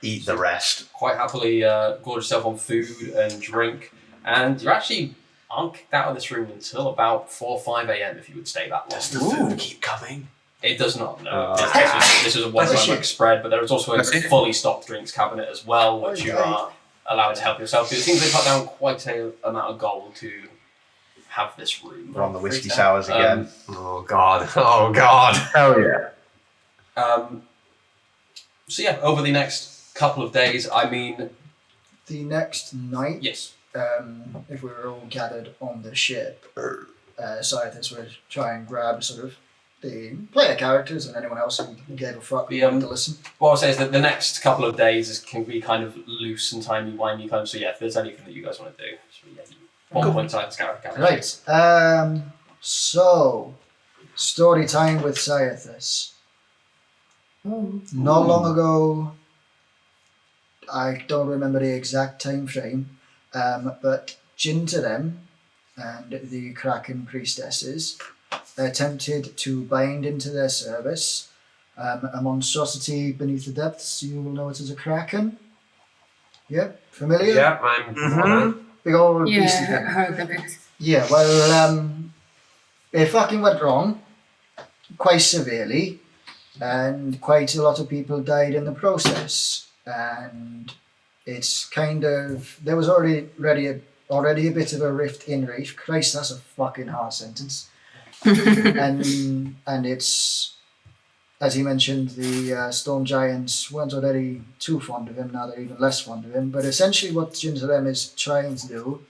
eat the rest. Quite happily gorge yourself on food and drink, and you actually aren't kicked out of this room until about 4 or 5 a.m. if you would stay that long. Does the food keep coming? It does not, no. Oh. This is a one-time like spread, but there is also a That's it. fully stocked drinks cabinet as well, which you Okay. are allowed to help yourself. It seems they cut down quite a amount of gold to have this room. We're on the whiskey sours again. Oh, God. Oh, God. Hell yeah. So yeah, over the next couple of days, I mean, The next night, yes. if we were all gathered on the ship, Scythus would try and grab sort of the player characters and anyone else who gave a fuck The, who wanted to listen. What I'll say is that the next couple of days can be kind of loose and timey-wimey kind of, so yeah, if there's anything that you guys want to do, so yeah, one point inside this character. Right. So, story time with Scythus. Not long ago, I don't remember the exact time frame, but Jinterem and the Kraken priestesses attempted to bind into their service a monstrosity beneath the depths. You will know it as a Kraken. Yeah, familiar? Yeah, I'm. Big old beastie Yeah, thing. hieroglyphics. Yeah, well, it fucking went wrong quite severely, and quite a lot of people died in the process. And it's kind of there was already a bit of a rift in Reef. Christ, that's a fucking hard sentence. and it's as he mentioned, the Storm Giants weren't already too fond of him. Now they're even less fond of him. But essentially, what Jinzarem is trying to do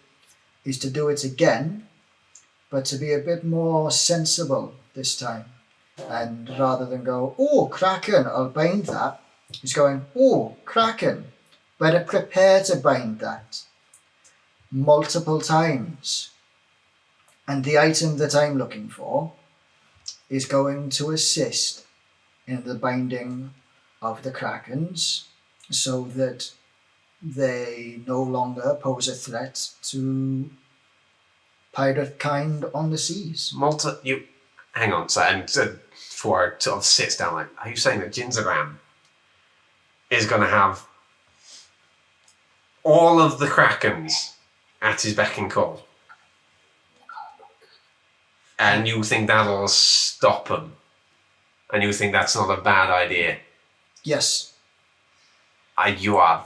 is to do it again, but to be a bit more sensible this time. And rather than go, oh, Kraken, I'll bind that, he's going, oh, Kraken, better prepare to bind that multiple times. And the item that I'm looking for is going to assist in the binding of the Krakens so that they no longer pose a threat to pirate kind on the seas. Hang on, so and before I sort of sits down, like, are you saying that Jinzagram is going to have all of the Krakens at his beck and call? And you think that'll stop him? And you think that's not a bad idea? Yes, You are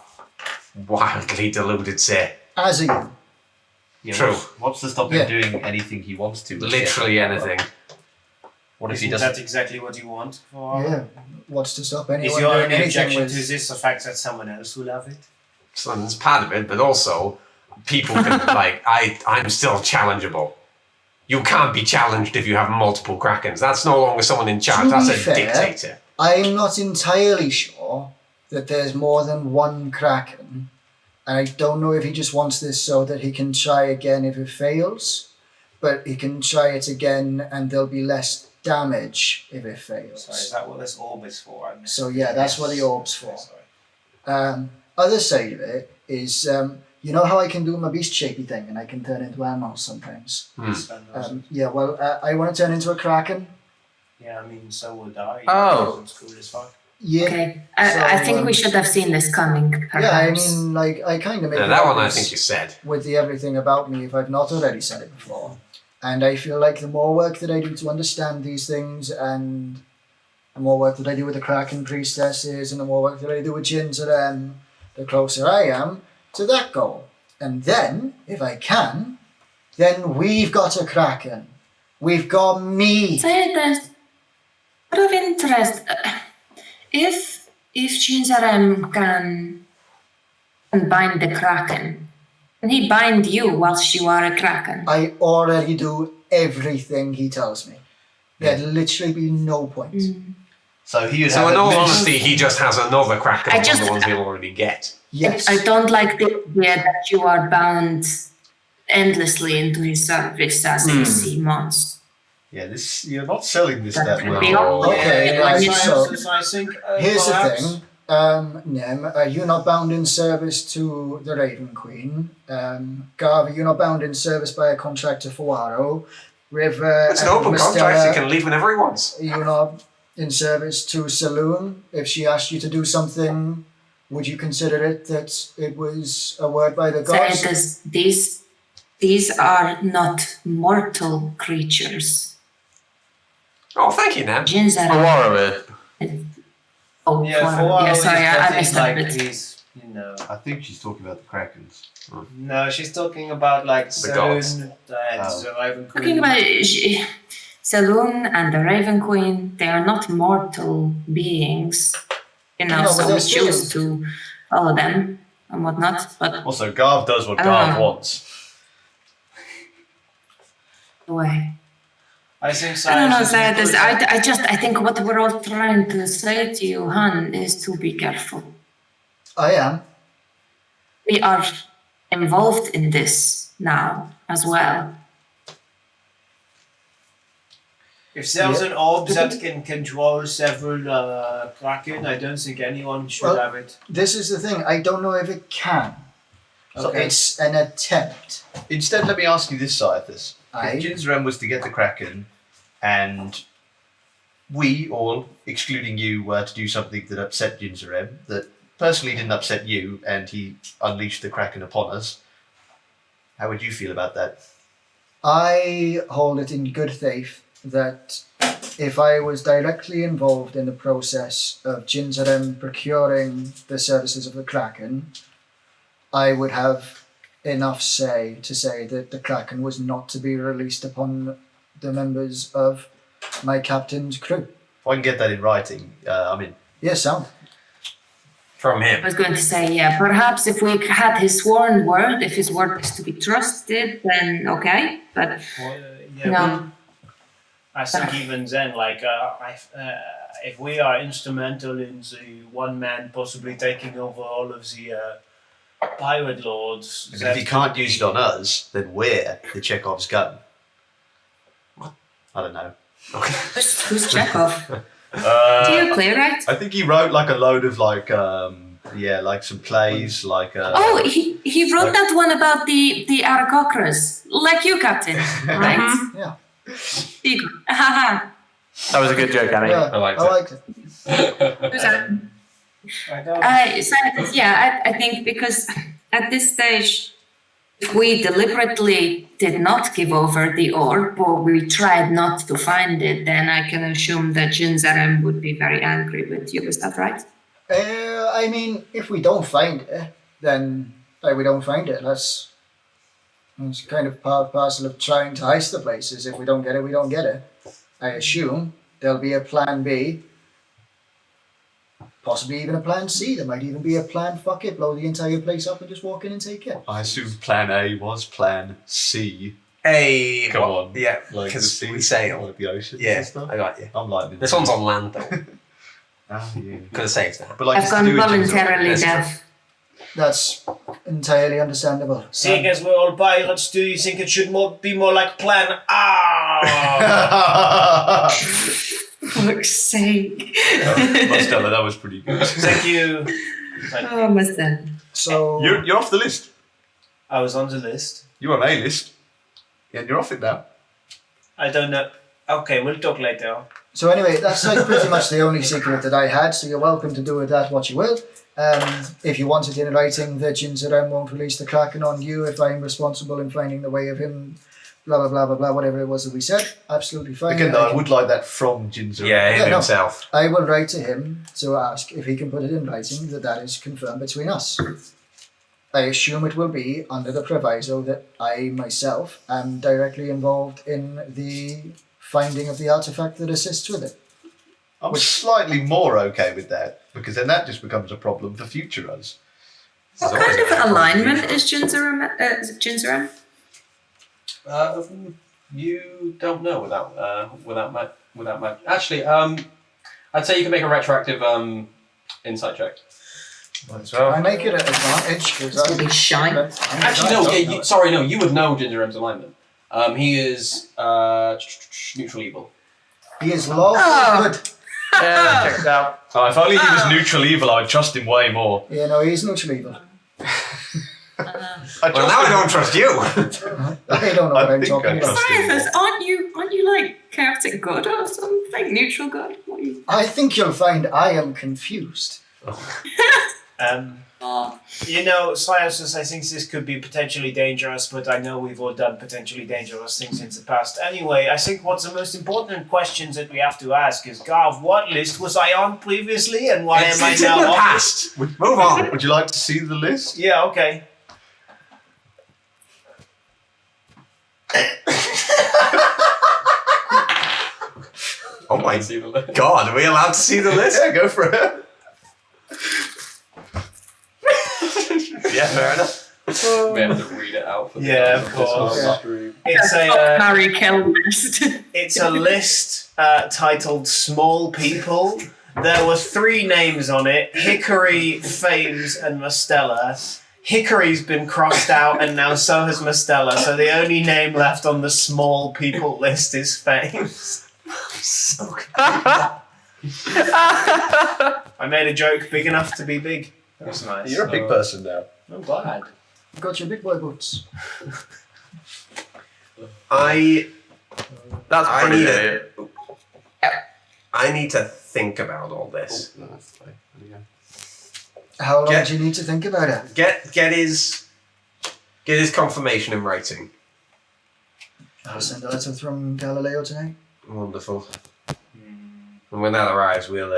wildly deluded, sir. as are you. Yeah, True. What's to stop Yeah. him doing anything he wants to? Literally anything. What if he Isn't doesn't? that exactly what you want for? Yeah. What's to stop Is anyone your doing only anything objection with... to this the fact that someone else will have it? So that's part of it, but also people can I'm still challengeable. You can't be challenged if you have multiple Krakens. That's no longer someone in charge. To That's be a fair, dictator. I'm not entirely sure that there's more than one Kraken. And I don't know if he just wants this so that he can try again if it fails. But he can try it again and there'll be less damage if it fails. Sorry, is that what this orb is for? I missed So it. yeah, that's what the orb's for. Sorry. Other side of it is, you know how I can do my beast shapey thing and I can turn into animals sometimes? Yeah, well, I want to turn into a Kraken. Yeah, I mean, so would I. Oh. It's cool as fuck. Yeah. Okay. I think we should have seen this coming, perhaps. Yeah, I mean, like, I kind of make Yeah, it that one I obvious think you said. with the everything about me if I've not already said it before. And I feel like the more work that I do to understand these things, and the more work that I do with the Kraken priestesses, and the more work that I do with Jins and them, the closer I am to that goal. And then, if I can, then we've got a Kraken. We've got me. Say this. Out of interest, if Shinzarem can bind the Kraken, can he bind you whilst you are a Kraken? I already do everything he tells me. There'd literally be no point. So he would So have in at all least- honesty, he just has another Kraken I on just- the ones he'll already get. Yes. I don't like the idea that you are bound endlessly into his service as a sea monster. Yeah, this you're not selling this that would be well. all- Okay, Yeah, right, yeah. so I think here's the perhaps- thing. Nem, are you not bound in service to the Raven Queen? Garv, are you not bound in service by a contract to Fawaro? River, It's an and open Mistella, contract, he can leave whenever he wants. are you not in service to Saloon? If she asked you to do something, would you consider it that it was a word by the gods? Say this, these are not mortal creatures. Oh, thank you, Nam. Shinzarem. Aurora. Oh, Yeah, Fawaro. Yeah, sorry, I missed that like bit. he's, you know. I think she's talking about the Krakens. No, she's talking about like gods. Saloon and Oh. the Raven Queen. Talking about Saloon and the Raven Queen, they are not mortal beings, you know, No, but so they're we choose still- to follow them and whatnot. But Also, Garv does what I Garv don't know. wants. anyway, I think I don't know, science is Zayat, I think what we're all trying to say to you, Han, is to be careful. I am. We are involved in this now as well. If there's Yeah. an orb that can control several Kraken, I don't think anyone should Well, have it. This is the thing. I don't know if it can. So Okay. it's an attempt. Instead, let me ask you this, Scythus. Aye. If Jinzarem was to get the Kraken, and we all, excluding you, were to do something that upset Jinzarem, that personally didn't upset you, and he unleashed the Kraken upon us, how would you feel about that? I hold it in good faith that if I was directly involved in the process of Jinzarem procuring the services of the Kraken, I would have enough say to say that the Kraken was not to be released upon the members of my captain's crew. If I can get that in writing, I mean, Yes, Sam. From I him. was going to say, yeah, perhaps if we had his sworn word, if his word is to be trusted, then okay, but Well, yeah, no. I think even then, like, if we are instrumental in the one man possibly taking over all of the pirate lords, but if he can't use it on us, then we're the Chekhov's gun. I don't know. Who's Chekhov? Do you clear right? I think he wrote like a load of like, like some plays, like. Oh, he wrote that one about the Aarakocras, like you, Captain, right? Yeah. Haha. That was a good joke, Annie. Yeah, I liked I it. liked it. Who's that? I don't. I think because at this stage, if we deliberately did not give over the orb, or we tried not to find it, then I can assume that Jinzarem would be very angry with you. Is that right? I mean, if we don't find it, then we don't find it. It's kind of part and parcel of trying to heist the places. If we don't get it, we don't get it. I assume there'll be a plan B, possibly even a plan C. There might even be a plan, fuck it, blow the entire place up and just walk in and take it. I assume Plan A was Plan C. Hey, Come what? on. Yeah, Like because the sea, we sail. like the ocean. Yeah, and stuff. I got you. I'm like This one's on land though. Ah, yeah. Could have saved that. But like, I've it's to gone do with voluntarily That's deaf. That's entirely understandable. Seeing as we're all pirates, do you think it should be more like Plan A? Fuck's sake. Stella, that was pretty good. Thank you. Oh, must then. So You're off the list. I was on the list. You're on A list. And you're off it now. I don't know. Okay, we'll talk later. So anyway, that's like pretty much the only secret that I had, so you're welcome to do with that what you will. If you want it in writing that Jinzurem won't release the Kraken on you if I'm responsible in finding the way of him, blah, blah, blah, blah, blah, whatever it was that we said, absolutely fine. Again, though, I would like that from Jinzurem. Yeah, him Yeah, no. himself. I will write to him to ask if he can put it in writing that is confirmed between us. I assume it will be under the proviso that I myself am directly involved in the finding of the artifact that assists with it. I'm slightly more okay with that, because then that just becomes a problem for future us. What kind of alignment is Jinzurem? You don't know without my. Actually, I'd say you can make a retroactive insight check. Might as well. I make it an advantage because It's gonna be shy. Actually, no. Yeah, you would know Jinzurem's alignment. He is neutral evil. He is lawful Oh. good. Yeah, that checks out. Oh, if only he was neutral evil, I'd trust him way more. Yeah, no, he's neutral evil. Well, now I don't trust you. I don't know what I'm think talking I about. trust him. Caiaphas, aren't you like chaotic good or something? Neutral good? What are you? I think you'll find I am confused. Oh. You know, Sciences, I think this could be potentially dangerous, but I know we've all done potentially dangerous things in the past. Anyway, I think what's the most important questions that we have to ask is, Garv, what list was I on previously, and why am I It's in now the on past. Move on. Would you like to see the list? Yeah, okay. Oh my See the list. god, are we allowed to see the list? Yeah, go for it. Yeah, fair enough. We have to read it out for the Yeah, of this whole course. Yeah. stream. It's Fuck, a marry, kill list. it's a list titled Small People. There were 3 names on it: Hickory, Fames, and Mastella. Hickory's been crossed out, and now so has Mastella. So the only name left on the Small People list is Fames. So good. I made a joke big enough to be big. That's nice. You're a big person now. I'm glad. Got your big boy boots. I That's I pretty need good. I need to think about all this. No, that's fine. There you go. How long Get- do you need to think about it? Get his confirmation in writing. I'll send a letter from Galileo tonight. Wonderful. And when that arrives, we'll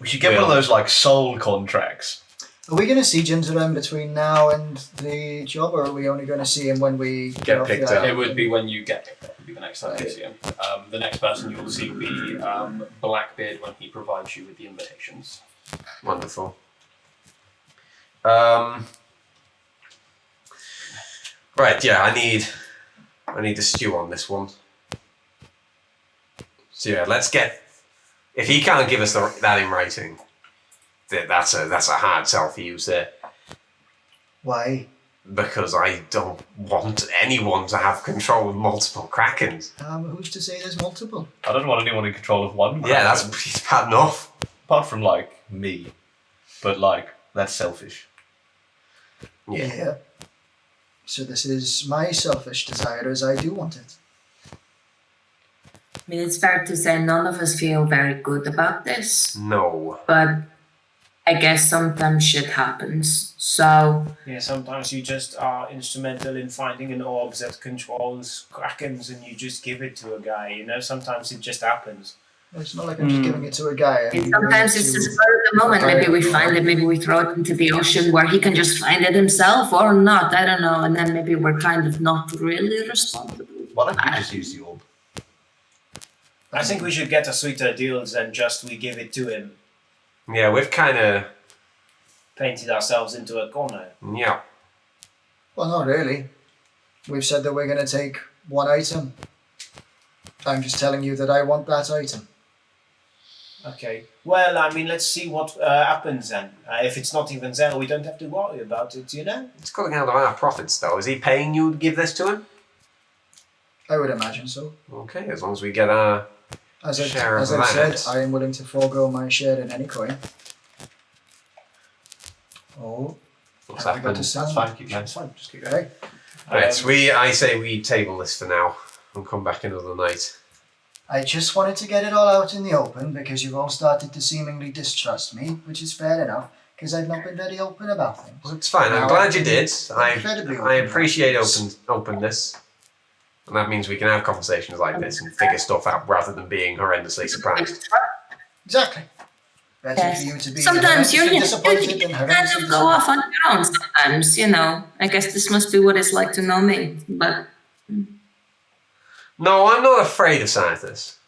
We should get one of those like soul contracts. Are we going to see Jinzurem between now and the job, or are we only going to see him when we Get off the picked up. island? It would be when you get picked up. It would be the next time you see him. The next person you will see will be Blackbeard when he provides you with the invitations. Wonderful. Right, yeah, I need to stew on this one. So yeah, let's get. If he can't give us that in writing, that's a hard sell for you, sir. Why? Because I don't want anyone to have control of multiple Krakens. Who's to say there's multiple? I don't want anyone in control of one. Yeah, that's Kraken. pretty bad enough. Apart from like me. But like, that's selfish. Yeah. So this is my selfish desire as I do want it. I mean, it's fair to say none of us feel very good about this, No. but I guess sometimes shit happens. So, Yeah, sometimes you just are instrumental in finding an orb that controls Krakens and you just give it to a guy, you know? Sometimes it just happens. It's not like I'm just giving it to a guy. I'm sometimes giving it's it just to- spur of the moment. Maybe we find it, maybe we throw it into the ocean where he can just find it himself or not. I don't know. And then maybe we're kind of not really responsible. Why don't you just use the orb? I think we should get a sweeter deal than just we give it to him, Yeah, we've kind of. painted ourselves into a corner. Yeah. Well, not really. We've said that we're going to take one item. I'm just telling you that I want that item. Okay. Well, I mean, let's see what happens then. If it's not even there, we don't have to worry about it, you know? It's coming out of our profits, though. Is he paying you to give this to him? I would imagine so. Okay, as long as we get our. As Share I've of said, that. I am willing to forego my share in any coin. Oh, What's have I got happened? to sound? That's fine, keep going. That's fine, just keep going. Right, so I say we table this for now and come back another night. I just wanted to get it all out in the open because you've all started to seemingly distrust me, which is fair enough, because I've not been very open about things. Well, it's fine. I'm Now glad I you did. incredibly I open appreciate about things. openness. And that means we can have conversations like this and figure stuff out rather than being horrendously surprised. Exactly. Better Yes. for you to be Sometimes horrendously you disappointed than kind horrendously of go off on disappointed. your own sometimes, you know. I guess this must be what it's like to know me. But No, I'm not afraid of scientists.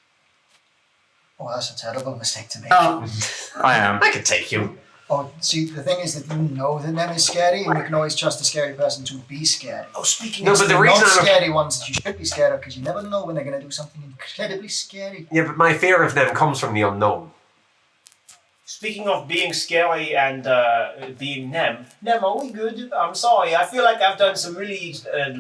Oh, that's a terrible mistake to make. I am. I can take you. Oh, see, the thing is that you know that them is scary, and you can always trust a scary person to be scary. Oh, speaking No, of but the They're reason not I'm scary ones that you should be scared of, because you never know when they're going to do something incredibly scary. Yeah, but my fear of them comes from the unknown. Speaking of being scary and being Nem, are we good? I'm sorry. I feel like I've done some really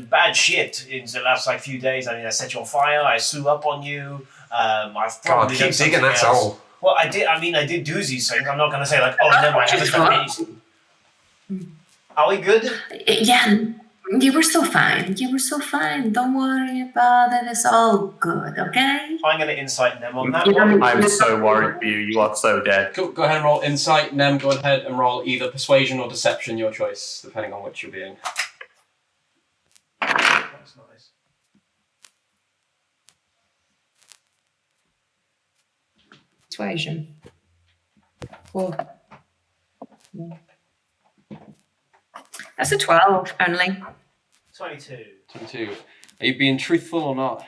bad shit in the last few days. I mean, I set you on fire. I slew up on you. I've God, probably done keep digging something that else. hole. Well, I did do these things. I'm not going to say oh, no, I haven't done anything. Are we good? yeah, you were so fine. You were so fine. Don't worry about it. It's all good, okay? I'm going to insight them on that You one. don't- I'm so worried for you. You are so dead. Go ahead and roll insight. Nem, go ahead and roll either persuasion or deception, your choice, depending on which you're being. That's nice. Persuasion. Cool. That's a 12 only. 22. 22. Are you being truthful or not?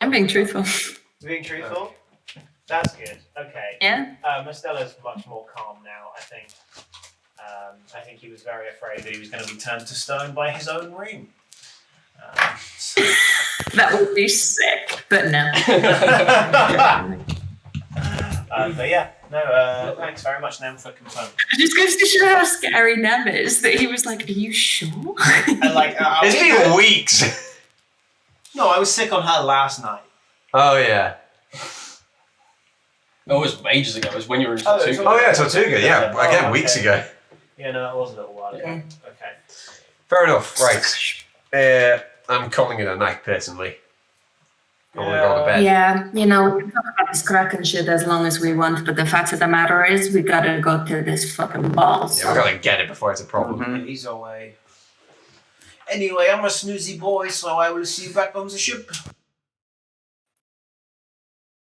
I'm being truthful. Being truthful? That's good. Okay. Yeah? Mostella's much more calm now, I think. I think he was very afraid that he was going to be turned to stone by his own ring. So That would be sick, but no. but yeah, no, thanks very much, Nem, for confirming. It just goes to show how scary Nem is that he was like, are you sure? And It's been weeks. No, I was sick on her last night. Oh, yeah. Oh, it was ages ago. It was when you were in Oh, Tortuga. Oh, yeah, Tortuga, yeah. Oh, Again, okay. weeks ago. Yeah, no, that was a little while ago. Yeah. Okay. Fair enough, right. I'm calling it a night, personally. I want to go to bed. Yeah, you know, we can talk about this Kraken shit as long as we want, but the fact of the matter is we gotta go to this fucking ball. Yeah, we gotta get it before it's a problem. Mhm. He's away. Anyway, I'm a snoozy boy, so I will see you back on the ship.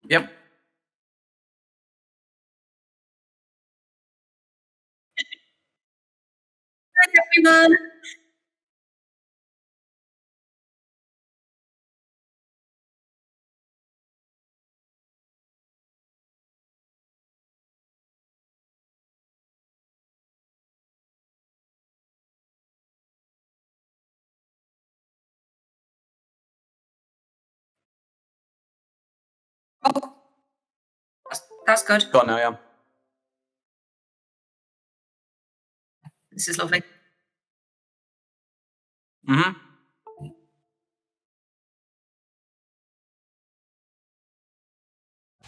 Yep. Hi, everyone. Oh, that's good. Got now, yeah. This is lovely. Mm-hmm.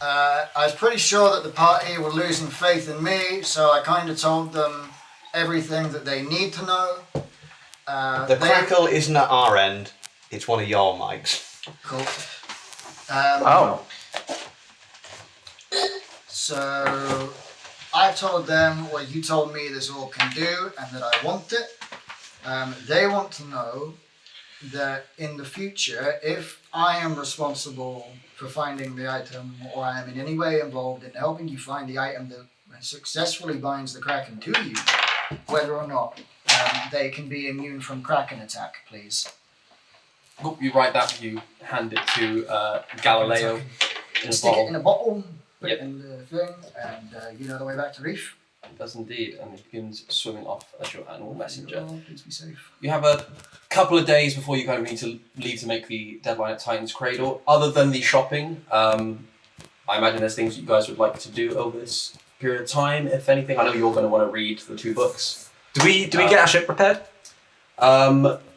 I was pretty sure that the party were losing faith in me, so I kind of told them everything that they need to know. The crackle isn't at our end, it's one of your mics. Cool. Oh. So I told them what you told me this all can do and that I want it. They want to know that in the future, if I am responsible for finding the item or I am in any way involved in helping you find the item that successfully binds the Kraken to you, whether or not they can be immune from Kraken attack, please. Oh, you write that, you hand it to Galileo in a Stick bottle. it in a bottle, put Yep. it in the thing, and you know the way back to Reef. It does indeed, and it begins swimming off as your animal messenger. Oh, please be safe. You have a couple of days before you kind of need to leave to make the deadline at Titan's Cradle. Other than the shopping, I imagine there's things you guys would like to do over this period of time, if anything. I know you're going to want to read the 2 books. Do we get our ship repaired?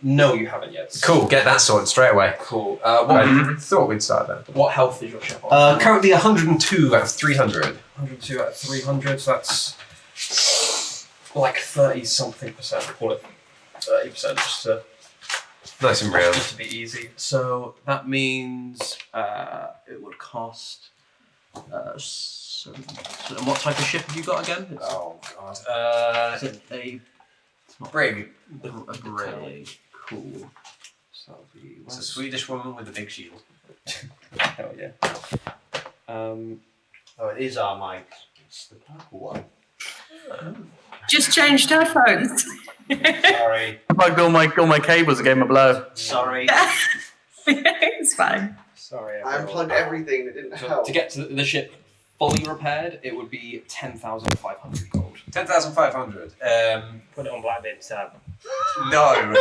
No, you haven't yet. Cool, get that sorted straight away. Cool. I thought we'd start there. What health is your ship on? Currently 102 out of 300. 102 out of 300, so that's like 30-something%. Call it 30% just to Nice and round. Just to be easy. So that means it would cost. So, and what type of ship have you got again? It's, Oh god. is it a Brig. a grey? Cool. So that'll be. It's a Swedish woman with a big shield. Hell yeah. Oh, it is our mic. It's the purple one. Just changed headphones. Sorry. I plugged all my cables and gave him a blow. Sorry. It's fine. Sorry. I unplugged everything that didn't So help. to get to the ship fully repaired, it would be 10,500 gold. 10,500. Put it on Blackbeard's tab. No.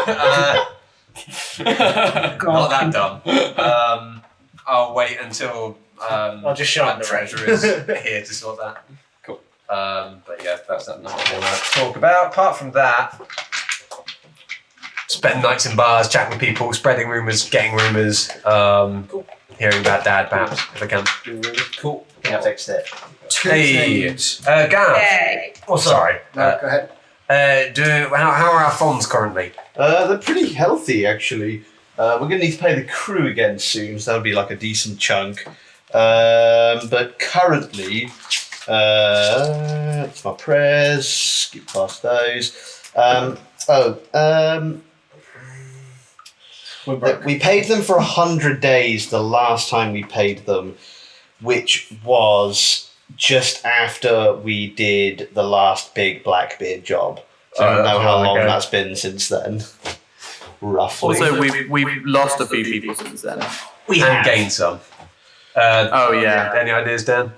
Not that dumb. I'll wait until I'll just show him the treasure rate. is here to sort that. Cool. But yeah, that's not what I want to talk about. Apart from that, spend nights in bars, chatting with people, spreading rumours, getting rumours, hearing about dad perhaps if I can. Cool. I think I fixed it. Two Hey, things. Gav. Yay. Oh, sorry. No, go ahead. How are our funds currently? They're pretty healthy, actually. We're going to need to pay the crew again soon, so that'll be like a decent chunk. But currently, it's my prayers, skip past those. We paid them for 100 days the last time we paid them, which was just after we did the last big Blackbeard job. So I don't know how long that's been since then. Roughly. Also, we've lost a few people since then. We have gained some. Oh yeah. Any ideas, Dan?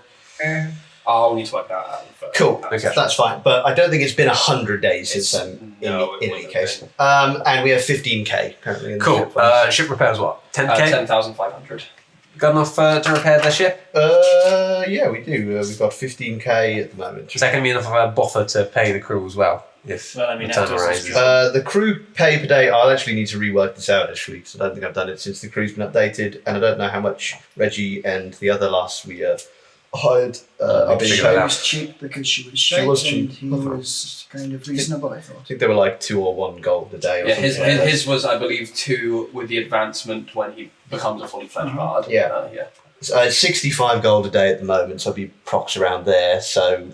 I'll need to work that out first. Cool, Okay. that's fine. But I don't think it's been 100 days since then, no, in it any wasn't case. And we have 15k currently in the Cool. ship funds. Ship repairs what? 10k? 10,500. Got enough to repair the ship? Yeah, we do. We've got 15k at the moment. Is that going to be enough of a buffer to pay the crew as well? If Well, I mean, the that's turnaround just- is- The crew pay per day, I'll actually need to rework this out actually, because I don't think I've done it since the crew's been updated, and I don't know how much Reggie and the other lass we hired are being figure She it paid. out. was cheap because she was She shaped was and cheap. he was kind of reasonable, I I thought. think they were like 2 or 1 gold a day or Yeah, something like that. his was, I believe, 2 with the advancement when he becomes a fully fledged bard. Yeah. Yeah. It's 65 gold a day at the moment, so I'll be procs around there, so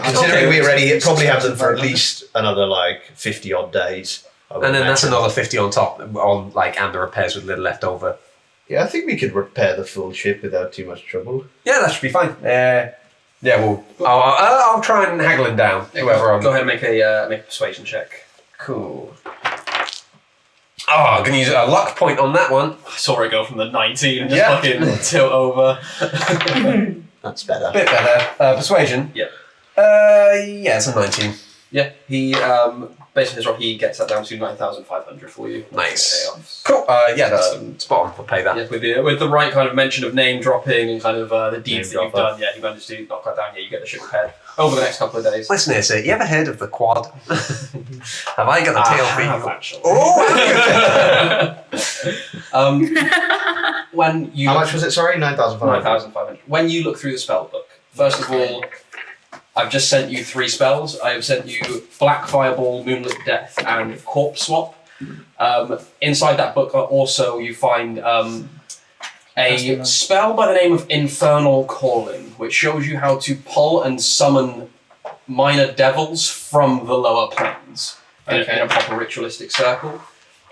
considering we already probably have them for at least another like 50 odd days. I would And then that's imagine. another 50 on top, on like and the repairs with a little left over. Yeah, I think we could repair the full ship without too much trouble. Yeah, that should be fine. Yeah, well, I'll try and haggle him down. Whoever I'm. Go ahead and make a persuasion check. Cool. Oh, I'm going to use a luck point on that one. I saw it go from the 19 and just Yeah. fucking tilt over. That's better. Bit better. Persuasion. Yep. Yeah, it's a 19. Yeah, he based on his roll, he gets that down to 9,500 for you. Nice. Payoffs. Cool. Yeah, that's spot on. I'll pay that. Yeah, with the right kind of mention of name dropping and kind of the deeds Name that you've dropper. done, yeah, you managed to knock that down. Yeah, you get the ship repaired over the next couple of days. Listen here, sir. You ever heard of the quad? Have I got the tail for you? Actually. Oh! When you How much was it? Sorry, 9,500. 9,500. When you look through the spell book, first of all, I've just sent you 3 spells. I have sent you Black Fireball, Moonlit Death, and Corpse Swap. Inside that book, also you find a spell by the name of Infernal Calling, which shows you how to pull and summon minor devils from the lower planes in a proper ritualistic circle.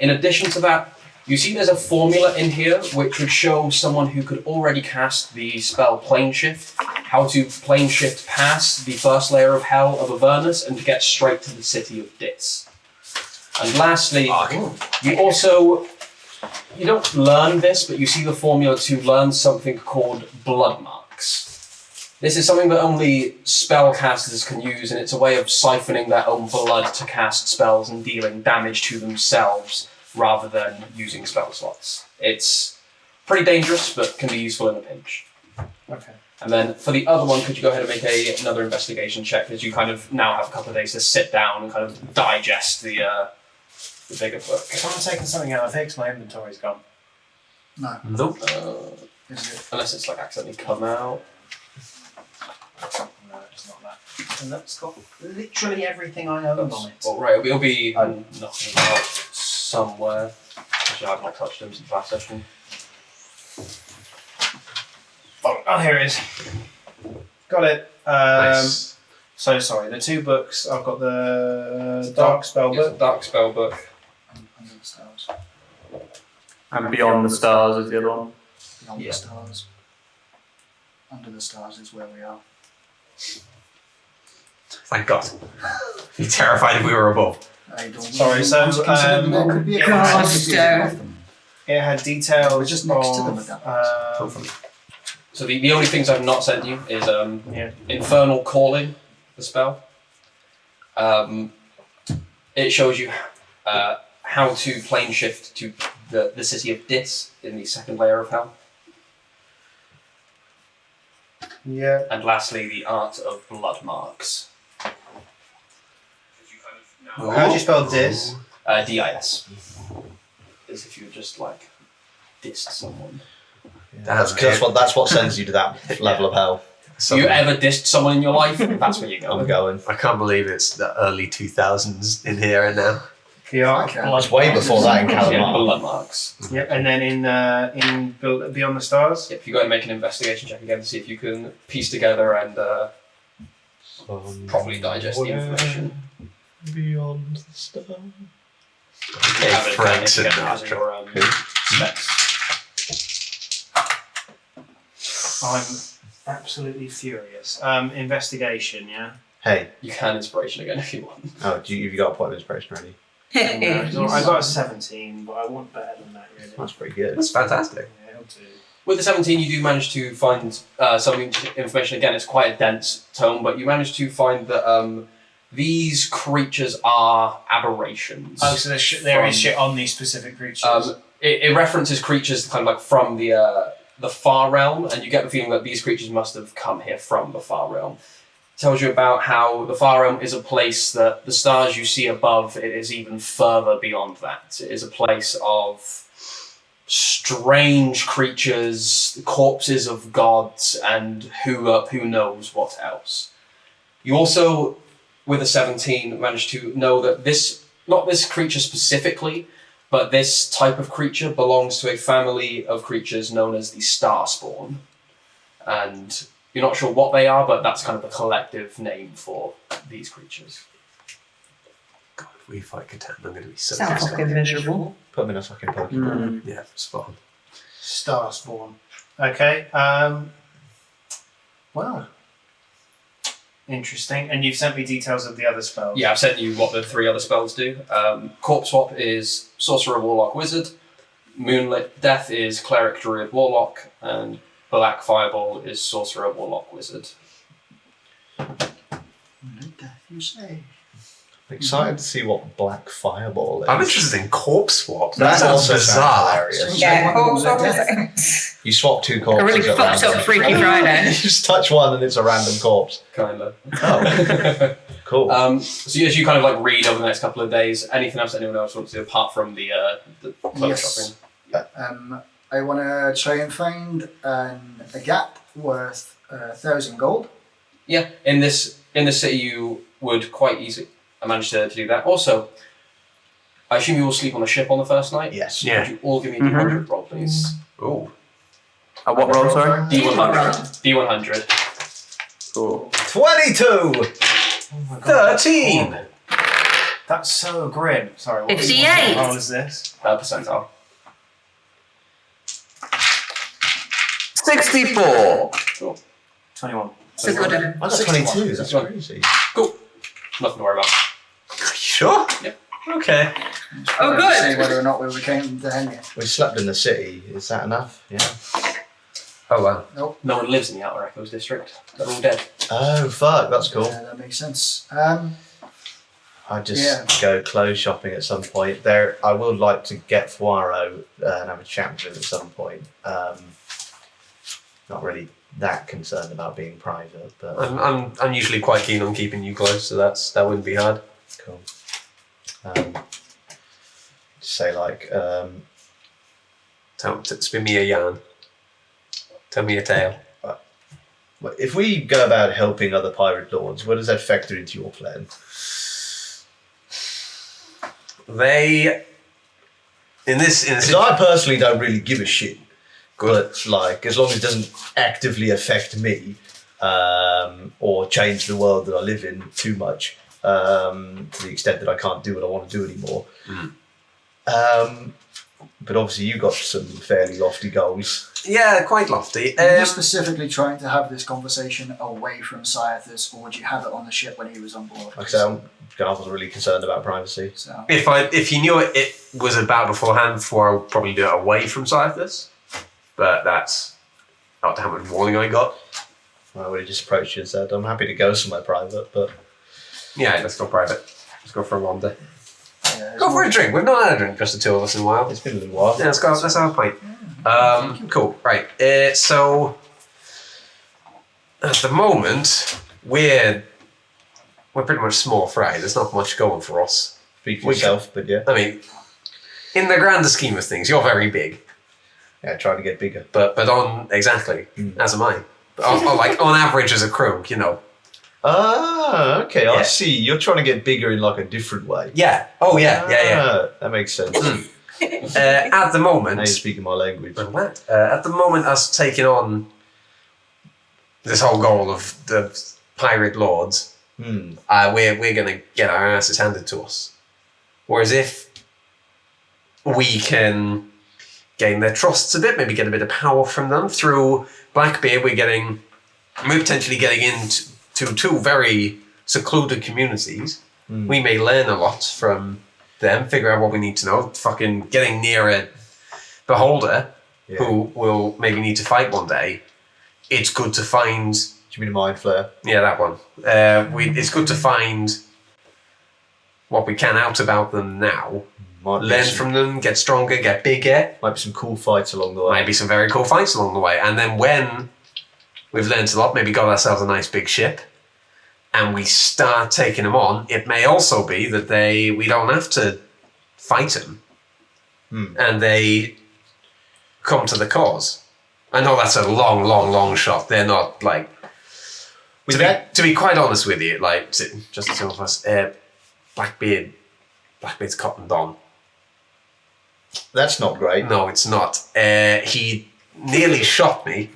In addition to that, you see there's a formula in here which would show someone who could already cast the spell Plane Shift, how to plane shift past the first layer of hell of Avernus and to get straight to the city of Dis. And lastly, you don't learn this, but you see the formula to learn something called Blood Marks. This is something that only spellcasters can use, and it's a way of siphoning their own blood to cast spells and dealing damage to themselves rather than using spell slots. It's pretty dangerous, but can be useful in a pinch. Okay. And then for the other one, could you go ahead and make another investigation check, as you kind of now have a couple of days to sit down and kind of digest the bigger book. If I'm taking something out of Hicks, my inventory's gone. No, Nope. is it? Unless it's like accidentally come out. No, it's not that. And that's got literally everything I own on it. Well, right, it'll be knocking out somewhere. Actually, I've not touched them since last session. Oh, here it is. Got it. Nice. So sorry. The 2 books. I've got the Dark Spell Yes, book. Dark Spell book. Under the stars. And Beyond the Stars is the other one. Beyond Yeah. the stars. Under the stars is where we are. Thank God. Be terrified if we were above. I don't Sorry, so, I was considering there could be a God, possibility no. of them. It had details. We're just next to them of, at that Hopefully. So the only things I've not sent you is Yeah. Infernal Calling, the spell. It shows you how to plane shift to the city of Dis in the second layer of hell. Yeah. And lastly, the art of blood marks. How do you spell dis? DIS. As if you just like dissed someone. That's what sends you to that level of hell. If you ever dissed someone in your life, that's where you go. I'm going. I can't believe it's the early 2000s in here and now. Yeah. Okay. It's way before that in Yeah, Kal'Himaar. blood marks. Yep. And then in Beyond the Stars. Yep, you go and make an investigation check again to see if you can piece together and properly digest the information. Beyond the stars. Okay, Have it Frank together Sinatra. using your specs. I'm absolutely furious. Investigation. Yeah. Hey, You can inspiration again if you want. oh, you've got a point of inspiration already. I got a 17, but I want better than that, really. That's pretty good. That's fantastic. Yeah, it'll do. With the 17, you do manage to find some information. Again, it's quite a dense tome, but you manage to find that these creatures are aberrations. Oh, so there is shit on these specific creatures. It references creatures kind of like from the far realm, and you get the feeling that these creatures must have come here from the far realm. Tells you about how the far realm is a place that the stars you see above, it is even further beyond that. It is a place of strange creatures, corpses of gods, and who knows what else. You also, with a 17, managed to know that not this creature specifically, but this type of creature belongs to a family of creatures known as the Starspawn. And you're not sure what they are, but that's kind of the collective name for these creatures. God, if we fight Catan, I'm going to be so Sounds pissed fucking off. miserable. Put them in a fucking Pokemon. Yeah, spot on. Starspawn. Okay. Well. Interesting. And you've sent me details of the other spells. Yeah, I've sent you what the 3 other spells do. Corpse Swap is Sorcerer, Warlock, Wizard. Moonlit Death is Cleric, Druid, Warlock. And Black Fireball is Sorcerer, Warlock, Wizard. You say. I'm excited to see what Black Fireball is. I'm interested in Corpse Swap. That That sounds also sounds bizarre. hilarious. Yeah, Corpse corpse swap swap is is You swap 2 a corpses really at fucked random. up Freaky Friday. You just touch one and it's a random corpse. Kinda. Oh, cool. So as you kind of like read over the next couple of days, anything else anyone else wants to do apart from the clothes Yes. shopping? I want to try and find a gap worth 1,000 gold. Yeah, in this city you would quite easily manage to do that. Also, I assume you all sleep on a ship on the first night? yes. Yeah. Could you all give me a D100 roll, please? Ooh. What roll, sorry? D100. D100. Cool. 22! 13! That's so grim. Sorry, what 58. roll is this? Percentile. 64! Cool. 21. It's a good one. I got 22, that's crazy. Cool. Nothing to worry about. Are you sure? Yep. Okay. Oh, To good. say whether or not we came to hang it. We slept in the city, is that enough? Yeah. Oh, wow. No one lives in the Outer Echoes district. They're all dead. Oh, fuck, that's cool. Yeah, that makes sense. I'd just Yeah. go clothes shopping at some point. I would like to get Fuaro and have a chat with him at some point. Not really that concerned about being private, but I'm usually quite keen on keeping you close, so that wouldn't be hard. cool. Say like, Spin me a yarn. Tell me a tale. if we go about helping other pirate lords, what does that factor into your plan? They in this, Because I personally don't really give a shit. But like, as long as it doesn't actively affect me or change the world that I live in too much, to the extent that I can't do what I want to do anymore. But obviously, you've got some fairly lofty goals. Yeah, quite lofty. Are you specifically trying to have this conversation away from Cyathus, or would you have it on the ship when he was on board? Like I say, Garth was really concerned about privacy. So, If you knew it was about beforehand, before I would probably do it away from Cyathus. But that's not how much warning I got. I would have just approached you and said, I'm happy to go somewhere private, but... Yeah, let's go private. Let's go for a wander. yeah, Go for a drink. We've not had a drink, just the two of us in a while. It's been a little while. Yeah, let's go. Let's have a pint. Cool. Right. So at the moment, we're pretty much small fry. There's not much going for us. Speak for yourself, but yeah. I mean, in the grander scheme of things, you're very big. Yeah, trying to get bigger. But on exactly as am I. Like on average as a crew, you know. Ah, okay, Yeah. I see. You're trying to get bigger in like a different way. Yeah. Oh yeah. Yeah. That makes sense. At the moment. Now you're speaking my language. At the moment, us taking on this whole goal of the pirate lords, we're gonna get our asses handed to us. Whereas if we can gain their trusts a bit, maybe get a bit of power from them through Blackbeard, we're potentially getting into two very secluded communities. We may learn a lot from them, figure out what we need to know, fucking getting near a beholder who will maybe need to fight one day. It's good to find... Do you mean a mind flare? Yeah, that one. It's good to find what we can out about them now. Learn from them, get stronger, get bigger. Might be some cool fights along the way. Might be some very cool fights along the way. And then when we've learned a lot, maybe got ourselves a nice big ship, and we start taking them on, it may also be that we don't have to fight them. And they come to the cause. I know that's a long shot. They're not like... To be quite honest with you, like, just the two of us, Blackbeard's cottoned on. That's not great. No, it's not. He nearly shot me,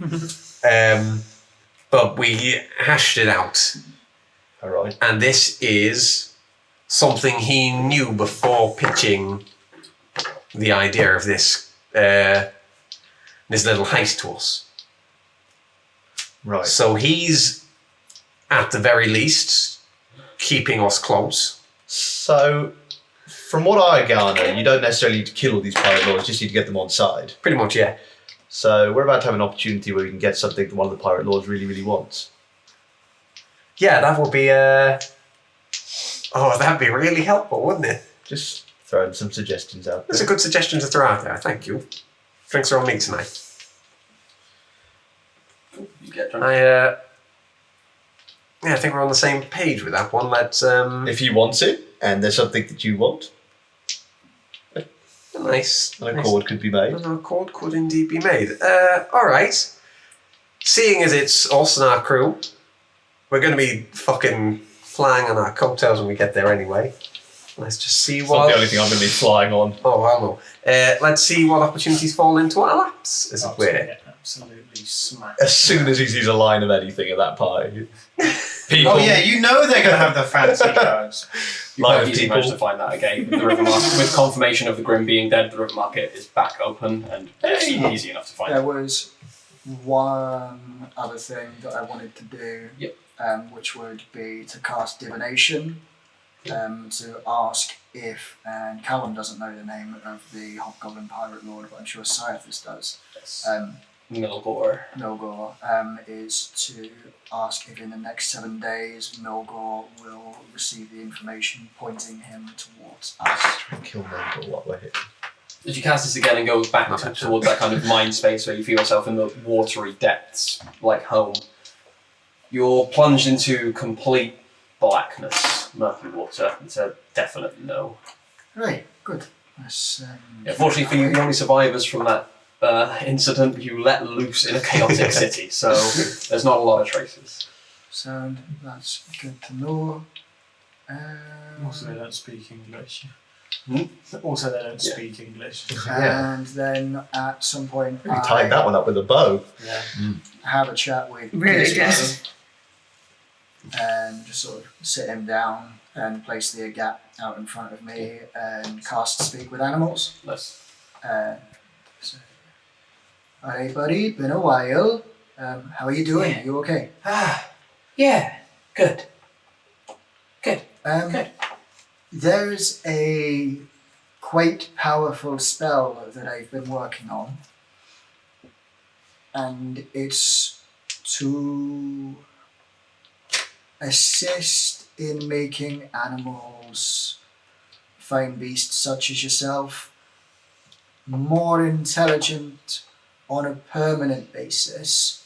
but we hashed it out. All right. And this is something he knew before pitching the idea of this little heist to us. Right. So he's, at the very least, keeping us close. So, from what I gather, you don't necessarily need to kill all these pirate lords, just need to get them on side. Pretty much, yeah. So, we're about to have an opportunity where we can get something that one of the pirate lords really, really wants. Yeah, that would be, that'd be really helpful, wouldn't it? Just throwing some suggestions out there. That's a good suggestion to throw out there, thank you. Drinks are on me tonight. You get drunk. I think we're on the same page with that one. Let's, If he wants it, and there's something that you want, nice. an accord could be made. An accord could indeed be made. Alright. Seeing as it's us and our crew, we're going to be fucking flying on our coattails when we get there anyway. Let's just see It's what... not the only thing I'm going to be flying on. Oh, hell no. Let's see what opportunities fall into our laps, as it were. Absolutely smack. As soon as he sees a line of anything at that pie, people... Oh yeah, you know they're going to have the fancy cards. You Line quite of easily people. managed to find that again. The river market, with confirmation of the Grim being dead, the river market is back open and it's easy enough to find. there was one other thing that I wanted to do, which would be to cast divination, to ask if, and Callum doesn't know the name of the Hobgoblin Pirate Lord, but I'm sure Cyathus does. Yes. Milgore. Milgore is to ask if in the next 7 days Milgore will receive the information pointing him towards us. Try and kill Mabel while we're hitting. Did you cast this again and go back towards that kind of mind space where you feel yourself in the watery depths, like home? You're plunged into complete blackness, murky water. It's a definite no. Right, good. That's, Yeah, fortunately for you, the only survivors from that incident you let loose in a chaotic city, so there's not a lot of traces. Sound, that's good to know. Also, they don't speak English. Also, they don't speak English. And then at some point, We tied that one up with a bow. Yeah. have a chat with Really this guy and just sort of sit him down and place the gap out in front of me and cast Speak with Animals. Nice. So, alright, buddy, been a while. How are you doing? Yeah. You okay? Yeah. Good. Good. There's a quite powerful spell that I've been working on, and it's to assist in making animals, fine beasts such as yourself, more intelligent on a permanent basis.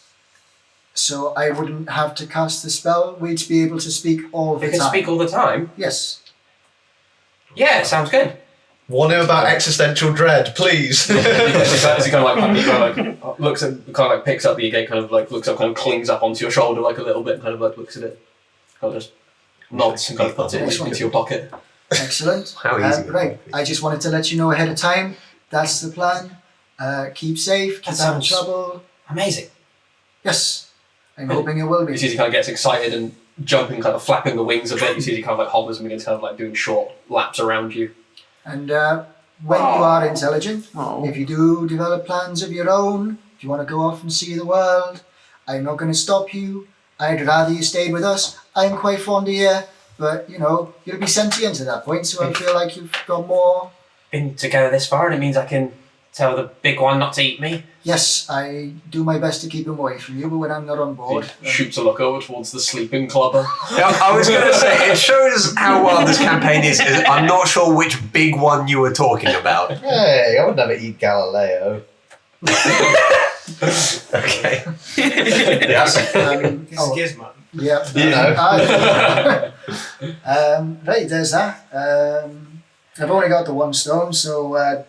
So I wouldn't have to cast the spell, we'd be able to speak all the You can time. speak all the time. Yes. Yeah, sounds good. Warn him about existential dread, please. As he kind of looks at, kind of like picks up the gate, kind of like looks up, kind of clings up onto your shoulder like a little bit, kind of like looks at it, kind of just nods and kind of puts it into your pocket. Excellent. How easy. Right, I just wanted to let you know ahead of time. That's the plan. Keep safe, keep That out of sounds- trouble. Amazing. Yes, I'm hoping it will be. You see as he kind of gets excited and jumping, kind of flapping the wings a bit. You see as he kind of like hovers and begins kind of like doing short laps around you. And when you are intelligent, Oh. if you do develop plans of your own, if you want to go off and see the world, I'm not going to stop you. I'd rather you stayed with us. I'm quite fond of you, but you know, you'll be sentient at that point, so I feel like you've got more. Been together this far, and it means I can tell the big one not to eat me. Yes, I do my best to keep him away from you, but when I'm not on board, He shoots a look over towards the sleeping clubber. I was going to say, it shows how well this campaign is. I'm not sure which big one you were talking about. Hey, I would never eat Galileo. Okay. Yes. It's oh, Gizmo. yeah, You know. right, there's that. I've only got the one stone, so have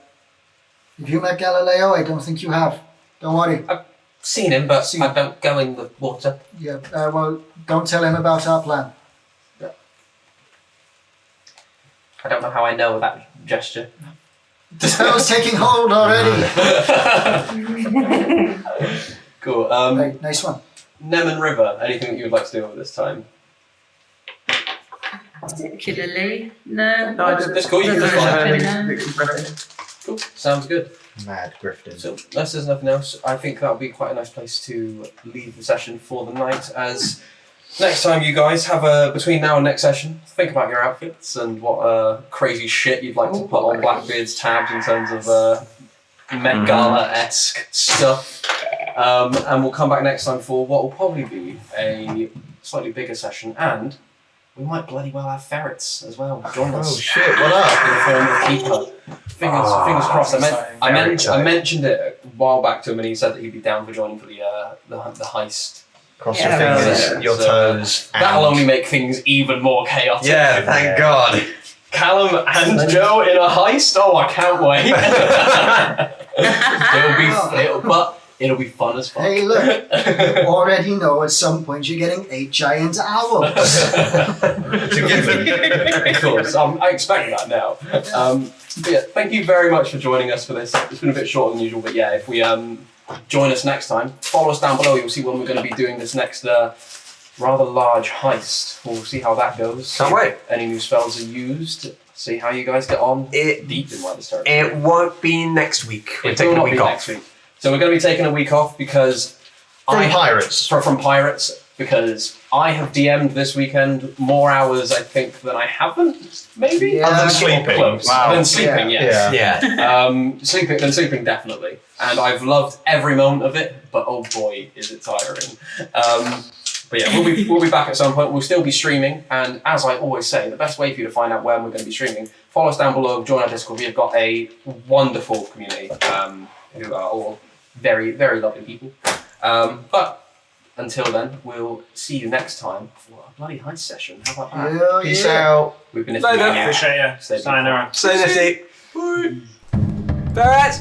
you met Galileo? I don't think you have. Don't worry. Seen him, but I don't go in the water. Yeah, well, don't tell him about our plan. I don't know how I know that gesture. The spell's taking hold already. Cool. Right, nice one. Nemen River, anything that you would like to do over this time? Particularly, no. No, I That's cool, you can just Doesn't fly. happen, Cool. Sounds good. Mad Grifton. So, unless there's nothing else, I think that would be quite a nice place to leave the session for the night. As next time you guys have between now and next session, think about your outfits and what crazy shit you'd like to put on Blackbeard's tabs in terms of Met Gala-esque stuff. And we'll come back next time for what will probably be a slightly bigger session, and we might bloody well have ferrets as well join us. Oh shit, what up? In the form of Keeper. Fingers crossed. I mentioned it a while back to him, and he said that he'd be down for joining for the heist. Cross Yeah. your fingers, your toes. That'll only make things even more chaotic. Yeah, thank God. Callum and Joe in a heist. Oh, I can't wait. It'll be fun as fuck. Hey, look, you already know at some point you're getting 8 giant owls. Of course, I expect that now. But yeah, thank you very much for joining us for this. It's been a bit shorter than usual, but yeah, if we join us next time, follow us down below. You'll see when we're going to be doing this next rather large heist. We'll see how that goes. Can't wait. Any new spells are used. See how you guys get on deep in Weather's territory. It won't be next week. We're It taking will a not week be off. next week. So we're going to be taking a week off because Pirates. From Pirates, because I have DM'd this weekend more hours, I think, than I haven't, maybe? Yeah. Other than sleeping. Close. Wow. Than sleeping, yes. Yeah. Sleeping definitely. And I've loved every moment of it, but oh boy, is it tiring. But yeah, we'll be back at some point. We'll still be streaming, and as I always say, the best way for you to find out when we're going to be streaming, follow us down below, join our Discord. We've got a wonderful community who are all very, very lovely people. But until then, we'll see you next time for a bloody heist session. How about that? Yeah, Peace yeah. out. We've been Appreciate you. Stay Sayonara. Say nifty. Barrett.